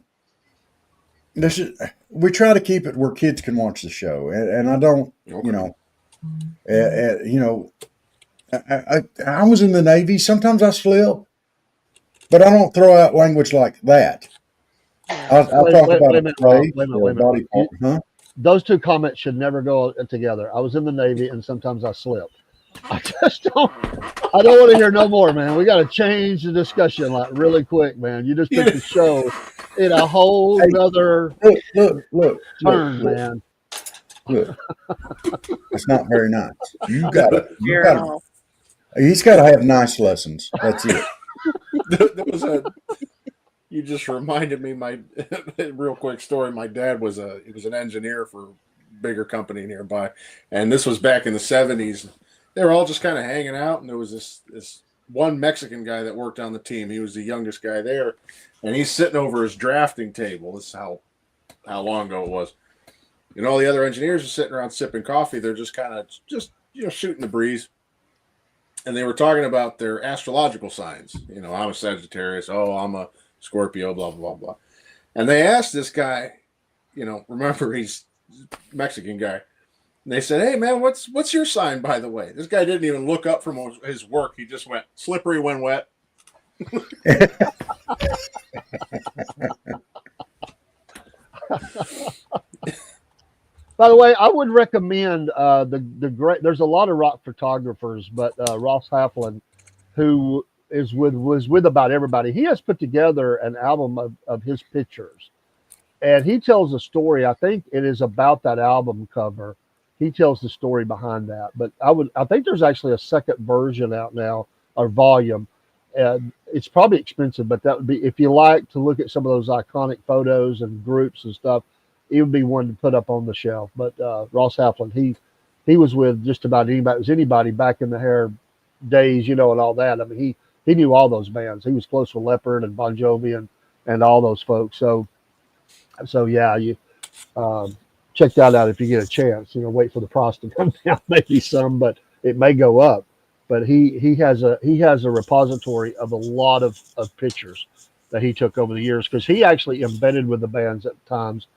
this is, we try to keep it where kids can watch the show, and I don't, okay. I was in the Navy. Sometimes I slip, but I don't throw out language like that. I'll talk about it. Wait a minute. Huh? Those two comments should never go together. I was in the Navy, and sometimes I slip. I don't want to hear no more, man. We got to change the discussion like really quick, man. You just took the show in a whole other turn, man. Look, it's not very nice. You gotta. He's got to have nice lessons. That's it. You just reminded me my real quick story. My dad was an engineer for a bigger company nearby, and this was back in the 70s. They were all just kind of hanging out, and there was this one Mexican guy that worked on the team. He was the youngest guy there, and he's sitting over his drafting table. This is how long ago it was. And all the other engineers are sitting around sipping coffee. They're just kind of shooting the breeze. And they were talking about their astrological signs. I'm a Sagittarius. Oh, I'm a Scorpio, blah, blah, blah. And they asked this guy, remember he's Mexican guy. And they said, hey, man, what's your sign, by the way? This guy didn't even look up from his work. He just went slippery when wet. By the way, I would recommend there's a lot of rock photographers, but Ross Halfland, who was with about everybody, he has put together an album of his pictures, and he tells a story. I think it is about that album cover. He tells the story behind that. But I think there's actually a second version out now, or volume. It's probably expensive, but that would be, if you like to look at some of those iconic photos and groups and stuff, it would be one to put up on the shelf. But Ross Halfland, he was with just about anybody. It was anybody back in the hair days, and all that. I mean, he knew all those bands. He was close with Leppard and Bon Jovi and all those folks. So yeah, you check that out if you get a chance. Wait for the price to come down, maybe some, but it may go up. But he has a repository of a lot of pictures that he took over the years, because he actually embedded with the bands at times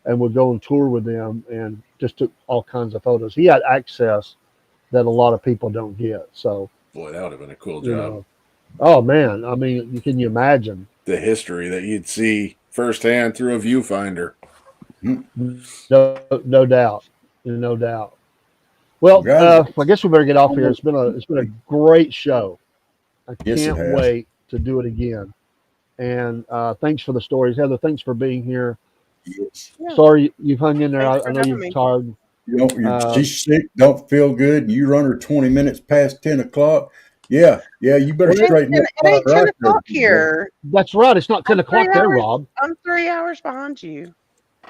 and would go on tour with them and just took all kinds of photos. He had access that a lot of people don't get. So, boy, that would have been a cool job. Oh man, I mean, can you imagine the history that you'd see firsthand through a viewfinder? No doubt, no doubt. Well, I guess we better get off here. It's been a great show. I can't wait to do it again. And thanks for the stories, Heather. Thanks for being here. Yes. Yeah. Sorry you've hung in there. I know having you're me. tired. She's sick, don't feel good. You run her 20 minutes past 10 o'clock. Yeah, you better straighten up. It ain't 10 o'clock here. That's right. It's not 10 o'clock there, Rob. I'm 3 hours behind you.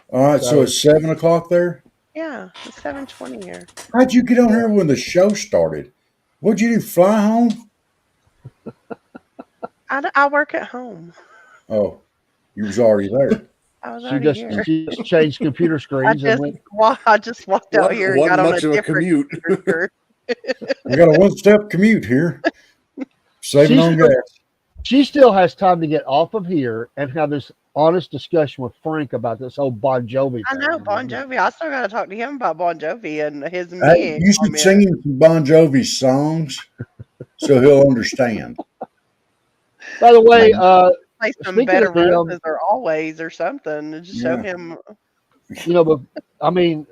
All right, so it's 7 o'clock there? Yeah, it's 7:20 here. How'd you get on here when the show started? What'd you do, fly home? I work at home. Oh, you was already there. I was already here. She just changed computer screens. I just walked out here and got on a different commute. We got a one-step commute here. Saving on gas. She still has time to get off of here and have this honest discussion with Frank about this whole Bon Jovi thing. I know Bon Jovi. I still got to talk to him about Bon Jovi and his. Hey, you should sing him some Bon Jovi songs so he'll understand. By the way, play some Better Roses or Always or something and just show him. But I mean,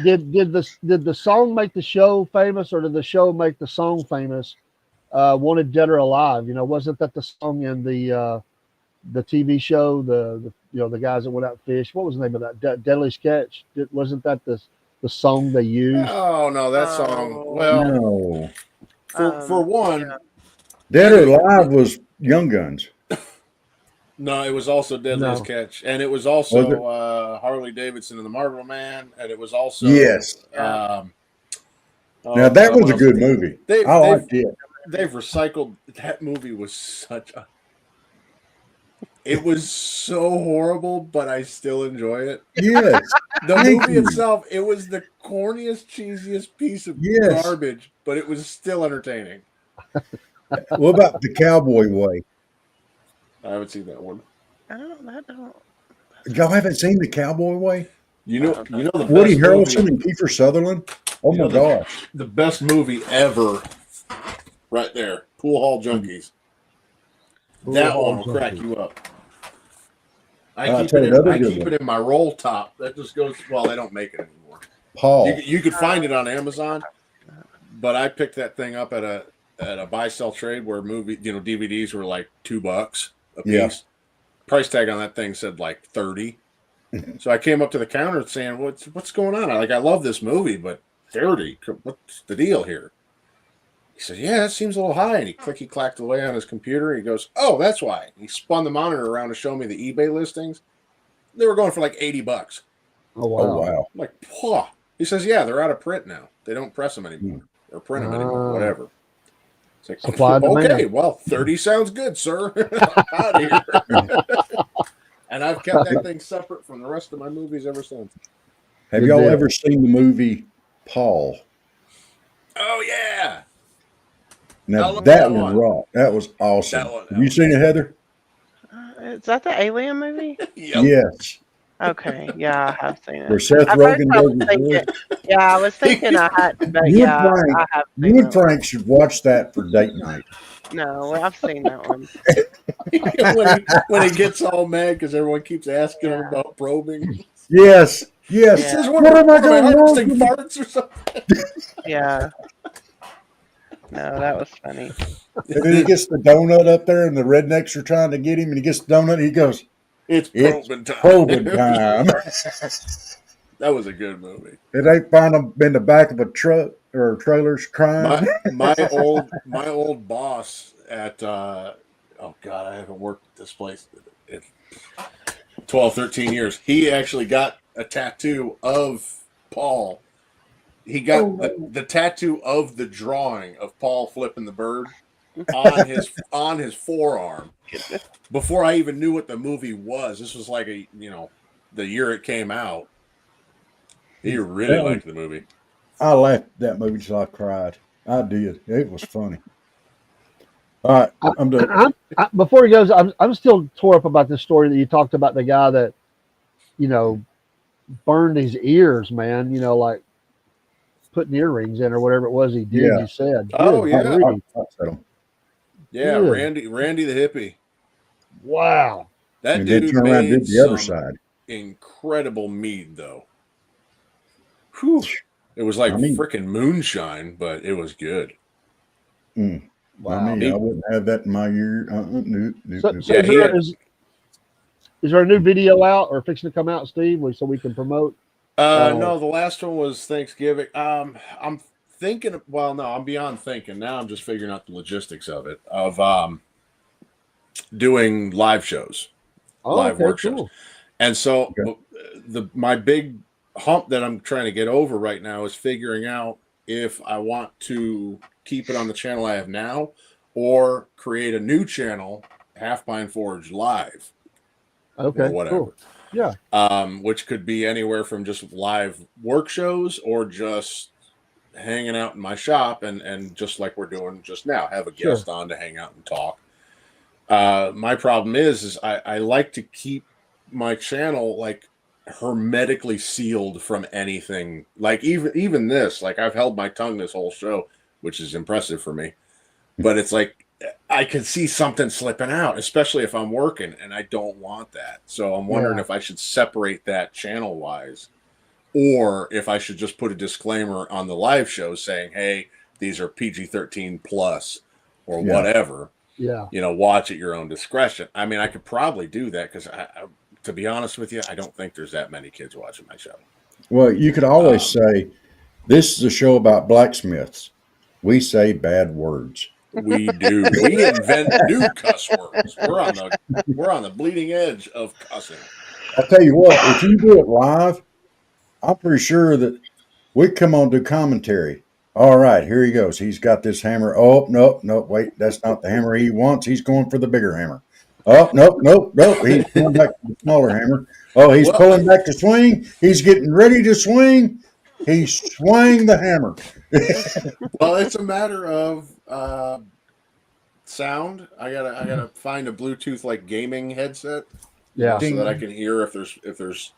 did the song make the show famous, or did the show make the song famous? Wanted Dead or Alive, wasn't that the song in the TV show? The guys that went out and fished. What was the name of that? Deadly Sketch. Wasn't that the song they used? Oh no, that song. Well, no. For one, Dead or Alive was Young Guns. No, it was also Deadly Sketch, and it was also Harley Davidson and the Marlboro Man, and it was also now that was a good movie. I liked it. They've recycled that movie. It was so horrible, but I still enjoy it. Yes, the movie itself, it was the corniest, cheesiest piece of garbage, but it was still entertaining. What about The Cowboy Way? I haven't seen that one. I don't. Y'all haven't seen The Cowboy Way? You know the Woody Harrelson and Kiefer Sutherland. Oh my gosh, the best movie ever, right there. Pool Hall Junkies. That one will crack you up. I keep it in my roll top. That just goes. Well, they don't make it anymore. Paul, you could find it on Amazon, but I picked that thing up at a buy sell trade where DVDs were like $2 a piece. Yeah. Price tag on that thing said like 30. So I came up to the counter saying, "What's going on? I love this movie, but 30. What's the deal here?" He said, "Yeah, it seems a little high." And he clicky clacked away on his computer. And he goes, "Oh, that's why." And he spun the monitor around to show me the eBay listings. They were going for like $80. Oh wow! I'm like, "Pwah." He says, "Yeah, they're out of print now. They don't press them anymore or print them anymore, whatever." Supply and demand. Okay, well, 30 sounds good, sir. I'm out of here. And I've kept that thing separate from the rest of my movies ever since. Have Good y'all deal. ever seen the movie Paul? Oh yeah, Now I love that that was one. raw. That was awesome. That one. Have you seen it, Heather? Is that the alien movie? Yep. Yes. Okay, yeah, I have seen Where it. Seth At first, Rogen I does was his thinking, voice. yeah, I was thinking I hadn't, but You and yeah, Frank, I have you seen and that one. Frank should watch that for date night. No, I've seen that one. when he gets all mad because everyone keeps asking him Yeah. about probing. Yes. He Yes. Yeah. says, What am I what am I going harvesting to farts or something? Yeah. No, that was funny. And then he gets the donut up there, and the rednecks are trying to get him, and he gets the donut, and he goes, It's "It's probing time. probing time." That was a good movie. And they find him in the back of a truck or trailers crying. My old boss at oh god, I haven't worked at this place in 12, 13 years. He actually got a tattoo of Paul. He got the tattoo of the drawing of Paul flipping the bird on his forearm before I even knew what the movie was. This was like the year it came out. He really liked the movie. I laughed at that movie till I cried. I did. It was funny. All right, I'm done. Before he goes, I'm still tore up about this story that you talked about, the guy that, burned his ears, man, like putting earrings in or whatever it was he did, Yeah. you said. Oh, Good yeah. grief. Yeah, Good. Randy the hippie. Wow. That And then dude turn around and made did the other some side. incredible mead, though. Whew. It was like freaking moonshine, but it was good. Wow. I wouldn't have that in my ear. Is there a new video out or fixing to come out, Steve, so we can promote? No, the last one was Thanksgiving. I'm thinking. Well, no, I'm beyond thinking. Now I'm just figuring out the logistics of it. Of doing live shows, live work shows, and so my big hump that I'm trying to get over right now is figuring out if I want to keep it on the channel I have now or create a new channel, Half Pine Forge Live. Okay, or whatever. Cool. Yeah. Which could be anywhere from just live work shows or just hanging out in my shop and just like we're doing just now, have a guest on to hang out and talk. My problem is I like to keep my channel like hermetically sealed from anything. Like even this, like I've held my tongue this whole show, which is impressive for me. But it's like I could see something slipping out, especially if I'm working, and I don't want that. So I'm wondering if I should separate that channel wise, or if I should just put a disclaimer on the live show saying, "Hey, these are PG-13 plus, or whatever. Yeah, watch at your own discretion." I mean, I could probably do that because, to be honest with you, I don't think there's that many kids watching my show. Well, you could always say, "This is a show about blacksmiths. We say bad words." We do. We invent new cuss words. We're on the bleeding edge of cussing. I'll tell you what, if you do it live, I'm pretty sure that we come on to commentary. All right, here he goes. He's got this hammer. Oh, no, wait, that's not the hammer he wants. He's going for the bigger hammer. Oh, nope. He's going back to the smaller hammer. Oh, he's pulling back to swing. He's getting ready to swing. He swung the hammer. Well, it's a matter of sound. I gotta find a Bluetooth like gaming headset, so that I can hear if there's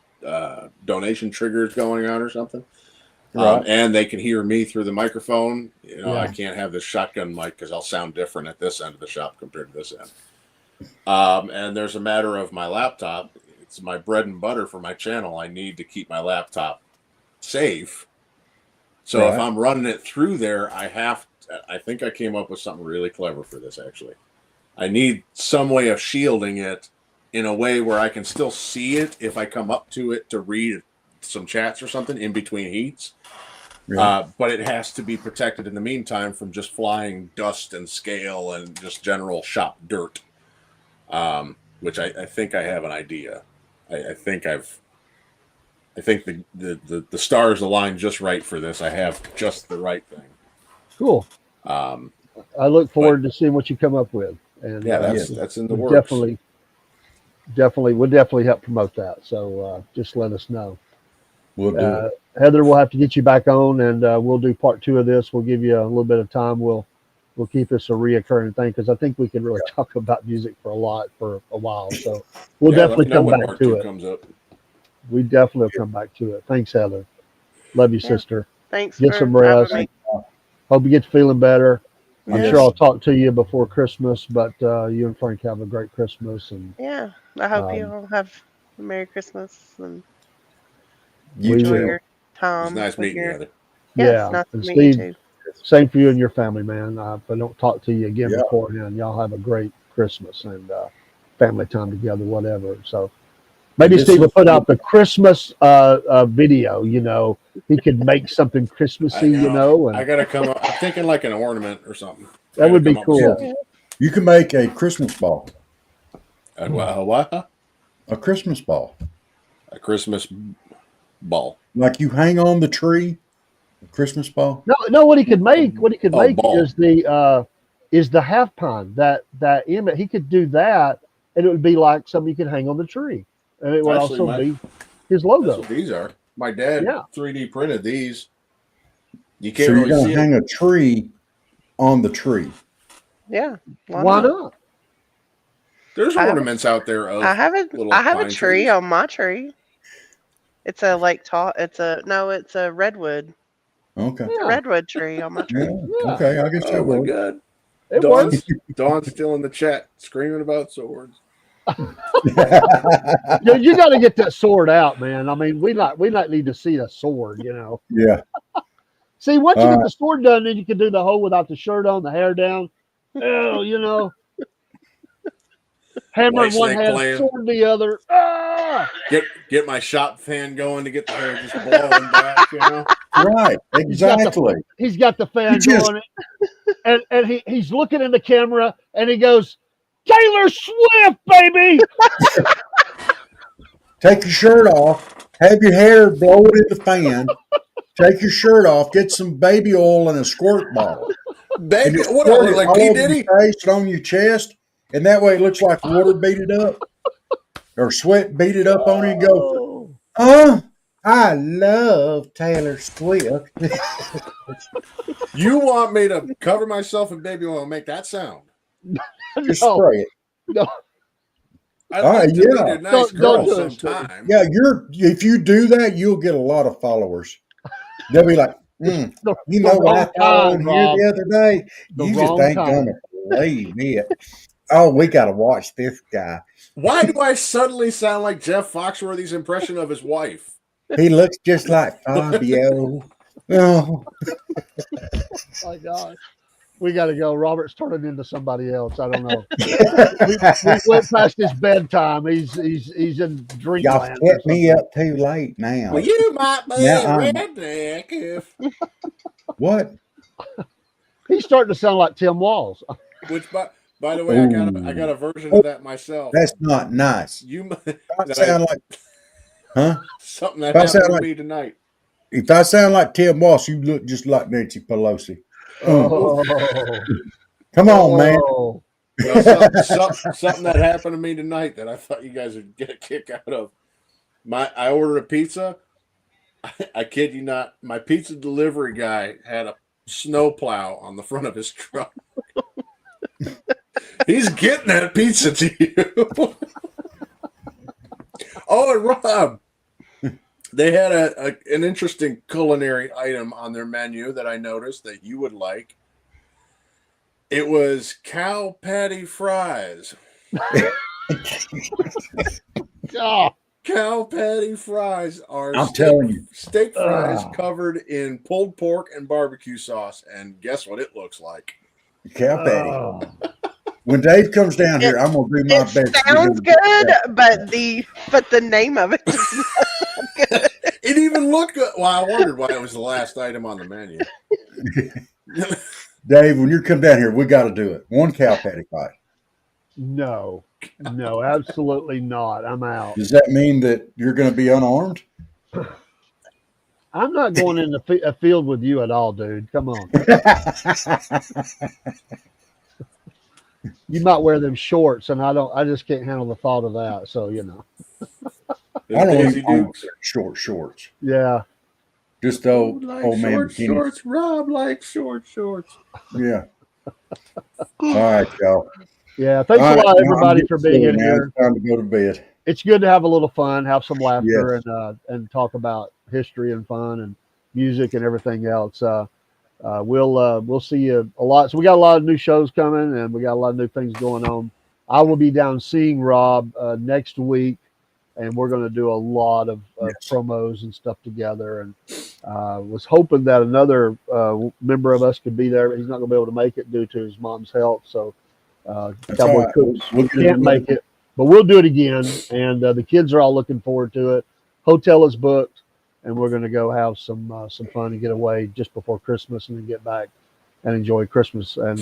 donation triggers going on or something. Right. And they can hear me through the microphone. I can't have this shotgun mic because I'll sound different at this end of the shop compared to this end. And there's a matter of my laptop. It's my bread and butter for my channel. I need to keep my laptop safe. So if I'm running it through there, I think I came up with something really clever for this, actually. I need some way of shielding it in a way where I can still see it if I come up to it to read some chats or something in between heats. But it has to be protected in the meantime from just flying dust and scale and just general shop dirt, which I think I have an idea. I think the stars align just right for this. I have just the right thing. Cool. I look forward to seeing what you come up with. And Yeah, that's in the works. Would definitely help promote that. So just let us know. We'll do it. Heather, we'll have to get you back on, and we'll do part 2 of this. We'll give you a little bit of time. We'll keep this a reoccurring thing because I think we can really talk about music for a while. So we'll definitely come back to it. Comes up. We definitely will come back to it. Thanks, Heather. Love you, sister. Thanks. Get some rest. Hope you get feeling better. I'm sure I'll talk to you before Christmas, but you and Frank have a great Christmas. And yeah, I hope you all have a Merry Christmas and You enjoy too. your time. It's nice meeting you, Heather. Yeah, it's nice to and meet you Steve, too. same for you and your family, man. If I don't talk to you again beforehand, y'all have a great Christmas and family time together, whatever. So maybe Steve will put out the Christmas video. You know, he could make something Christmassy. And I gotta come up. I'm thinking like an ornament or something. That would be cool. You can make a Christmas ball. What? A Christmas ball. A Christmas ball. Like you hang on the tree. A Christmas ball. No. What he could make ball. is the half pine. That image. He could do that, and it would be like something you could hang on the tree, and it would also be his logo. That's what these are. My dad 3D printed these. You can't so really you're gonna see hang a tree on the tree. Yeah. Why not? There's ornaments out there. I have a tree on my tree. It's a it's a redwood. Okay. It's a redwood tree on my tree. Yeah. Okay, I guess that works. God. It works. Dawn's still in the chat screaming about swords. You got to get that sword out, man. I mean, we not need to see a sword, Yeah. See, once you get the sword done, then you can do the whole without the shirt on, the hair down. Oh, hammer in one hand, playing. sword in the other. Ah! Get my shop fan going to get the hair just blowing back, Right, exactly. He's got the fan going, and he's looking in the camera, and he goes, "Taylor Swift, baby!" Take your shirt off, have your hair blow it in the fan, take your shirt off, get some baby oil in a squirt bottle. Baby, what I look like P. Diddy? Face on your chest, and that way it looks like water beat it up, or sweat beat it up on it and go, I love Taylor Swift. You want me to cover myself in baby oil and make that sound? Just spray it. No. I'd a nice girl sometime. Yeah, if you do that, you'll get a lot of followers. They'll be like, you know what I thought on here the other day? You just ain't gonna believe it. Oh, we gotta watch this guy. Why do I suddenly sound like Jeff Foxworthy's impression of his wife? He looks just like Fabio. Oh. My God. We got to go. Robert's turning into somebody else. I don't know. we went past his bedtime. He's in dreamland. Y'all kept me up too late now. Well, you might be a redneck if. What? He's starting to sound like Tim Walls. Which, by the way, I got a version of that myself. That's not nice. Something that happened to me tonight. If I sound like Tim Walsh, you look just like Nancy Pelosi. Oh. Come on, man. Well, something that happened to me tonight that I thought you guys would get a kick out of. I ordered a pizza. I kid you not. My pizza delivery guy had a snowplow on the front of his truck. He's getting that pizza to you. Oh, and Rob, they had an interesting culinary item on their menu that I noticed that you would like. It was cow patty fries. Oh. Cow patty fries are steak fries covered in pulled pork and barbecue sauce, and guess what it looks like? Cow patty. When Dave comes down here, I'm gonna do my best. It sounds good, but the name of it is not good. It even looked good. Well, I wondered why it was the last item on the menu. Dave, when you come down here, we got to do it. One cow patty pie. No, absolutely not. I'm out. Does that mean that you're going to be unarmed? I'm not going in a field with you at all, dude. Come on. You might wear them shorts, and I don't. I just can't handle the thought of that. So I Them don't Daisy even own Dukes. short shorts. yeah. Just Who old likes man short bikini. shorts? Rob likes short shorts. Yeah. All right, y'all. Yeah. All Thanks a right, lot, now I'm everybody, getting for being silly in now. here. It's time to go to bed. It's good to have a little fun, have some laughter, Yes. and talk about history and fun and music and everything else. We'll see you a lot. So we got a lot of new shows coming, and we got a lot of new things going on. I will be down seeing Rob next week, and we're going to do a lot of Yes. promos and stuff together. And was hoping that another member of us could be there, but he's not going to be able to make it due to his mom's health. So That's all Cowboy right. Cooks We'll get can't it make done. it, but we'll do it again. And the kids are all looking forward to it. Hotel is booked, and we're going to go have some fun and get away just before Christmas, and then get back and enjoy Christmas. And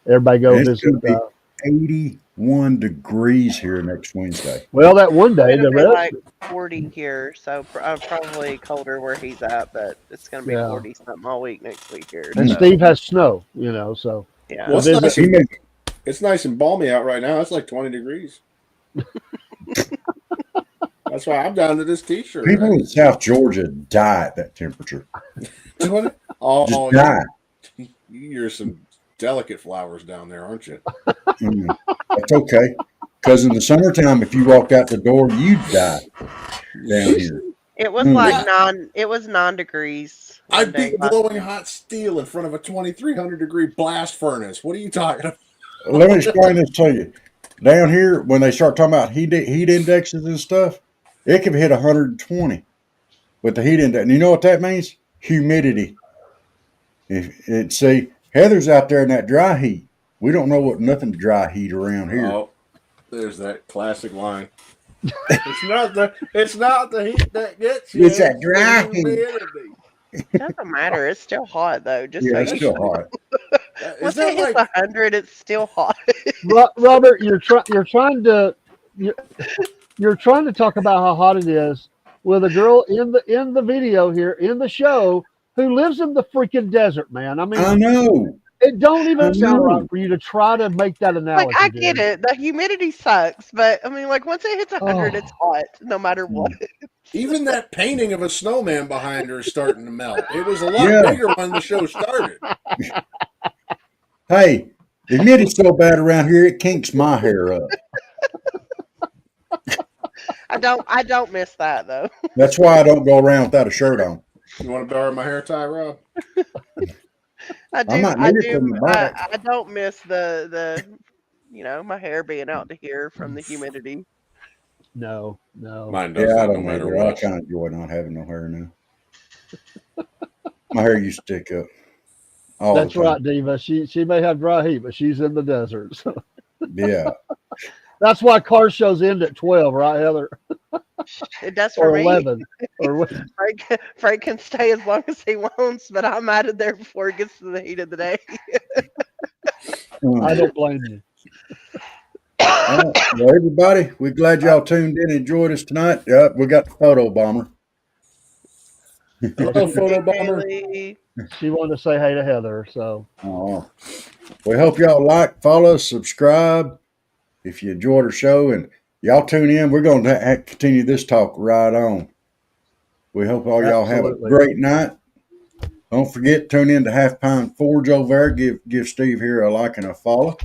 everybody go It's visit. going to be 81 degrees here next Wednesday. Well, that one day, It'll the be rest, like 40 here, so probably colder where he's at, but it's going to be yeah. 40 something all week next week here. And Mm. So Steve has snow, so yeah, Well, the it's visit. nice He and may, it's nice and balmy out right now. It's like 20 degrees. That's why I'm down to this T-shirt. people in South Georgia die at that temperature. Right? Just Oh, die. you're some delicate flowers down there, aren't you? Mm. That's okay. Because in the summertime, if you walked out the door, you'd die down here. it was Mm. like Yeah, 9 degrees one I'd day beat last glowing week. hot steel in front of a 2,300-degree blast furnace. What are you talking about? Let me explain this to you. Down here, when they start talking about heat indexes and stuff, it can hit 120 with the heat index. And you know what that means? Humidity. See, Heather's out there in that dry heat. We don't know what nothing dry heat around here. Oh, there's that classic line. It's not the heat that gets you, It's that it's the dry heat. humidity. Doesn't matter. It's still hot though. Just so Yeah, it's you still know. hot. Is Once it that hits like 100, it's still hot. Robert, you're trying to you're trying to talk about how hot it is with a girl in the video here in the show who lives in the freaking desert, man. I I mean, know. it don't I even sound right know. for you to try to make that Like I analogy, get dude. it. The humidity sucks, but I mean, like once it hits 100, it's Oh, hot no matter what. Mm. even that painting of a snowman behind her is starting to melt? It was a lot Yeah. bigger when the show started. Hey, the humidity's so bad around here, it kinks my hair up. I don't miss that though. That's why I don't go around without a shirt on. You want to borrow my hair tie, Rob? I I do might I need it from do the I, back. I don't miss the my hair being out to here from the humidity. no, no. Mine does Yeah, I that no don't matter either. I what. kind of enjoy not having no hair now. My hair used to stick up all the That's time. right, Diva. She may have dry heat, but she's in the desert. So Yeah. that's why car shows end at 12, right, Heather? It does for Or me. 11. Or what? Frank can stay as long as he wants, but I'm out of there before it gets to the heat of the day. I Mm. don't blame you. All right. Well, everybody, we're glad y'all tuned in and enjoyed us tonight. We got the photo bomber. Hello, photo Hey, bomber. Haley. She wanted to say hey to Heather. So Oh, we hope y'all like, follow, subscribe if you enjoyed our show, and y'all tune in. We're going to continue this talk right on. We hope all y'all have a absolutely. great night. Don't forget, tune in to Half Pound Forge over there. Give Steve here a like and a follow.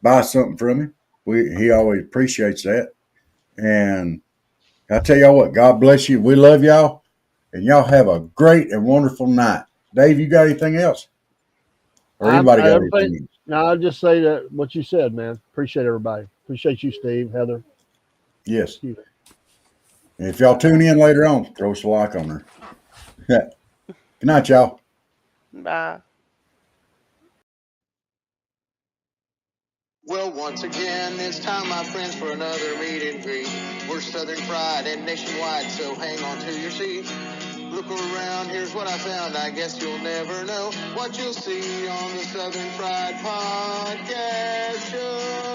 Buy something from him. He always appreciates that. And I tell y'all what, God bless you. We love y'all, and y'all have a great and wonderful night. Dave, you got anything else? Or anybody got Everybody, anything? no, I'll just say that what you said, man. Appreciate everybody. Appreciate you, Steve, Heather. Yes. You. And if y'all tune in later on, throw us a like on there. Good night, y'all. Bye. Well, once again, it's time, my friends, for another meet and greet. We're Southern Fried and nationwide, so hang on to your seat. Look around, here's what I found. I guess you'll never know what you'll see on the Southern Fried Podcast Show.